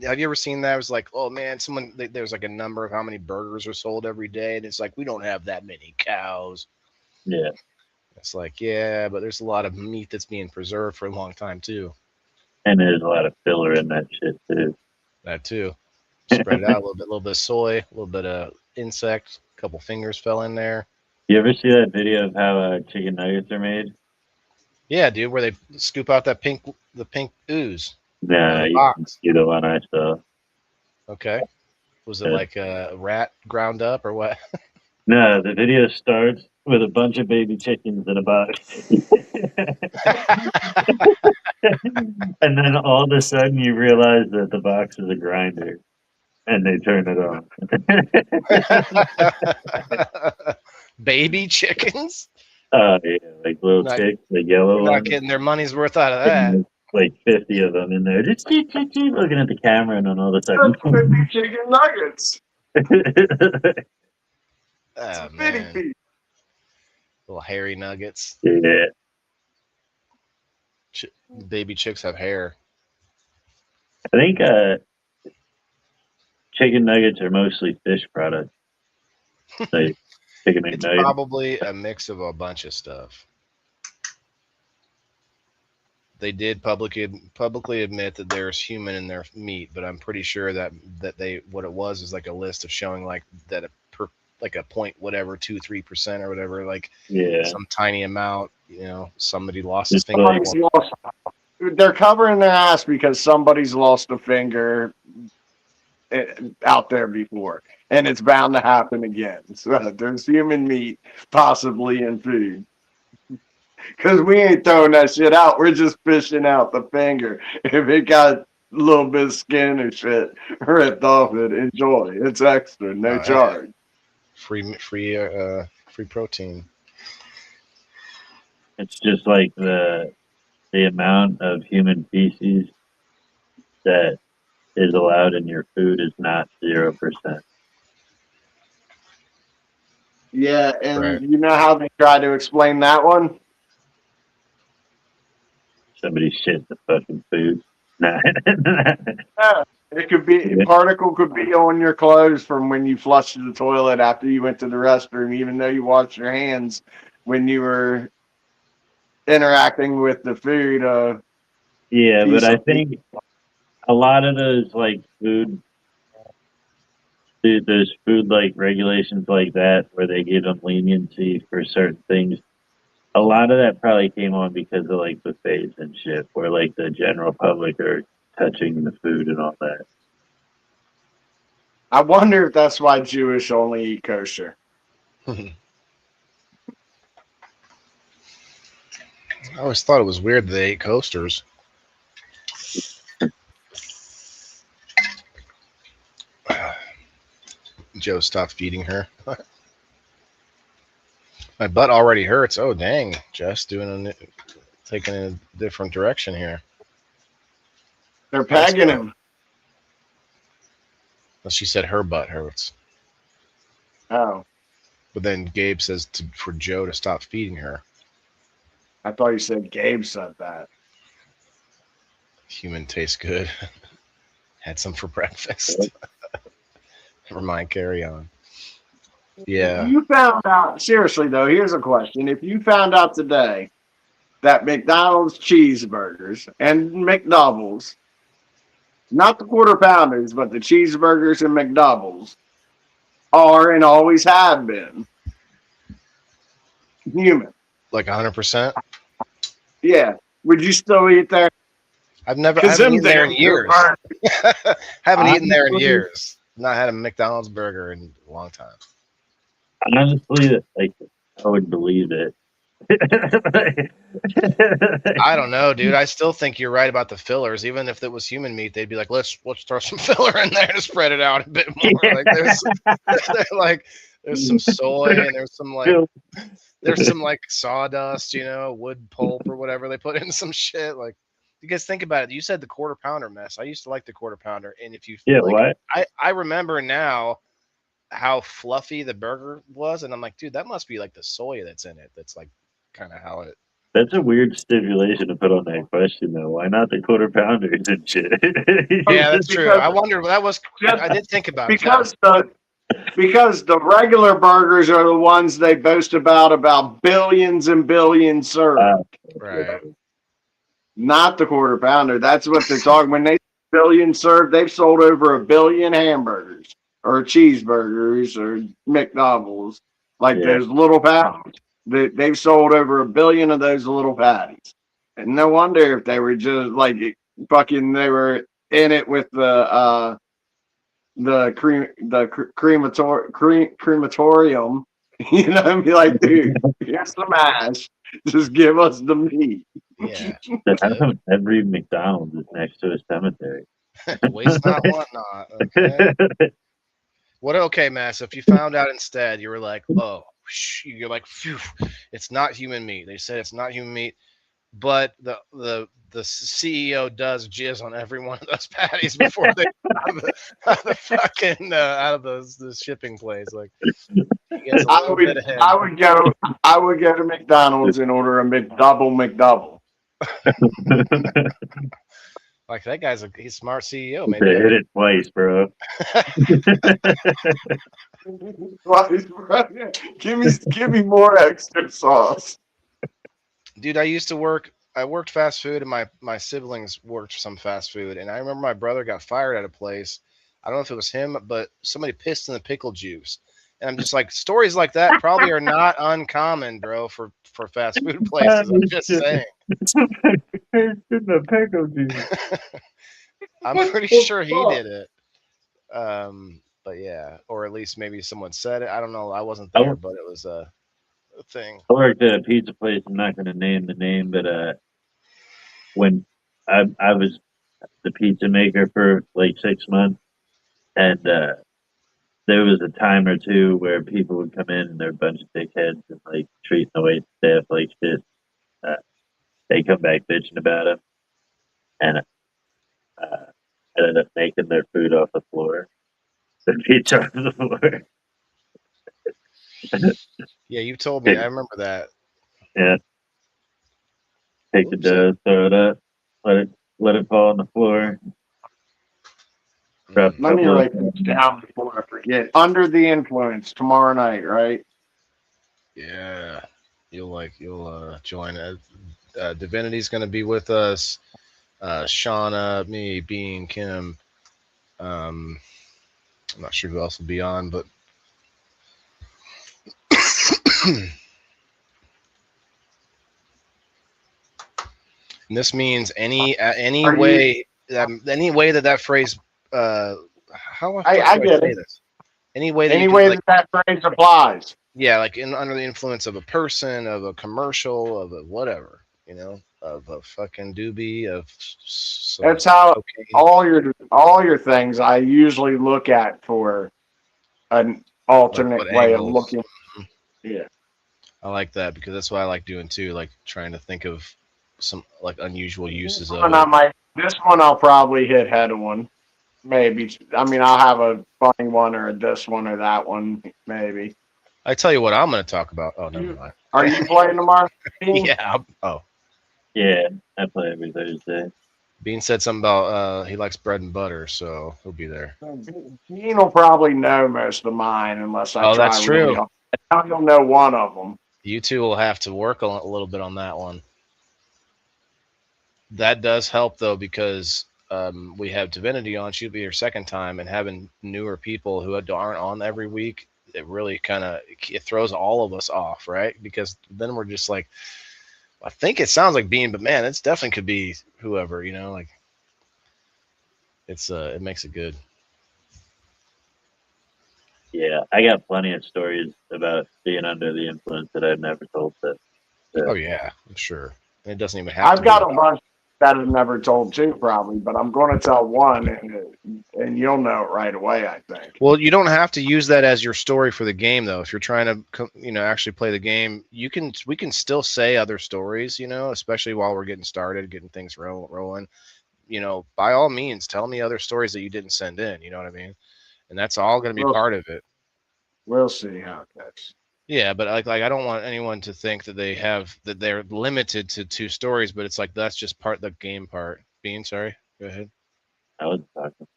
Have you ever seen that? It was like, oh man, there's like a number of how many burgers are sold every day, and it's like, we don't have that many cows. Yeah. It's like, yeah, but there's a lot of meat that's being preserved for a long time too. And there's a lot of filler in that shit too. That too. Spread it out a little bit of soy, a little bit of insect, a couple fingers fell in there. You ever see that video of how chicken nuggets are made? Yeah, dude, where they scoop out the pink ooze. Nah, you can see the one I saw. Okay. Was it like a rat ground up or what? No, the video starts with a bunch of baby chickens in a box. And then all of a sudden you realize that the box is a grinder. And they turn it on. Baby chickens? Oh, yeah, like little chicks, the yellow ones. Not getting their money's worth out of that. Like 50 of them in there, just looking at the camera, and then all of a sudden, chicken nuggets. Oh, man. Little hairy nuggets. Yeah. Baby chicks have hair. I think chicken nuggets are mostly fish products. Like chicken It's McNuggets. probably a mix of a bunch of stuff. they did publicly admit that there's human in their meat, but I'm pretty sure that they what it was is like a list of showing like that like a point whatever 2-3% or whatever, like Yeah. some tiny amount. You know, somebody lost his It's finger. like- Somebody's lost. They're covering their ass because somebody's lost a finger out there before, and it's bound to happen again. So there's human meat possibly in food. Because we ain't throwing that shit out. We're just fishing out the finger. If it got a little bit of skin and shit ripped off it, enjoy. It's extra, no yeah. charge. Free protein. It's just like the amount of human feces that is allowed in your food is not 0%. Yeah, and Right. you know how they try to explain that one? Somebody shit the fucking food. Nah. It could be a particle could be on your clothes from when you flushed the toilet after you went to the restroom, even though you washed your hands when you were interacting with the food. Yeah, but I Piece of- think a lot of those like food, those food like regulations like that, where they give them leniency for certain things. A lot of that probably came on because of like buffets and shit, where like the general public are touching the food and all that. I wonder if that's why Jewish only eat kosher. I always thought it was weird that they ate coasters. Joe stopped feeding her. My butt already hurts. Oh dang, Jess taking a different direction here. They're pegging him. Well, she said her butt hurts, Oh, but then Gabe says for Joe to stop feeding her. I thought you said Gabe said that. Human tastes good. Had some for breakfast. Never mind, carry on. Yeah. If you found out, seriously though, here's a question. If you found out today that McDonald's cheeseburgers and McDoubles, not the quarter pounders, but the cheeseburgers and McDoubles are and always have been human. Like 100%? Yeah. Would you still eat there? I haven't eaten there in years. Haven't eaten there in Honestly- years. Not had a McDonald's burger in a long time. Honestly, like I would believe it. I don't know, dude. I still think you're right about the fillers. Even if it was human meat, they'd be like, let's throw some filler in there to spread it out a bit more. Like there's some soy and there's some like sawdust, wood pulp or whatever they put in some shit. Like, you guys think about it. You said the quarter pounder mess. I used to like the quarter pounder, and if you what? I remember now how fluffy the burger was, and I'm like, dude, that must be like the soy that's in it. That's like kind of how it. That's a weird stipulation to put on that question, though. Why not the quarter pounders and shit? Yeah, that's true. Because- I wonder. I did think about it. Because the regular burgers are the ones they boast about billions and billions served. Right. Not the quarter pounder. That's what they're talking. When they billion served, they've sold over 1 billion hamburgers or cheeseburgers or McDoubles, like Yeah. those little patties. They've sold over 1 billion of those little patties. And no wonder if they were just like fucking, they were in it with the crematorium, and be like, dude, here's the mash. Just give us the meat. Yeah. Every McDonald's is next to a cemetery. Waste not, want not. Okay. Okay, Matt. So if you found out instead, you were like, you're like, phew, it's not human meat. They said it's not human meat, but the CEO does jizz on every one of those patties before they out of the shipping place. Like, he gets a little bit ahead. I would go to McDonald's and order a McDouble. Like, that guy's he's a smart CEO. They Maybe hit it twice, bro. Give me more extra sauce. Dude, I used to work I worked fast food, and my siblings worked some fast food, and I remember my brother got fired at a place. I don't know if it was him, but somebody pissed in the pickle juice. And I'm just like, stories like that probably are not uncommon, bro, for fast food places. I'm just saying. In the pickle juice. I'm pretty sure he did it. But yeah, or at least maybe someone said it. I don't know. I wasn't there, but it was a thing. I worked at a pizza place. I'm not going to name the name, but when I was the pizza maker for like 6 months, and there was a time or two where people would come in and they're a bunch of dickheads and like treating the wait staff like shit. They come back bitching about it, and ended up making their food off the floor. The pizza off the floor. Yeah, you told me. I remember that. Yeah. Take the dough, throw it up, let it fall on the floor. Let me write this down before I forget. Under the Influence tomorrow night, right? Yeah, you'll join. Divinity's going to be with us. Shauna, me, Bean, Kim. I'm not sure who else will be on, but and this means any way that phrase. How I do get say it. this? Any way that Any you way can, that phrase applies. yeah, like under the influence of a person, of a commercial, of a whatever, of a fucking doobie, of some That's how cocaine. all your things I usually look at for an alternate what way of angles. looking. Yeah. I like that because that's what I like doing too, like trying to think of some like unusual uses of This one I'll probably hit head on. Maybe. I mean, I'll have a funny one or a this one or that one, maybe. I tell you what, I'm going to talk about. Oh, never mind. Are you playing tomorrow? Yeah. Yeah, I play every Thursday. Bean said something about he likes bread and butter, so he'll be there. Bean will probably know most of mine unless I try. That's true. Really hard. I don't know one of them. You two will have to work a little bit on that one. That does help though, because we have Divinity on. She'll be her second time, and having newer people who aren't on every week, it really it throws all of us off, right? Because then we're just like, I think it sounds like Bean, but man, it's definitely could be whoever, like it makes it good. Yeah, I got plenty of stories about being under the influence that I've never told. So. Oh yeah, I'm sure. It doesn't even have. I've got a bunch that I've never told too, probably, but I'm going to tell one, and you'll know it right away, I think. Well, you don't have to use that as your story for the game, though. If you're trying to, actually play the game, we can still say other stories, especially while we're getting started, getting things rolling. By all means, tell me other stories that you didn't send in. You know what I mean? And that's all going to be part of it. We'll see how it goes. Yeah, but like I don't want anyone to think that they're limited to 2 stories, but it's like that's just the game part. Bean, sorry, go ahead. I was talking.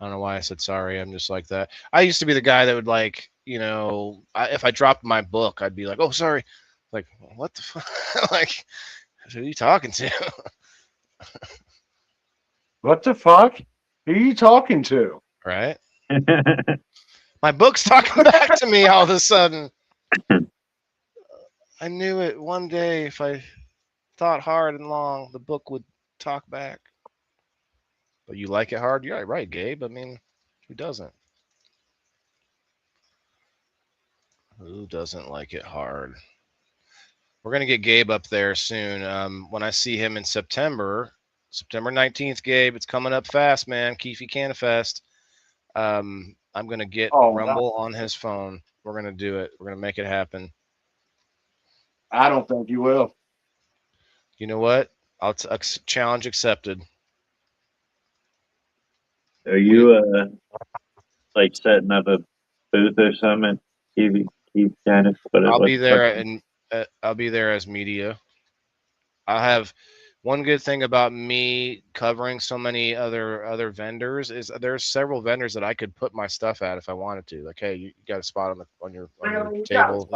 I don't know why I said sorry. I'm just like that. I used to be the guy that would if I dropped my book, I'd be like, "Oh, sorry." Like, what the fuck? Like, who are you talking to? What the fuck? Who are you talking to? Right? My book's talking back to me all of a sudden. I knew it one day. If I thought hard and long, the book would talk back. But you like it hard? You're right, Gabe. I mean, who doesn't? Who doesn't like it hard? We're going to get Gabe up there soon. When I see him in September 19th, Gabe, it's coming up fast, man. Keefe Canna Fest. I'm going to get Rumble on his phone. We're going to do it. We're going to make it happen. I don't think you will. You know what? I'll challenge accepted. Are you like setting up a booth or something? Keep kind of. I'll be there, and I'll be there as media. I have one good thing about me covering so many other vendors is there's several vendors that I could put my stuff at if I wanted to. Like, hey, you got a spot on your table.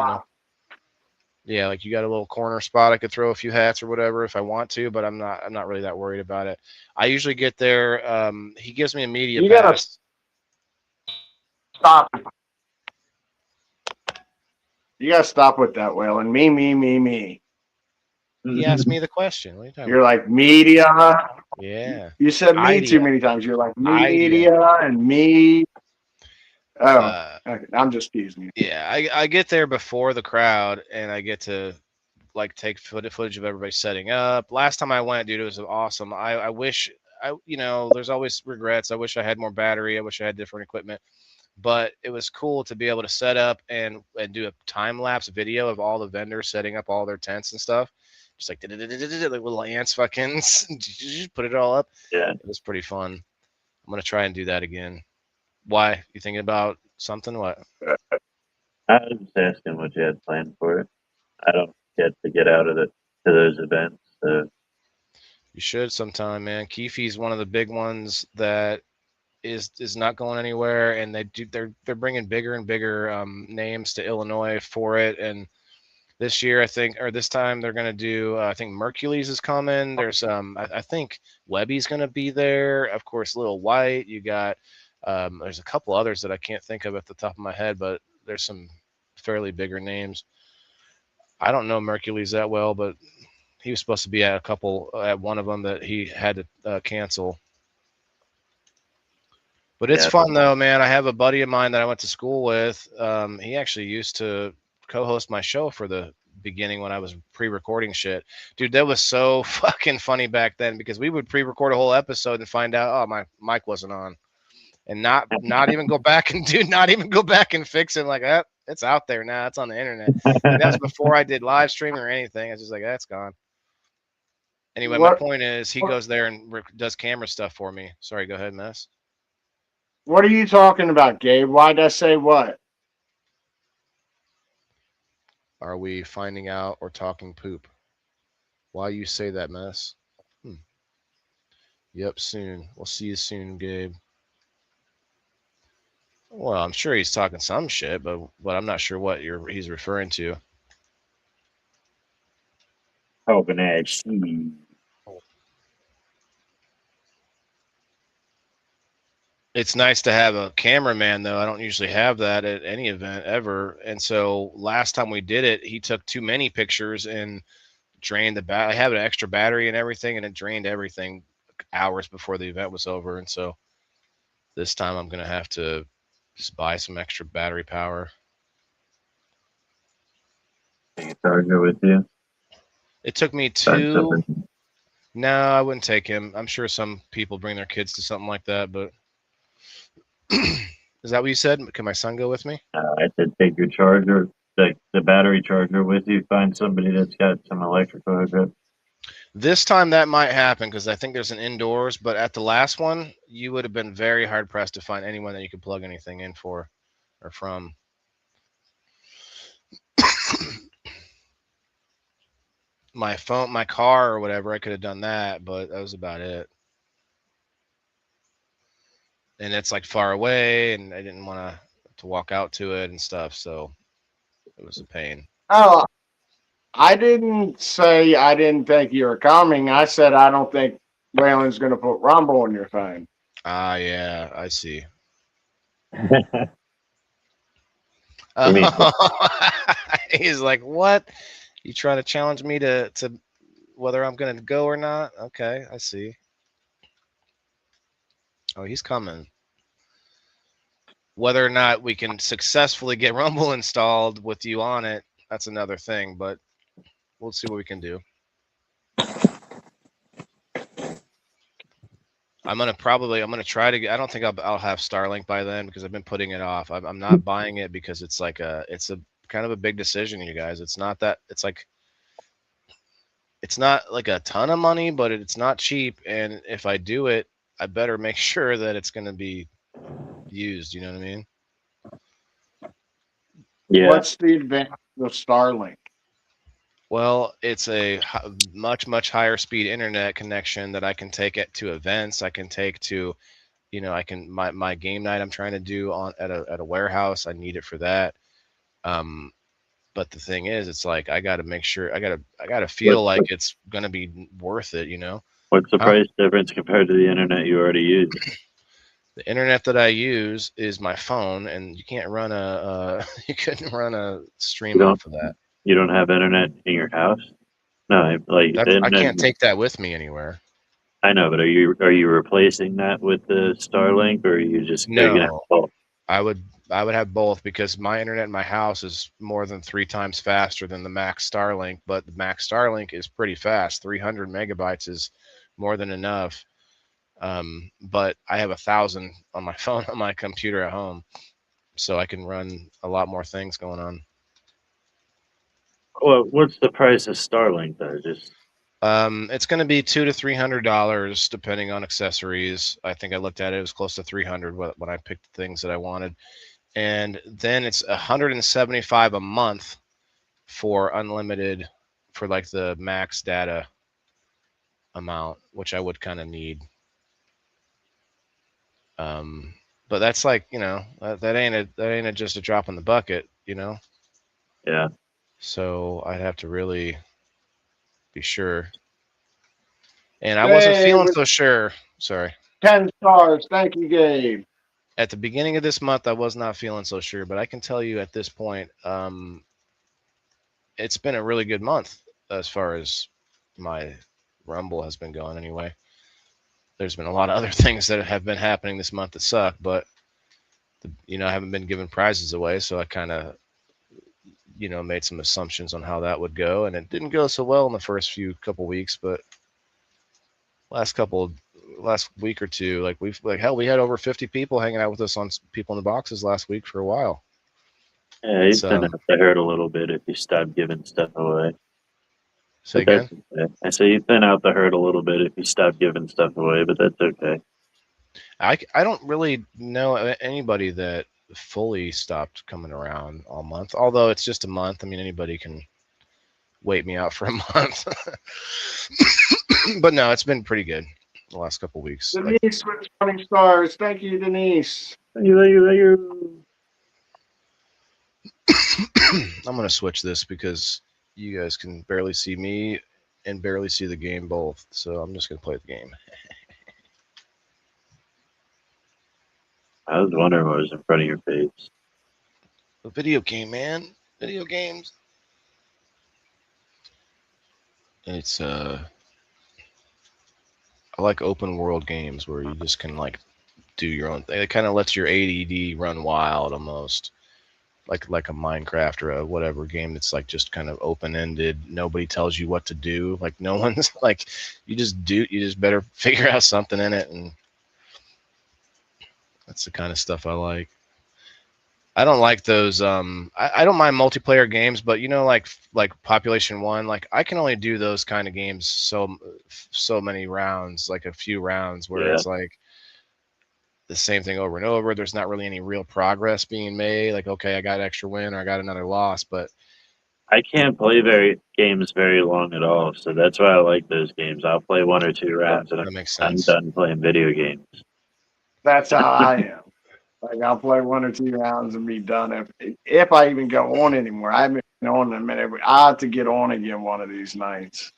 Yeah, like you got a little corner spot I could throw a few hats or whatever if I want to, but I'm not really that worried about it. I usually get there. He gives me a media You gotta pass. stop. You gotta stop with that, Will. And me. He asked me the question. What are you talking You're about? like media. Yeah. You said me too Idea. many times. You're like Idea. media and me. Oh, Uh, okay. I'm just teasing you. yeah, I get there before the crowd and I get to like take footage of everybody setting up. Last time I went, dude, it was awesome. I wish there's always regrets. I wish I had more battery. I wish I had different equipment. But it was cool to be able to set up and do a time lapse video of all the vendors setting up all their tents and stuff. Just like little ants fucking put it all up. Yeah. It was pretty fun. I'm gonna try and do that again. Why? You thinking about something? What? I was just asking what you had planned for it. I don't get out of it to those events. So You should sometime, man. Keefe's one of the big ones that is not going anywhere, and they're bringing bigger and bigger names to Illinois for it. And this year, I think, or this time, they're gonna do. I think Mercules is coming. There's I think Webby's gonna be there. Of course, Little White. You got there's a couple others that I can't think of at the top of my head, but there's some fairly bigger names. I don't know Mercules that well, but he was supposed to be at one of them that he had to cancel. But it's fun though, man. I have a buddy of mine that I went to school with. He actually used to co-host my show for the beginning when I was pre-recording shit. Dude, that was so fucking funny back then because we would pre-record a whole episode and find out, oh, my mic wasn't on. And not even go back and fix it like that. It's out there now. It's on the internet. And that's before I did live streaming or anything. I was just like, that's gone. Anyway, my point is he goes there and does camera stuff for me. Sorry, go ahead, Mess. What are you talking about, Gabe? Why'd I say what? Are we finding out or talking poop? Why you say that, Mess? Yep, soon. We'll see you soon, Gabe. Well, I'm sure he's talking some shit, but I'm not sure what he's referring to. Talking that shit. It's nice to have a cameraman, though. I don't usually have that at any event ever. And so last time we did it, he took too many pictures and drained the I have an extra battery and everything, and it drained everything hours before the event was over. And so this time I'm going to have to just buy some extra battery power. Take a charger with you. It took me two. No, I wouldn't take him. I'm sure some people bring their kids to something like that, but is that what you said? Can my son go with me? I said take your charger, the battery charger with you. Find somebody that's got some electrical hookup. This time that might happen because I think there's an indoors, but at the last one, you would have been very hard pressed to find anyone that you could plug anything in for or from. My phone, my car or whatever, I could have done that, but that was about it. And it's like far away, and I didn't want to walk out to it and stuff, so it was a pain. Oh, I didn't say I didn't think you were coming. I said I don't think Waylon's going to put Rumble on your phone. Ah, yeah, I see. He's like, what? You trying to challenge me to whether I'm going to go or not? Okay, I see. Oh, he's coming. Whether or not we can successfully get Rumble installed with you on it, that's another thing, but we'll see what we can do. I'm gonna try to get. I don't think I'll have Starlink by then because I've been putting it off. I'm not buying it because it's a kind of a big decision, you guys. It's not like a ton of money, but it's not cheap. And if I do it, I better make sure that it's gonna be used. You know what I mean? Yeah. What's the advantage of Starlink? Well, it's a much, much higher speed internet connection that I can take it to events. I can take to, my game night I'm trying to do at a warehouse. I need it for that. But the thing is, it's like I got to make sure I got to feel like it's going to be worth it, you know. What's the Huh? price difference compared to the internet you already use? The internet that I use is my phone, and you can't run you couldn't run a stream off of that. You don't have internet in your house? No, like the I internet. can't take that with me anywhere. I know, but are you replacing that with the Starlink, or are you just are you gonna have No, both? I would have both because my internet in my house is more than 3 times faster than the Max Starlink, but the Max Starlink is pretty fast. 300 megabytes is more than enough. But I have 1,000 on my phone on my computer at home, so I can run a lot more things going on. Well, what's the price of Starlink though? Just It's going to be $200 to $300 depending on accessories. I think I looked at it; it was close to 300 when I picked the things that I wanted, and then it's $175 a month for unlimited, for like the max data amount, which I would kind of need. But that's like, you know, that ain't just a drop in the bucket, you know. yeah. So I'd have to really be sure. And I wasn't feeling so sure. Sorry. 10 stars. Thank you, Gabe. At the beginning of this month, I was not feeling so sure, but I can tell you at this point, it's been a really good month as far as my Rumble has been going anyway. There's been a lot of other things that have been happening this month that suck, but you know, I haven't been giving prizes away, so I kind of, you know, made some assumptions on how that would go, and it didn't go so well in the first couple weeks, but last week or two, like we had over 50 people hanging out with us on People in the Boxes last week for a while. Yeah, you've been out the herd a little bit if you stop giving stuff away. Say again? I say you've been out the herd a little bit if you stop giving stuff away, but that's okay. I don't really know anybody that fully stopped coming around all month, although it's just a month. I mean, anybody can wait me out for a month. But no, it's been pretty good the last couple weeks. Denise with 20 stars. Thank you, Denise. Thank you. I'm going to switch this because you guys can barely see me and barely see the game both. So I'm just going to play the game. I was wondering what was in front of your face. A video game, man. Video games. It's I like open world games where you just can like do your own thing. It kind of lets your ADD run wild almost. Like a Minecraft or a whatever game that's like just kind of open-ended. Nobody tells you what to do. Like no one's like, you just better figure out something in it, and that's the kind of stuff I like. I don't like those. I don't mind multiplayer games, but you know, like Population 1, like I can only do those kind of games so many rounds, like a few rounds, where it's like the same thing over and over. There's not really any real progress being made. Like, okay, I got an extra win or I got another loss, but I can't play games very long at all, so that's why I like those games. I'll play 1 or 2 rounds, and that makes sense. I'm done playing video games. That's how I am. Like I'll play 1 or 2 rounds and be done. If I even go on anymore, I haven't been on in a minute. I have to get on again one of these nights.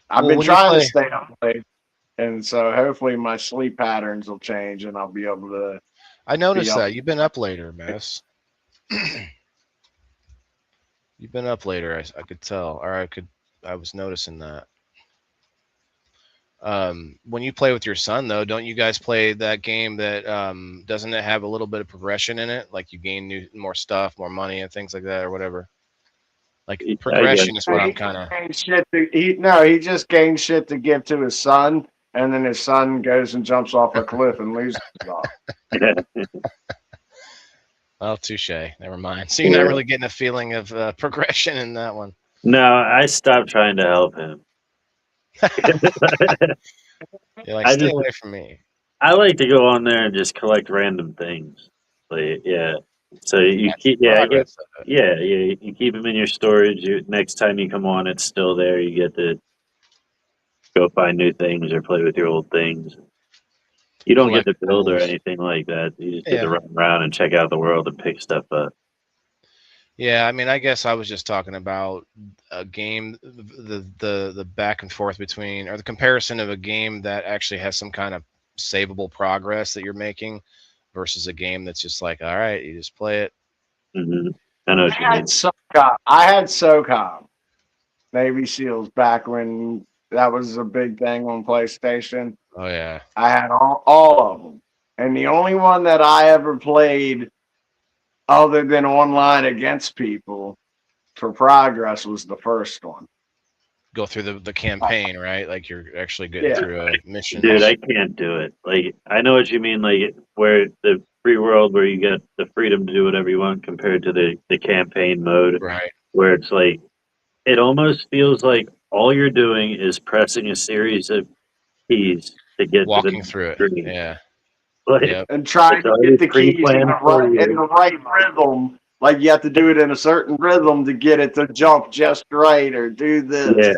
I've been trying to stay up late, and so hopefully my sleep patterns will change, and I'll be able to. I noticed that you've been up later, Mess. You've been up later. I could tell, or I was noticing that. When you play with your son, though, don't you guys play that game that doesn't it have a little bit of progression in it? Like you gain more stuff, more money, and things like that, or whatever. Like progression is what I'm kind of. He just gains shit to give to his son, and then his son goes and jumps off a cliff and loses it all. Well, touche. Never mind. So you're not really getting a feeling of progression in that one. No, I stopped trying to help him. You're like, stay away from me. I like to go on there and just collect random things. Like, yeah. So you keep, you keep them in your storage. Next time you come on, it's still there. You get to go find new things or play with your old things. You don't get to build or anything like that. You just get to run around and check out the world and pick stuff up. Yeah, I mean, I guess I was just talking about a game, the back and forth between, or the comparison of a game that actually has some kind of savable progress that you're making versus a game that's just like, all right, you just play it. Hmm. I know I what you mean. had SOCOM. I had SOCOM, Navy SEALs, back when that was a big thing on PlayStation. Oh yeah, I had all of them. And the only one that I ever played other than online against people for progress was the first one. go through the campaign, right? Like you're actually getting Yeah. through a mission. Dude, I can't do it. Like, I know what you mean. Like, where the free world, where you get the freedom to do whatever you want, compared to the campaign mode, Right. where it's like, it almost feels like all you're doing is pressing a series of keys to get Walking to the through it. screen. Yeah. Like, Yep. And trying It's to already get the keys in pre-planned for you. the right rhythm. Like you have to do it in a certain rhythm to get it to jump just right or do this. Yeah,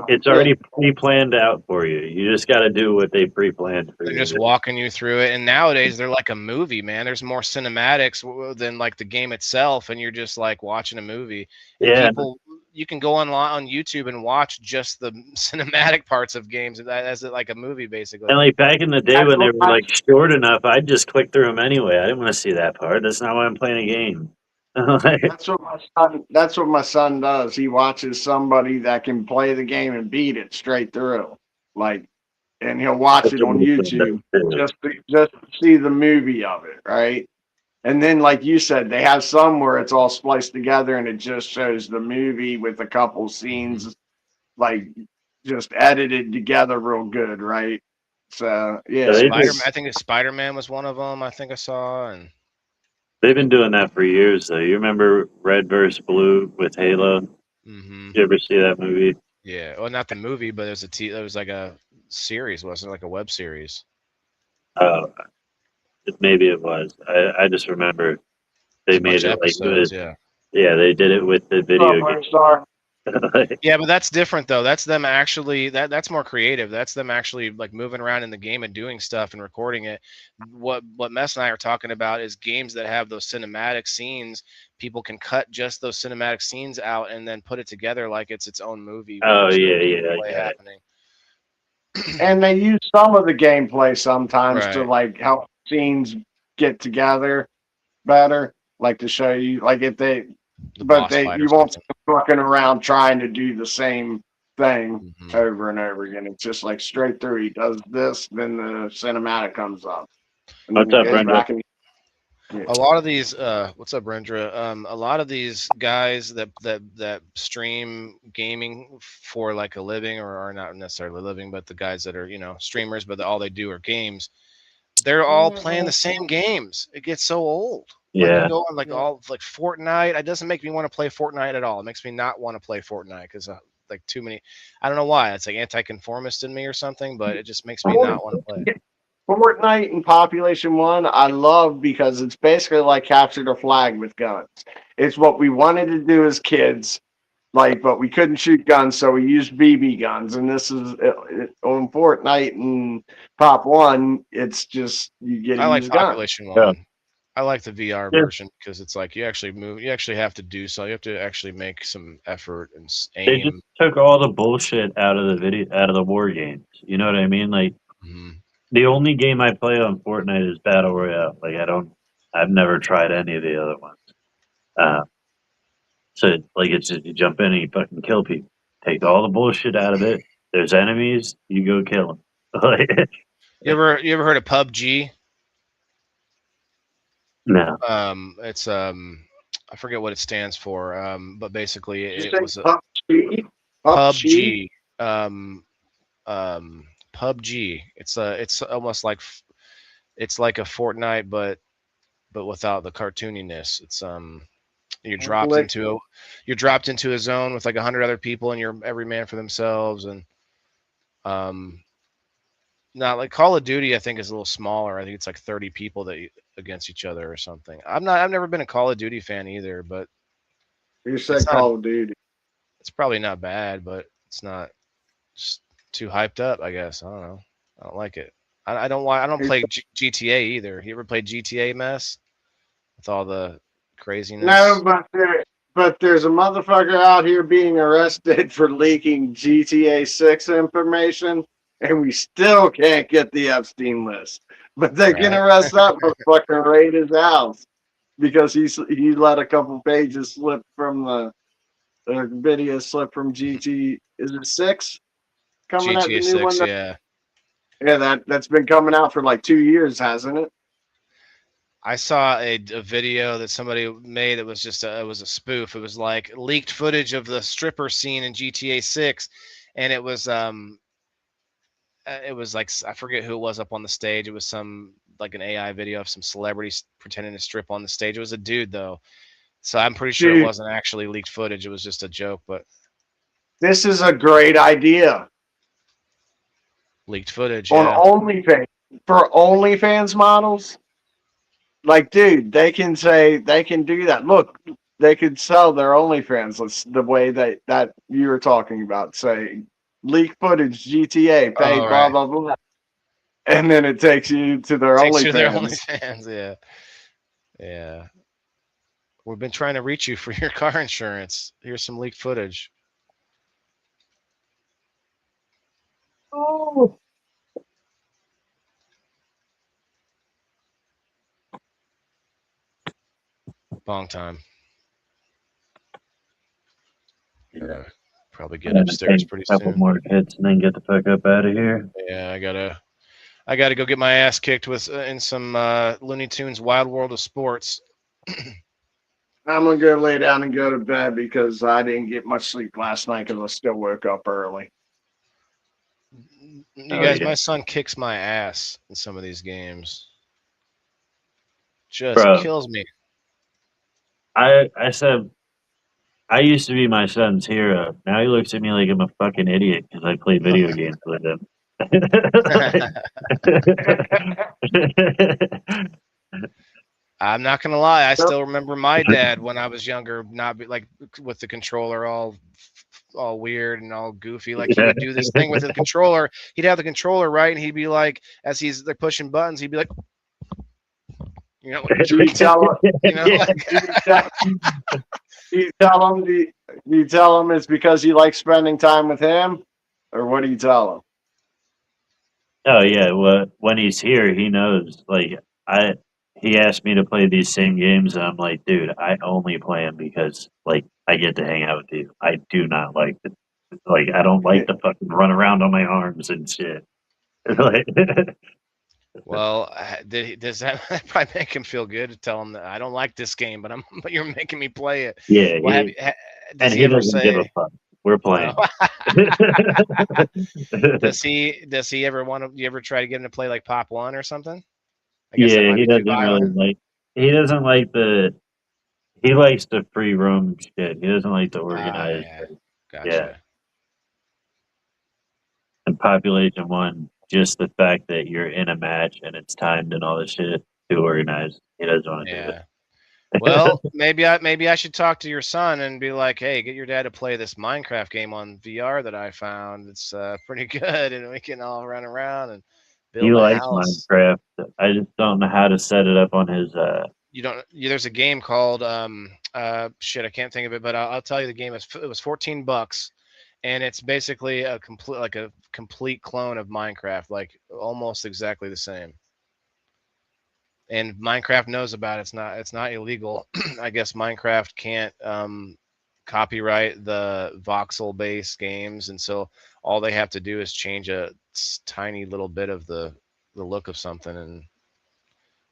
it's already pre-planned out for you. You just got to do what they pre-planned for They're you. just walking you through it, and nowadays they're like a movie, man. There's more cinematics than like the game itself, and you're just like watching a movie. And Yeah. people, you can go online on YouTube and watch just the cinematic parts of games as it like a movie, basically. And like back in the day That's when they what were like short enough, I'd just click through them anyway. I didn't want to see that part. That's not why I'm playing a game. Like, That's what my son. That's what my son does. He watches somebody that can play the game and beat it straight through, like, and he'll watch it on YouTube just to see the movie of it, right? And then, like you said, they have some where it's all spliced together and it just shows the movie with a couple scenes, like just edited together real good, right? So yeah, they Spider, just- I think Spider-Man was one of them. I think I saw, and they've been doing that for years, though. You remember Red vs. Blue with Halo? hmm You ever see that movie? yeah, well, not the movie, but there was like a series, wasn't it? Like a web series. Maybe it was. I just remember they There's a made bunch it of like episodes, good. yeah. Yeah, they did it with the video game. Sorry. Yeah, but that's different though. That's them actually that's more creative. That's them actually like moving around in the game and doing stuff and recording it. What Mess and I are talking about is games that have those cinematic scenes. People can cut just those cinematic scenes out and then put it together like it's its own movie. Oh, There's no yeah, yeah, gameplay I got it. happening. And they use some of the gameplay sometimes to Right. like help scenes get together better, like to show you, like if they, The but boss they fight or you won't something. be looking around trying to do the same thing Mhm. over and over again. It's just like straight through. He does this, then the cinematic comes up. And What's then he up, goes Brenda? back and- A lot of these what's up, Brendra? A lot of these guys that stream gaming for like a living, or are not necessarily living, but the guys that are, streamers, but all they do are games. They're all playing the same games. It gets so old. Like, Yeah. you go on all like Fortnite. It doesn't make me want to play Fortnite at all. It makes me not want to play Fortnite because like too many. I don't know why. It's like anti-conformist in me or something, but it just makes me not want to play. Fortnite and Population 1, I love because it's basically like capture the flag with guns. It's what we wanted to do as kids, like, but we couldn't shoot guns, so we used BB guns. And this is on Fortnite and Pop 1. It's just you get I to like use guns. Population 1. Yeah. I like the VR Yeah. version because it's like you actually move. You actually have to do so. You have to actually make some effort and They aim. just took all the bullshit out of the war games. You know what I mean? Like, Mhm. the only game I play on Fortnite is Battle Royale. Like, I've never tried any of the other ones. So, like, it's just you jump in and you fucking kill people. Take all the bullshit out of it. There's enemies, you go kill them. Like, You ever heard of PUBG? no. It's I forget what it stands for. But basically Did you it say was a PUBG? PUBG. PUBG. It's almost like it's like a Fortnite, but without the cartooniness. It's you're dropped into a zone with like 100 other people, and you're every man for themselves. And not like Call of Duty, I think is a little smaller. I think it's like 30 people against each other or something. I've never been a Call of Duty fan either, but You said It's not- Call of Duty. it's probably not bad, but it's not just too hyped up, I guess. I don't know. I don't like it. I don't play GTA either. You ever played GTA, Mess? With all the craziness? No, but but there's a motherfucker out here being arrested for leaking GTA 6 information, and we still can't get the Epstein list. But they can Right. arrest that motherfucker, raid his house because he let a couple pages slip from the video slip from GT. Is it 6 coming out? The GTA new one? 6, yeah. Yeah, that's been coming out for like 2 years, hasn't it? I saw a video that somebody made that was just it was a spoof. It was like leaked footage of the stripper scene in GTA 6, and it was like I forget who it was up on the stage. It was some like an AI video of some celebrities pretending to strip on the stage. It was a dude though, so I'm pretty sure it Dude. wasn't actually leaked footage. It was just a joke, but This is a great idea leaked footage. on Yeah. OnlyFans for OnlyFans models. Like, dude, they can do that. Look, they could sell their OnlyFans. The way that you were talking about, say, leak footage, GTA, pay, Oh, blah right. blah blah, and then it takes you to their Takes you to their OnlyFans. OnlyFans. Yeah. Yeah. We've been trying to reach you for your car insurance. Here's some leaked footage. Oh. Long time. Yeah. Probably get I'm gonna upstairs take pretty a couple soon. more hits and then get the fuck up out of here. Yeah, I gotta go get my ass kicked with in some Looney Tunes Wild World of Sports. I'm gonna go lay down and go to bed because I didn't get much sleep last night because I still woke up early. You Oh, guys, yeah. my son kicks my ass in some of these games. Just Bro. kills me. I said I used to be my son's hero. Now he looks at me like I'm a fucking idiot because I play video games with him. I'm not gonna lie. I still remember my dad when I was younger, not be like with the controller all weird and all goofy. Like he would do this thing with the controller. He'd have the controller right, and he'd be like, as he's like pushing buttons, he'd be like, you know, Do you tell him? you know, like, Do you tell him it's because you like spending time with him, or what do you tell him? Oh yeah, well, when he's here, he knows. Like he asked me to play these same games, and I'm like, dude, I only play them because like I get to hang out with you. I do not like the I don't like to fucking run around on my arms and shit. Like, well, does that probably make him feel good to tell him that I don't like this game, but but you're making me play it? yeah, Well, and does he he ever doesn't give a say? fuck. We're playing. Does he ever want to? You ever try to get him to play like Pop One or something? I guess that Yeah, might he be too doesn't really violent. like. He doesn't like the. He likes the free roam shit. He doesn't like the organized. Yeah, gotcha. Yeah. And Population One, just the fact that you're in a match and it's timed and all this shit, too organized. He doesn't want to do Yeah. it. Well, maybe I should talk to your son and be like, hey, get your dad to play this Minecraft game on VR that I found. It's pretty good, and we can all run around and build He a likes house. Minecraft. I just don't know how to set it up on his. You don't. There's a game called shit. I can't think of it, but I'll tell you the game. It was $14, and it's basically a complete clone of Minecraft, like almost exactly the same. And Minecraft knows about it. It's not illegal. I guess Minecraft can't copyright the voxel-based games, and so all they have to do is change a tiny little bit of the look of something, and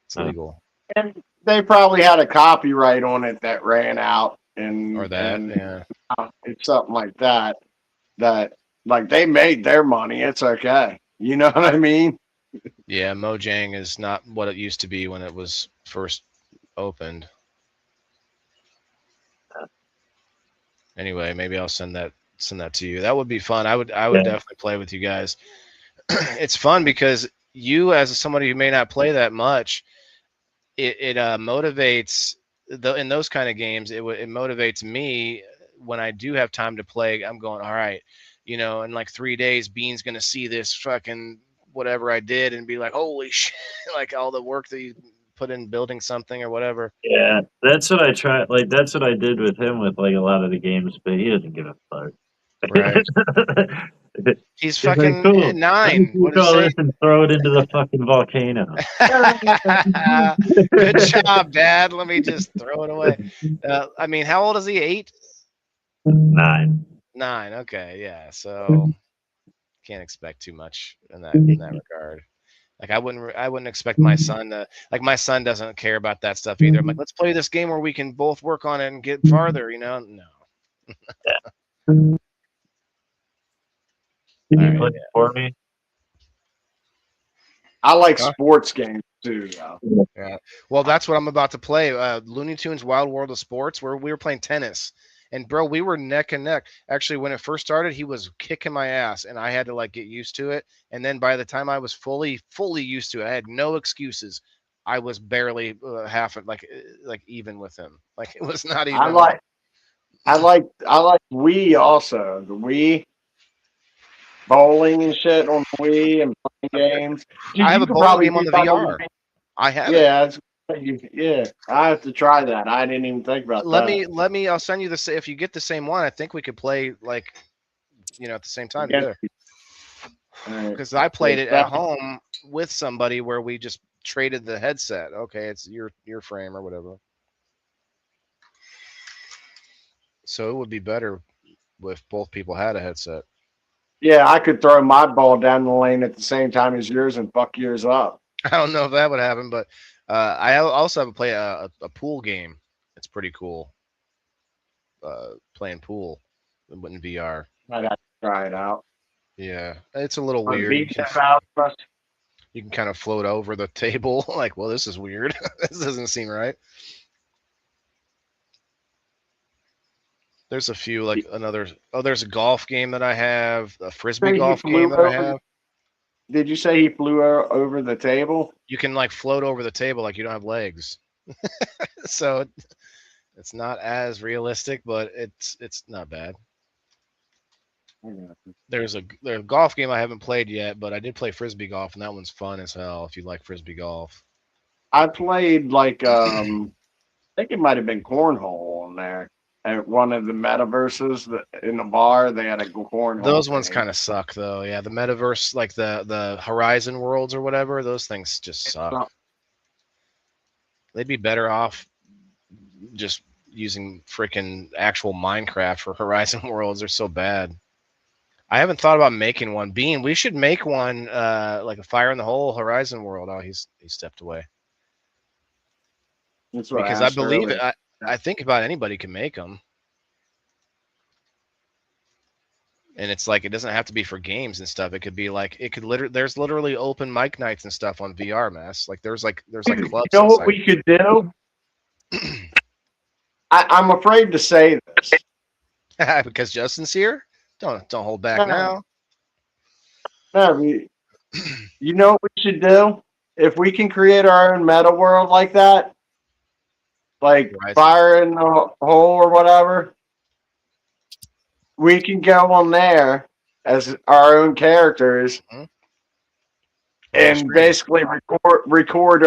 it's legal. And they probably had a copyright on it that ran out, Or that, and yeah. it's something like that. That like they made their money. It's okay. You know what I mean? Yeah, Mojang is not what it used to be when it was first opened. Anyway, maybe I'll send that to you. That would be fun. I would definitely play with you guys. It's fun because you, as somebody who may not play that much, it motivates in those kind of games. It motivates me when I do have time to play. I'm going, all right, you know, in like 3 days, Bean's gonna see this fucking whatever I did and be like, holy shit, like all the work that you put in building something or whatever. Yeah, that's what I tried. Like that's what I did with him with like a lot of the games, but he doesn't give a fuck. Right. He's He's like, fucking cool. Let me 9. What take did you all say? this and throw it into the fucking volcano. Good job, Dad. Let me just throw it away. I mean, how old is he? 8? 9. 9. Okay, yeah. So can't expect too much in that regard. Like I wouldn't expect my son to, like, my son doesn't care about that stuff either. I'm like, let's play this game where we can both work on it and get farther. No. Can you All play right, for me? I like Huh? sports games too, though. Yeah. Well, that's what I'm about to play. Looney Tunes Wild World of Sports, where we were playing tennis. And bro, we were neck and neck. Actually, when it first started, he was kicking my ass, and I had to like get used to it. And then by the time I was fully used to it, I had no excuses. I was barely half like even with him. Like it was not even. I like Wii also. The Wii bowling and shit on Wii and playing games. I have a could bowling probably game on do the that VR. I have it. Yeah, yeah. I have to try that. I didn't even think about Let that. me. I'll send you the. If you get the same one, I think we could play like, at the same time Against together. Because I played it at home with somebody where we just traded the headset. Okay, it's your frame or whatever. So it would be better if both people had a headset. Yeah, I could throw my ball down the lane at the same time as yours and fuck yours up. I don't know if that would happen, but I also have to play a pool game. It's pretty cool. Playing pool in VR. I'd have to try it out. Yeah, it's a little On weird. Beach House. You can kind of float over the table. Like, well, this is weird. This doesn't seem right. There's a few, like another. Oh, there's a golf game that I have. A frisbee golf game that I have. Did you say he flew over the table? You can like float over the table like you don't have legs. So it's not as realistic, but it's not bad. There's a golf game I haven't played yet, but I did play frisbee golf, and that one's fun as hell if you like frisbee golf. I played like I think it might have been cornhole on there at one of the metaverses in the bar. They had a cornhole. Those ones kind of suck though. Yeah, the metaverse, like the Horizon Worlds or whatever, those things just suck. They'd be better off just using freaking actual Minecraft for Horizon Worlds. They're so bad. I haven't thought about making one. Bean, we should make one like a Fire in the Hole Horizon World. Oh, he stepped away. That's what because I believe it. I think about anybody can make them. And it's like, it doesn't have to be for games and stuff. It could be like, there's literally open mic nights and stuff on VR, Mess. Like there's like clubs. You know what we could do? I'm afraid to say this. Because Justin's here? Don't hold back now. No, you know what we should do? If we can create our own meta world like that, like Fire in the Hole or whatever, we can go on there as our own characters and basically record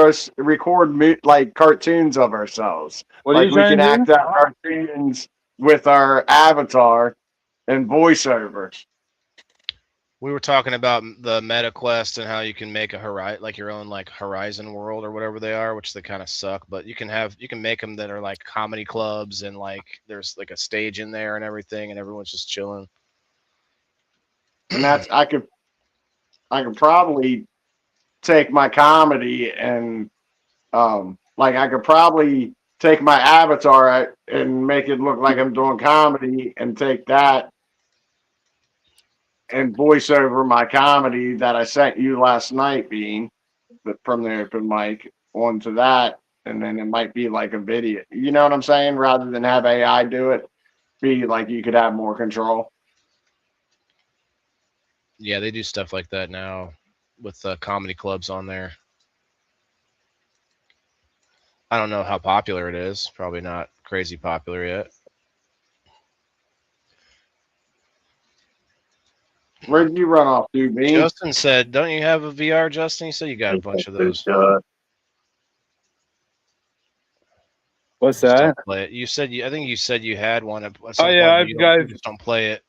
like cartoons of ourselves. Like we can act out cartoons with our avatar and voiceovers. We were talking about the MetaQuest and how you can make your own like Horizon World or whatever they are, which they kind of suck. But you can make them that are like comedy clubs and like there's like a stage in there and everything, and everyone's just chilling. And that's I could probably take my comedy and like I could probably take my avatar and make it look like I'm doing comedy and take that and voice over my comedy that I sent you last night, Bean, from the open mic onto that, and then it might be like a video. You know what I'm saying? Rather than have AI do it, be like you could have more control. Yeah, they do stuff like that now with comedy clubs on there. I don't know how popular it is. Probably not crazy popular yet. Where did you run off to, Bean? Justin said, don't you have a VR, Justin? You said you got a bunch of those. What's Just that? don't play it. I think you said you had one at some Oh yeah, point. You just don't play it.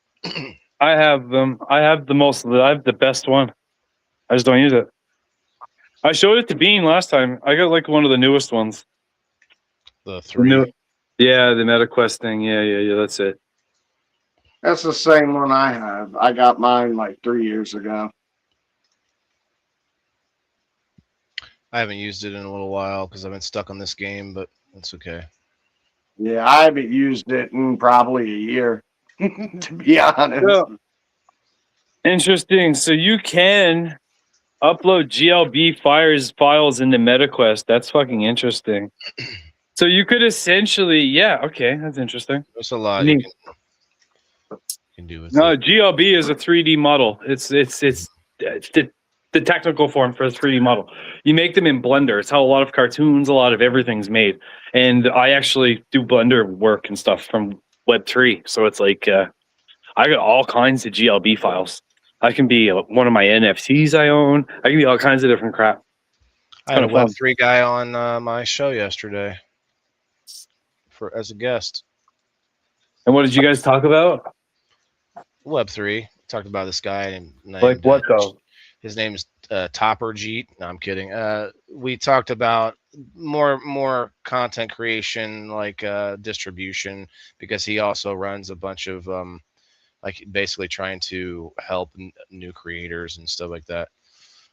I have them. I have the most. I have the best one. I just don't use it. I showed it to Bean last time. I got like one of the newest ones. The 3. Yeah, the MetaQuest thing. Yeah. That's it. That's the same one I have. I got mine like 3 years ago. I haven't used it in a little while because I've been stuck on this game, but that's okay. Yeah, I haven't used it in probably a year, to be honest. So, interesting. So you can upload GLB files into MetaQuest. That's fucking interesting. So you could essentially, yeah, okay, that's interesting. There's a lot you can do with No, it. GLB is a 3D model. It's the technical form for a 3D model. You make them in Blender. It's how a lot of cartoons, a lot of everything's made. And I actually do Blender work and stuff from Web3. So it's like I got all kinds of GLB files. I can be one of my NFTs I own. I can be all kinds of different crap. I had a Web3 guy on my show yesterday as a guest. And what did you guys talk about? Web3. Talked about this guy named Like what though? His name's Topper Jeet. No, I'm kidding. We talked about more content creation, like distribution, because he also runs a bunch of like basically trying to help new creators and stuff like that.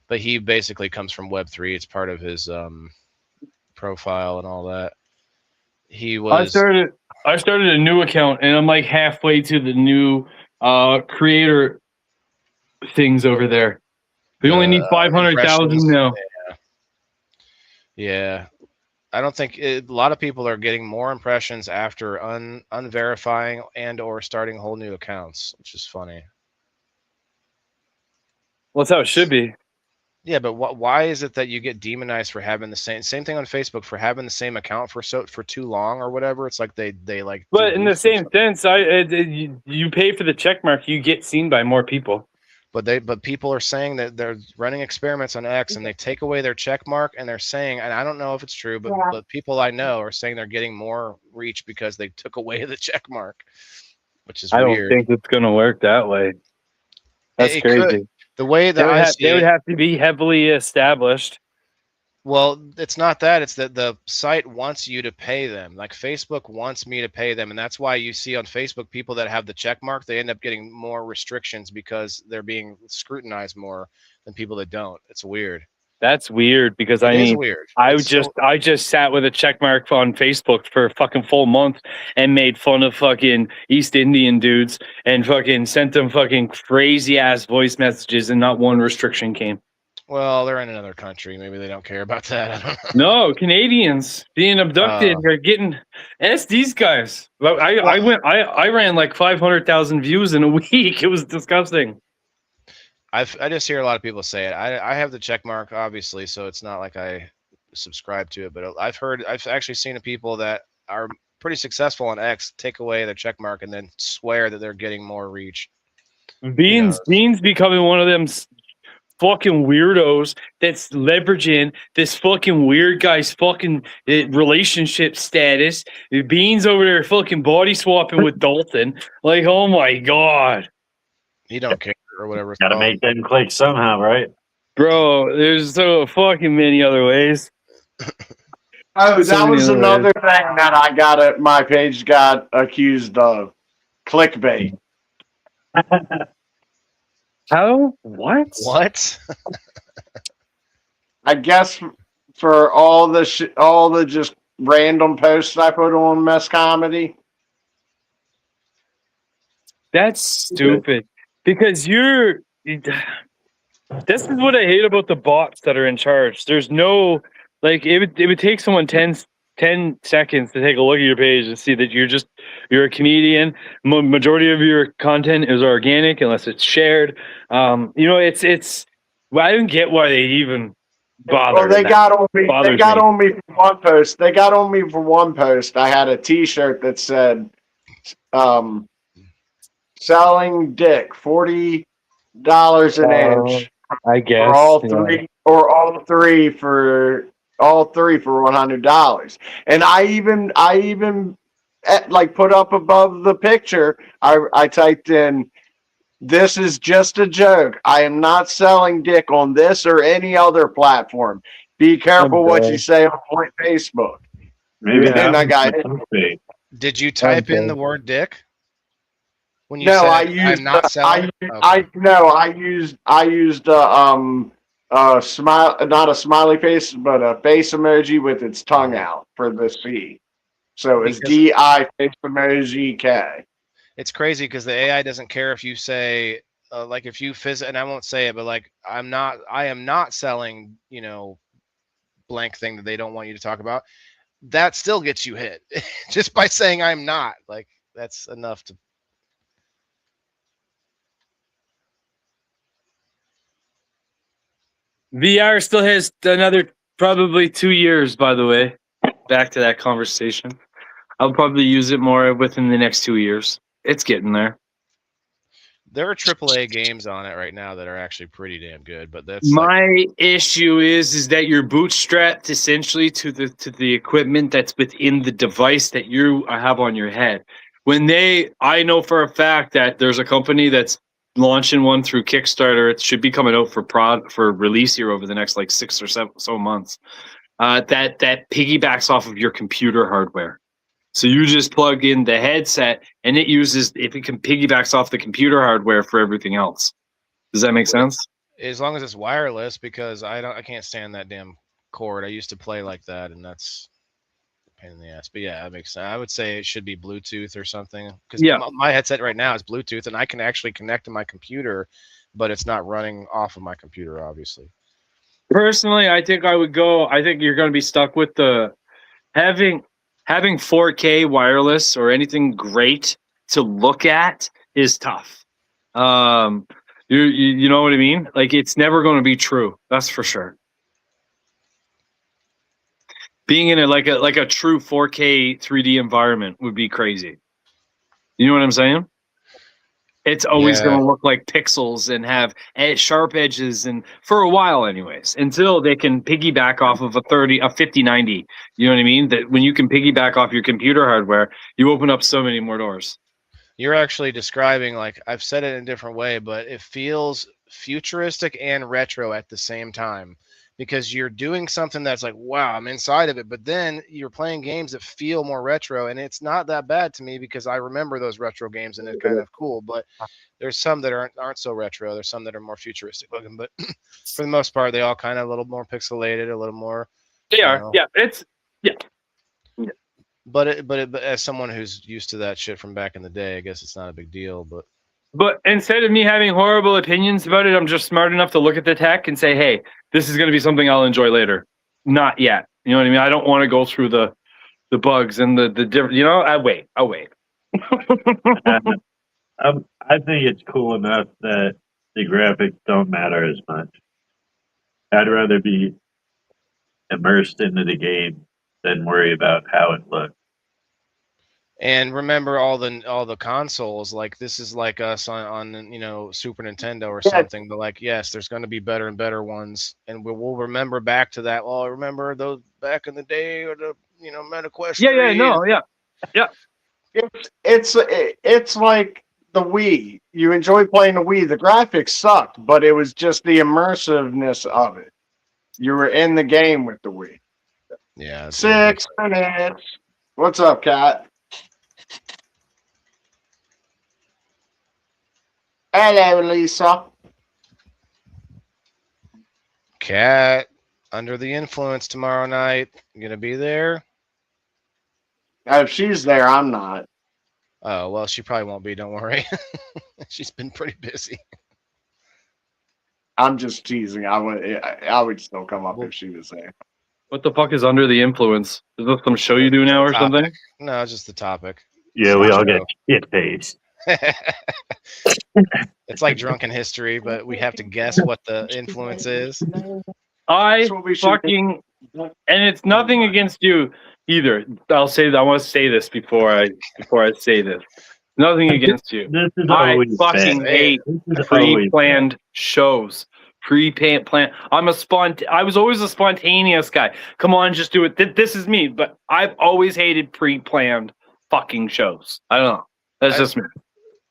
But he basically comes from Web3. It's part of his profile and all that. I started a new account, and I'm like halfway to the new creator things over there. We only need 500,000 now. Yeah. I don't think a lot of people are getting more impressions after unverifying and or starting whole new accounts, which is funny. Well, that's how it should be. Yeah, but why is it that you get demonized for having the same thing on Facebook for having the same account for too long or whatever? It's like they like. But in the same sense, you pay for the check mark, you get seen by more people. But people are saying that they're running experiments on X and they take away their check mark and they're saying, and I don't know if it's true, but people I know are saying they're getting more reach because they took away the check mark, which is weird. I don't think it's gonna work that way. That's crazy. The way that they would have to be heavily established. Well, it's not that. It's that the site wants you to pay them. Like Facebook wants me to pay them. And that's why you see on Facebook people that have the check mark, they end up getting more restrictions because they're being scrutinized more than people that don't. It's weird. That's weird because weird. I just sat with a check mark on Facebook for a fucking full month and made fun of fucking East Indian dudes and fucking sent them fucking crazy ass voice messages and not one restriction came. Well, they're in another country. Maybe they don't care about that. I don't know. No, Canadians being abducted are getting. It's these guys. I ran like 500,000 views in a week. It was disgusting. I just hear a lot of people say it. I have the check mark, obviously, so it's not like I subscribe to it. But I've actually seen people that are pretty successful on X take away their check mark and then swear that they're getting more reach. Bean's becoming one of them fucking weirdos that's leveraging this fucking weird guy's fucking relationship status. Bean's over there fucking body swapping with Dalton. Like, oh my god. He don't care or whatever. Gotta make them click somehow, right? Bro, there's so fucking many other ways. Oh, that was another thing that my page got accused of. Clickbait. How? What? What? I guess for all the just random posts I put on Mess Comedy. That's stupid. Because this is what I hate about the bots that are in charge. There's no, like, it would take someone 10 seconds to take a look at your page and see that you're a comedian. Majority of your content is organic unless it's shared. It's I don't get why they even bother. Well, they got on me for one post. They got on me for one post. I had a T-shirt that said, selling dick, $40 an inch. I guess or all three for all 3 for $100. And I even like put up above the picture, I typed in, "This is just a joke. I am not selling dick on this or any other platform. Be careful what you say on Facebook." Maybe And I got it. Did you type in the word dick? When you No, said I used I'm not selling? I used smile, not a smiley face, but a face emoji with its tongue out for the C. So it's Because- DI face emoji K. It's crazy because the AI doesn't care if you say like if you and I won't say it, but like I am not selling, you know, blank thing that they don't want you to talk about. That still gets you hit just by saying I'm not. Like that's enough to. VR still has another probably 2 years, by the way. Back to that conversation. I'll probably use it more within the next 2 years. It's getting there. There are AAA games on it right now that are actually pretty damn good, but that's like, My issue is that you're bootstrapped essentially to the equipment that's within the device that you have on your head. I know for a fact that there's a company that's launching one through Kickstarter. It should be coming out for release here over the next like 6 or 7 so months. That piggybacks off of your computer hardware. So you just plug in the headset, and it can piggybacks off the computer hardware for everything else. Does that make sense? as long as it's wireless, because I can't stand that damn cord. I used to play like that, and that's a pain in the ass. But yeah, that makes sense. I would say it should be Bluetooth or something, because my headset right now is Bluetooth, and I can actually connect to my computer, but it's not running off of my computer, obviously. Personally, I think you're going to be stuck with having 4K wireless or anything great to look at is tough. You know what I mean? Like, it's never going to be true. That's for sure. Being in like a true 4K 3D environment would be crazy. You know what I'm saying? It's always going to look like pixels and have sharp edges, and for a while anyways, until they can piggyback off of a 5090. You know what I mean? That when you can piggyback off your computer hardware, you open up so many more doors. You're actually describing, like, I've said it in a different way, but it feels futuristic and retro at the same time, because you're doing something that's like, wow, I'm inside of it, but then you're playing games that feel more retro, and it's not that bad to me because I remember those retro games and it's kind of cool. But there's some that aren't so retro. There's some that are more futuristic looking, but for the most part, they all kind of a little more pixelated, a little more. They are, yeah. But as someone who's used to that shit from back in the day, I guess it's not a big deal. But instead of me having horrible opinions about it, I'm just smart enough to look at the tech and say, hey, this is going to be something I'll enjoy later. Not yet. You know what I mean? I don't want to go through the bugs and the different, you know, I'll wait. I think it's cool enough that the graphics don't matter as much. I'd rather be immersed into the game than worry about how it looks. And remember all the consoles, like this is like us on you know, Super Nintendo or something, but like, yes, there's going to be better and better ones, and we'll remember back to that. Well, I remember those back in the day, or the, you know, MetaQuest. Yeah. It's like the Wii. You enjoy playing the Wii. The graphics sucked, but it was just the immersiveness of it. You were in the game with the Wii. Yeah. 6 minutes. What's up, Kat? Hello, Lisa. Cat, Under the Influence tomorrow night. You gonna be there? If she's there, I'm not. Oh, well, she probably won't be. Don't worry. She's been pretty busy. I'm just teasing. I would still come up if she was there. What the fuck is Under the Influence? Is this some show you do now or something? No, it's just the topic. Yeah, we all get shit faced. It's like Drunken History, but we have to guess what the influence is. And it's nothing against you either. I want to say this before I say this. Nothing against you. This is I always fucking bad. hate pre-planned shows. Pre-plan. I was always a spontaneous guy. Come on, just do it. This is me. But I've always hated pre-planned fucking shows. I don't know. That's just me.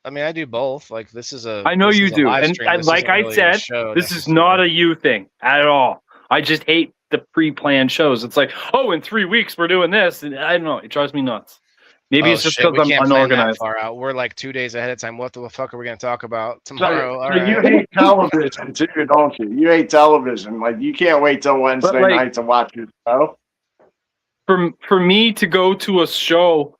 I mean, I do both. Like this is a. I know this you is a do, live and stream. This like isn't I really a said, show this is necessarily. not a you thing at all. I just hate the pre-planned shows. It's like, oh, in 3 weeks we're doing this, and I don't know. It drives me nuts. Maybe it's just shit, because we I'm can't plan that unorganized. far out. We're like 2 days ahead of time. What the fuck are we going to talk about So, tomorrow? All so you right. hate television too, don't you? You hate television. Like you can't wait till Wednesday like- night to watch your show. For me to go to a show,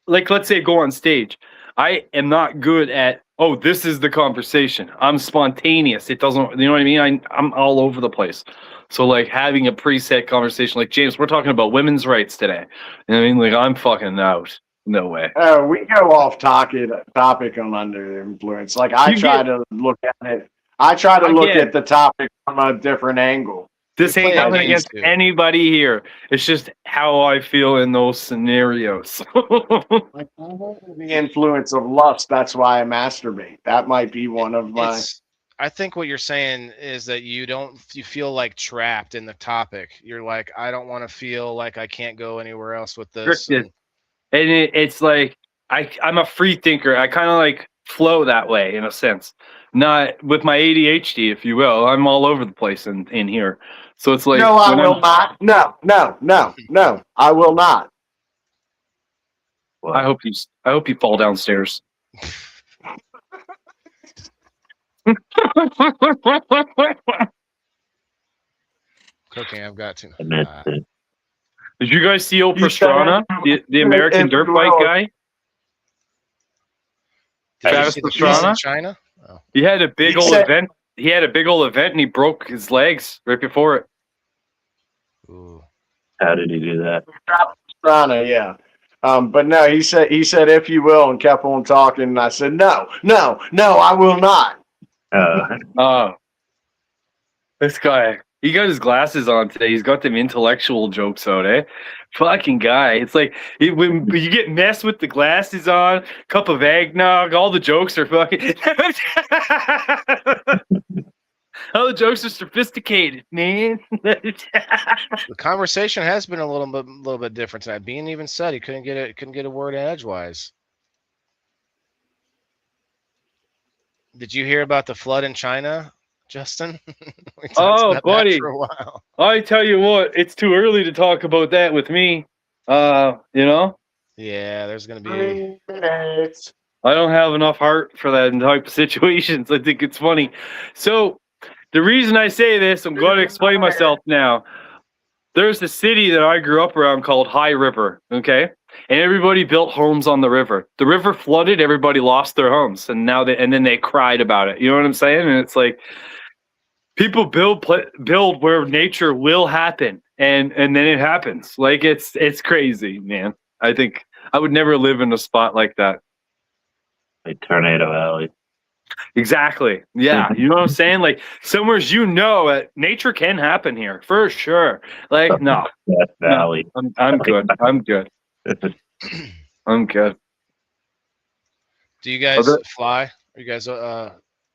like let's say go on stage, I am not good at, oh, this is the conversation. I'm spontaneous. It doesn't, you know what I mean? I'm all over the place. So like having a preset conversation, like James, we're talking about women's rights today. You know what I mean? Like I'm fucking out. No way. We go off topic on Under the Influence. Like I try to look at it. I try to look Again. at the topic from a different angle. This We ain't play nothing games against too. anybody here. It's just how I feel in those scenarios. Like the influence of lust. That's why I masturbate. That might be one of my. I think what you're saying is that you feel like trapped in the topic. You're like, I don't want to feel like I can't go anywhere else with this. Restricted. And it's like I'm a free thinker. I kind of like flow that way in a sense. Not with my ADHD, if you will. I'm all over the place in here. So it's like No, I will not. No. I will not. I hope you fall downstairs. Cooking, I've got to. I meant it. Did you guys see old You Pastrana, the American dirt bike guy? Did you Travis see the piece in Pastrana? China? Oh. He had a big He old said- event. He had a big old event, and he broke his legs right before it. Ooh. How did he do that? Rana, yeah. But no, he said if you will, and kept on talking. And I said no, I will not. Oh, this guy. He got his glasses on today. He's got them intellectual jokes out, eh? Fucking guy. It's like when you get messed with the glasses on, cup of eggnog, all the jokes are fucking. All the jokes are sophisticated, man. The conversation has been a little bit different tonight. Bean even said he couldn't get a word in edgewise. Did you hear about the flood in China, Justin? We talked Oh, about that buddy. for a while. I tell you what, it's too early to talk about that with me. You know, Yeah, there's gonna be. 3 minutes. I don't have enough heart for that type of situations. I think it's funny. So the reason I say this, I'm going to explain myself now. There's a city that I grew up around called High River, okay? And everybody built homes on the river. The river flooded, everybody lost their homes, and then they cried about it. You know what I'm saying? And it's like people build where nature will happen, and then it happens. Like it's crazy, man. I think I would never live in a spot like that. Like Tornado Alley. Exactly. Yeah. You know what I'm saying? Like somewheres, nature can happen here for sure. Like, no, Death Valley. I'm good. I'm good. I'm good. Do you guys Okay. fly? Are you guys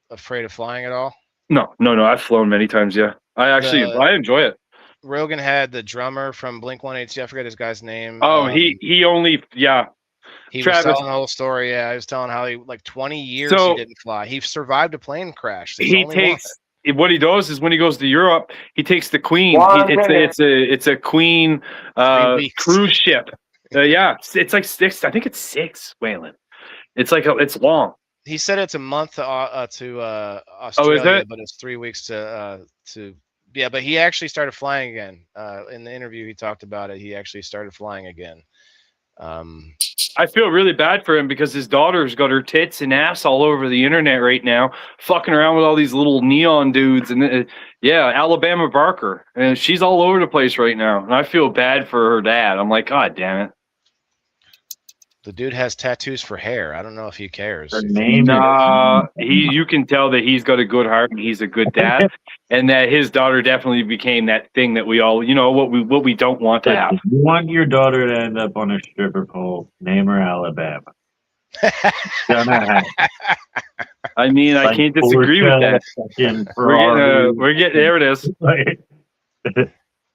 afraid of flying at all? No. I've flown many times. Yeah. I enjoy it. Rogan had the drummer from Blink-182. I forget his guy's name. Oh, he only, yeah. He Travis. was telling the whole story. Yeah, he was telling how he 20 years So- he didn't fly. He survived a plane crash. He's He only takes, what he does is when he goes to Europe, he takes the Queen. One It's a Queen 3 weeks. cruise ship. Yeah. It's like 6. I think it's 6, Waylon. It's like, it's long. He said it's a month to Australia, it? but it's 3 weeks to. Yeah, but he actually started flying again. In the interview, he talked about it. He actually started flying again. I feel really bad for him because his daughter's got her tits and ass all over the internet right now, fucking around with all these little neon dudes. And Alabama Barker. And she's all over the place right now. And I feel bad for her dad. I'm like, God damn it. The dude has tattoos for hair. I don't know if he cares. Her name You can tell that he's got a good heart and he's a good dad. And that his daughter definitely became that thing that we all, what we don't want to have. If you want your daughter to end up on a stripper pole, name her Alabama. Gonna happen. I mean, I Like can't disagree with that. fucking We're getting there. It is.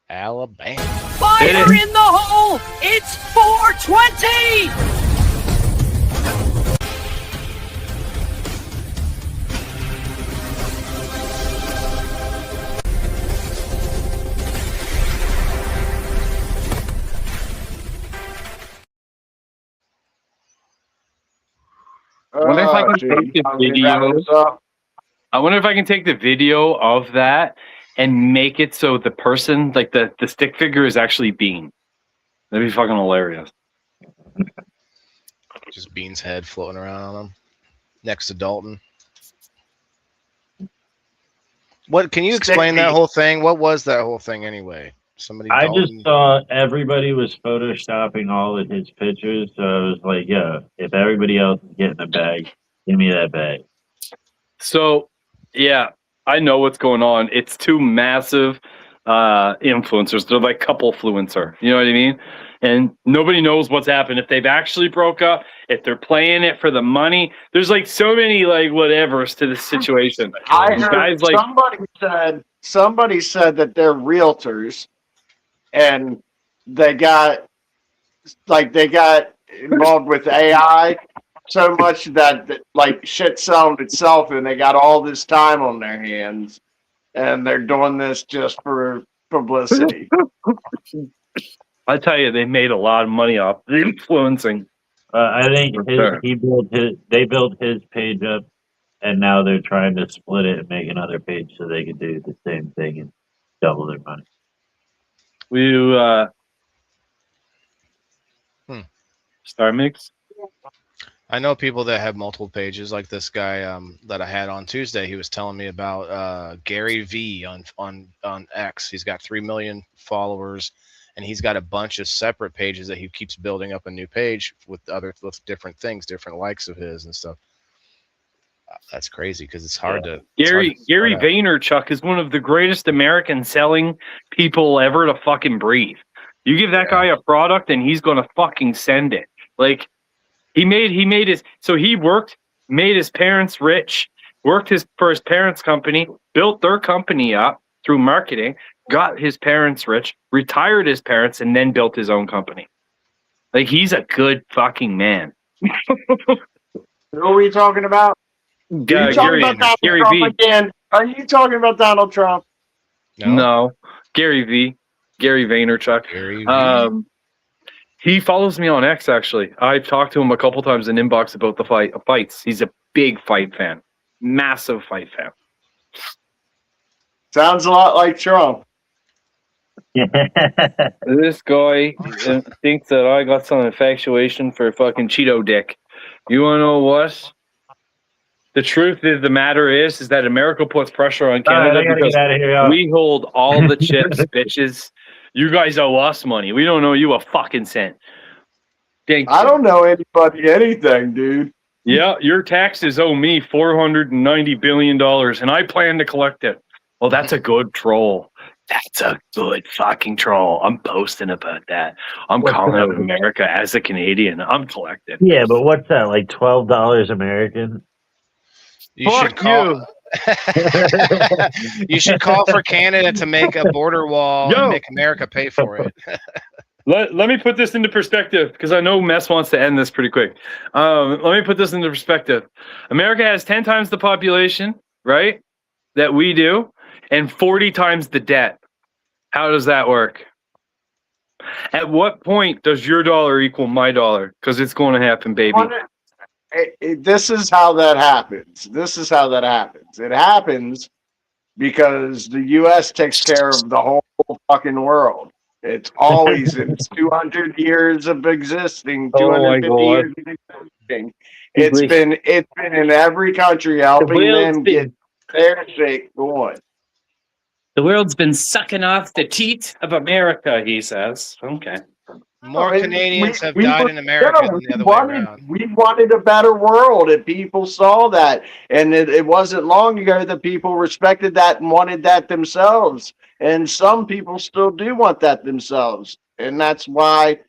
Alabama. Fire in the hole! It's 420! Wonder if I can gee, take the I'll get video. that up. I wonder if I can take the video of that and make it so the person, like the stick figure, is actually Bean. That'd be fucking hilarious. Just Bean's head floating around on him next to Dalton. What can you explain that whole thing? What was that whole thing anyway? Somebody. I Dalton? just saw everybody was photoshopping all of his pictures, so I was like, "Yeah, if everybody else is getting a bag, give me that bag." So, yeah, I know what's going on. It's two massive influencers. They're like couple fluencer. You know what I mean? And nobody knows what's happened. If they've actually broke up, if they're playing it for the money. There's like so many like whatevers to this situation. I These heard guys, like, somebody said that they're realtors, and they got involved with AI so much that like shit sold itself, and they got all this time on their hands, and they're doing this just for publicity. I tell you, they made a lot of money off influencing. I think For sure. they built his page up, and now they're trying to split it and make another page so they can do the same thing and double their money. Star Mix? I know people that have multiple pages, like this guy that I had on Tuesday. He was telling me about Gary V on X. He's got 3 million followers, and he's got a bunch of separate pages that he keeps building up a new page with different things, different likes of his and stuff. That's crazy because it's hard to. Gary Vaynerchuk is one of the greatest American selling people ever to fucking breathe. You give that guy a product and he's gonna fucking send it. Like he made his made his parents rich, worked for his parents' company, built their company up through marketing, got his parents rich, retired his parents, and then built his own company. Like he's a good fucking man. Who are we talking about? Gary V. Again? Are you talking about Donald Trump? No. Gary V. Gary Vaynerchuk. Gary V. He follows me on X, actually. I've talked to him a couple times in inbox about the fights. He's a big fight fan. Massive fight fan. Sounds a lot like Trump. This guy thinks that I got some infatuation for fucking Cheeto dick. You wanna know what? The truth of the matter is that America puts pressure on Canada because we hold all the chips, bitches. You guys owe us money. We don't owe you a fucking cent. I don't know anybody anything, dude. Yeah, your taxes owe me $490 billion, and I plan to collect it. Well, that's a good troll. That's a good fucking troll. I'm posting about that. I'm calling out America as a Canadian. I'm collecting. Yeah, but what's that, like $12 American? You should call. You should call for Canada to make a border wall and make America pay for it. Let me put this into perspective because I know Mess wants to end this pretty quick. Let me put this into perspective. America has 10 times the population, right, that we do, and 40 times the debt. How does that work? At what point does your dollar equal my dollar? Because it's going to happen, baby. This is how that happens. It happens because the U.S. takes care of the whole fucking world. It's always, it's 200 years of existing, 250 years of existing. It's been in every country helping them get their shit going. The world's been sucking off the teat of America, he says. Okay. More Canadians have died in America than the other way around. We wanted a better world, and people saw that. And it wasn't long ago that people respected that and wanted that themselves. And some people still do want that themselves. And that's why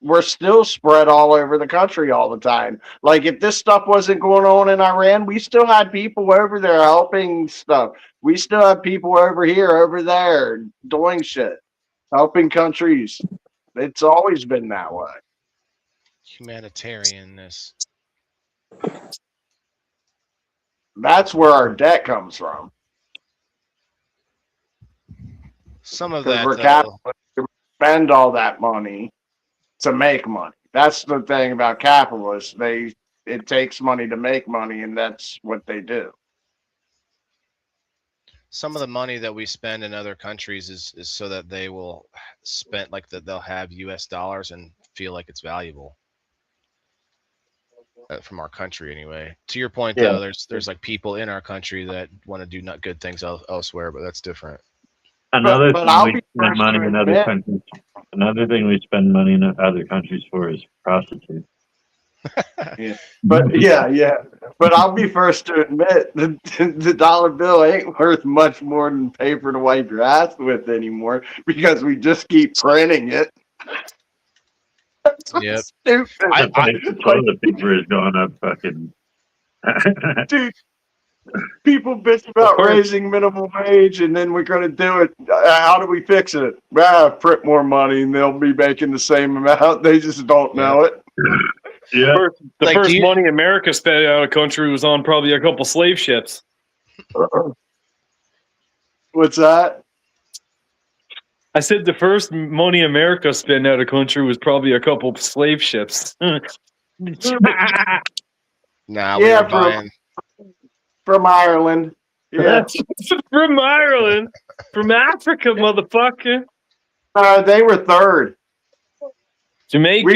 we're still spread all over the country all the time. Like if this stuff wasn't going on in Iran, we still had people over there helping stuff. We still have people over here, over there, doing shit, helping countries. It's always been that way. Humanitarianness. That's where our debt comes from. Some of Because that, we're though, capitalists, we spend all that money to make money. That's the thing about capitalists. It takes money to make money, and that's what they do. some of the money that we spend in other countries is so that they will spend like that they'll have US dollars and feel like it's valuable. From our country anyway. To your point, Yeah. though, there's like people in our country that want to do not good things elsewhere, but that's different. Another but thing I'll we be spend first money to in other admit- countries. Another thing we spend money in other countries for is prostitutes. But yeah. But I'll be first to admit the dollar bill ain't worth much more than paper to wipe your ass with anymore because we just keep printing it. That's what's Yep. stupid. The price of toilet paper has gone up fucking. Dude, people bitch about course. raising minimum wage, and then we're going to do it. How do we fix it? Print more money, and they'll be making the same amount. They just don't know it. Yeah. The Like, first do you- money America spent out of country was on probably a couple slave ships. What's that? I said the first money America spent out of country was probably a couple slave ships. Nah, Yeah, we were bro. buying. From Ireland. Yeah. From Ireland, from Africa, motherfucker. They were third. Jamaica.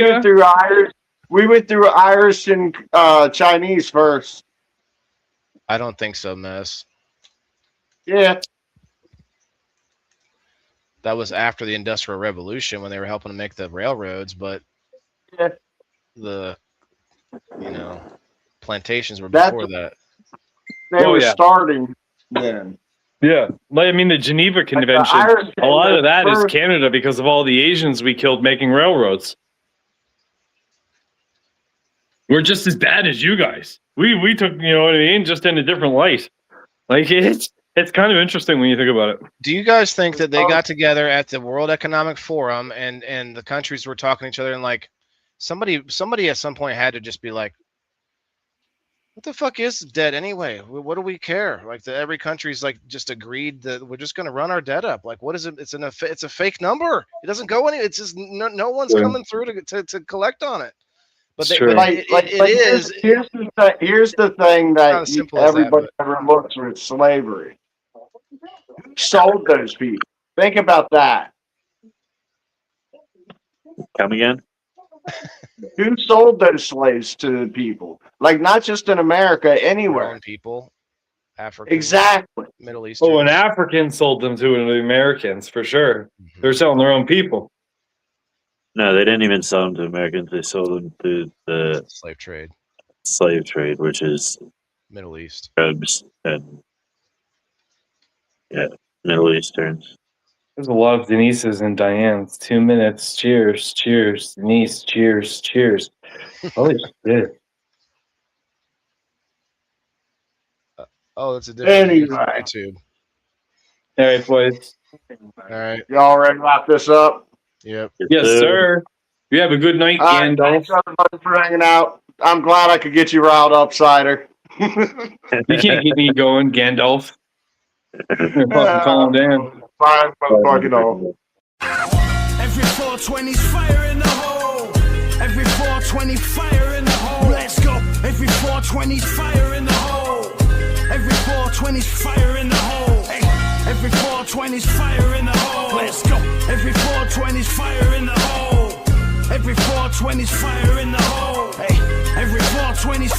We went through Irish and Chinese first. I don't think so, Mess. Yeah. That was after the Industrial Revolution when they were helping to make the railroads, but Yeah. the plantations were That's- before that. They Oh, were yeah. starting then. Yeah, like, I mean the Geneva Like the Convention. Irish A lot of that is first. Canada because of all the Asians we killed making railroads. We're just as bad as you guys. We took, you know what I mean, just in a different light. Like it's kind of interesting when you think about it. Do you guys think that they Oh. got together at the World Economic Forum and the countries were talking to each other and like somebody at some point had to just be like, what the fuck is debt anyway? What do we care? Like every country's like just agreed that we're just going to run our debt up. Like what is it? It's a fake number. It doesn't go any. It's just no one's Yeah. coming through to collect on it. But It's true. it is. Here's the thing not that as simple as that, everybody overlooks with slavery. Who sold those people? Think about that. Come again? Who sold those slaves to the people? Like not just in America, Our anywhere. own people, Africa, Exactly. Middle East. Oh, and Africans sold them to the Americans for sure. They're selling their own people. No, they didn't even sell them to Americans. They sold them to the slave trade, slave trade, which is Middle East. Arabs and Middle Easterns. There's a lot of Denises and Dianes. 2 minutes. Cheers. Cheers. Denise. Cheers. Cheers. Holy shit. Oh, that's a different Anyway. YouTube. All right, boys. All right. Y'all ready to wrap this up? Yep. Yes, sir. You have a good night, All right, Gandalf. thanks everybody for hanging out. I'm glad I could get you riled up, Cider. You can't get me going, Gandalf. Fucking calm down. Fine, motherfucking all. Every 420's fire in the hole. Every 420 fire in the hole. Let's go. Every 420's fire in the hole. Every 420's fire in the hole. Hey. Every 420's fire in the hole. Let's go. Every 420's fire in the hole. Every 420's fire in the hole. Hey. Every 420's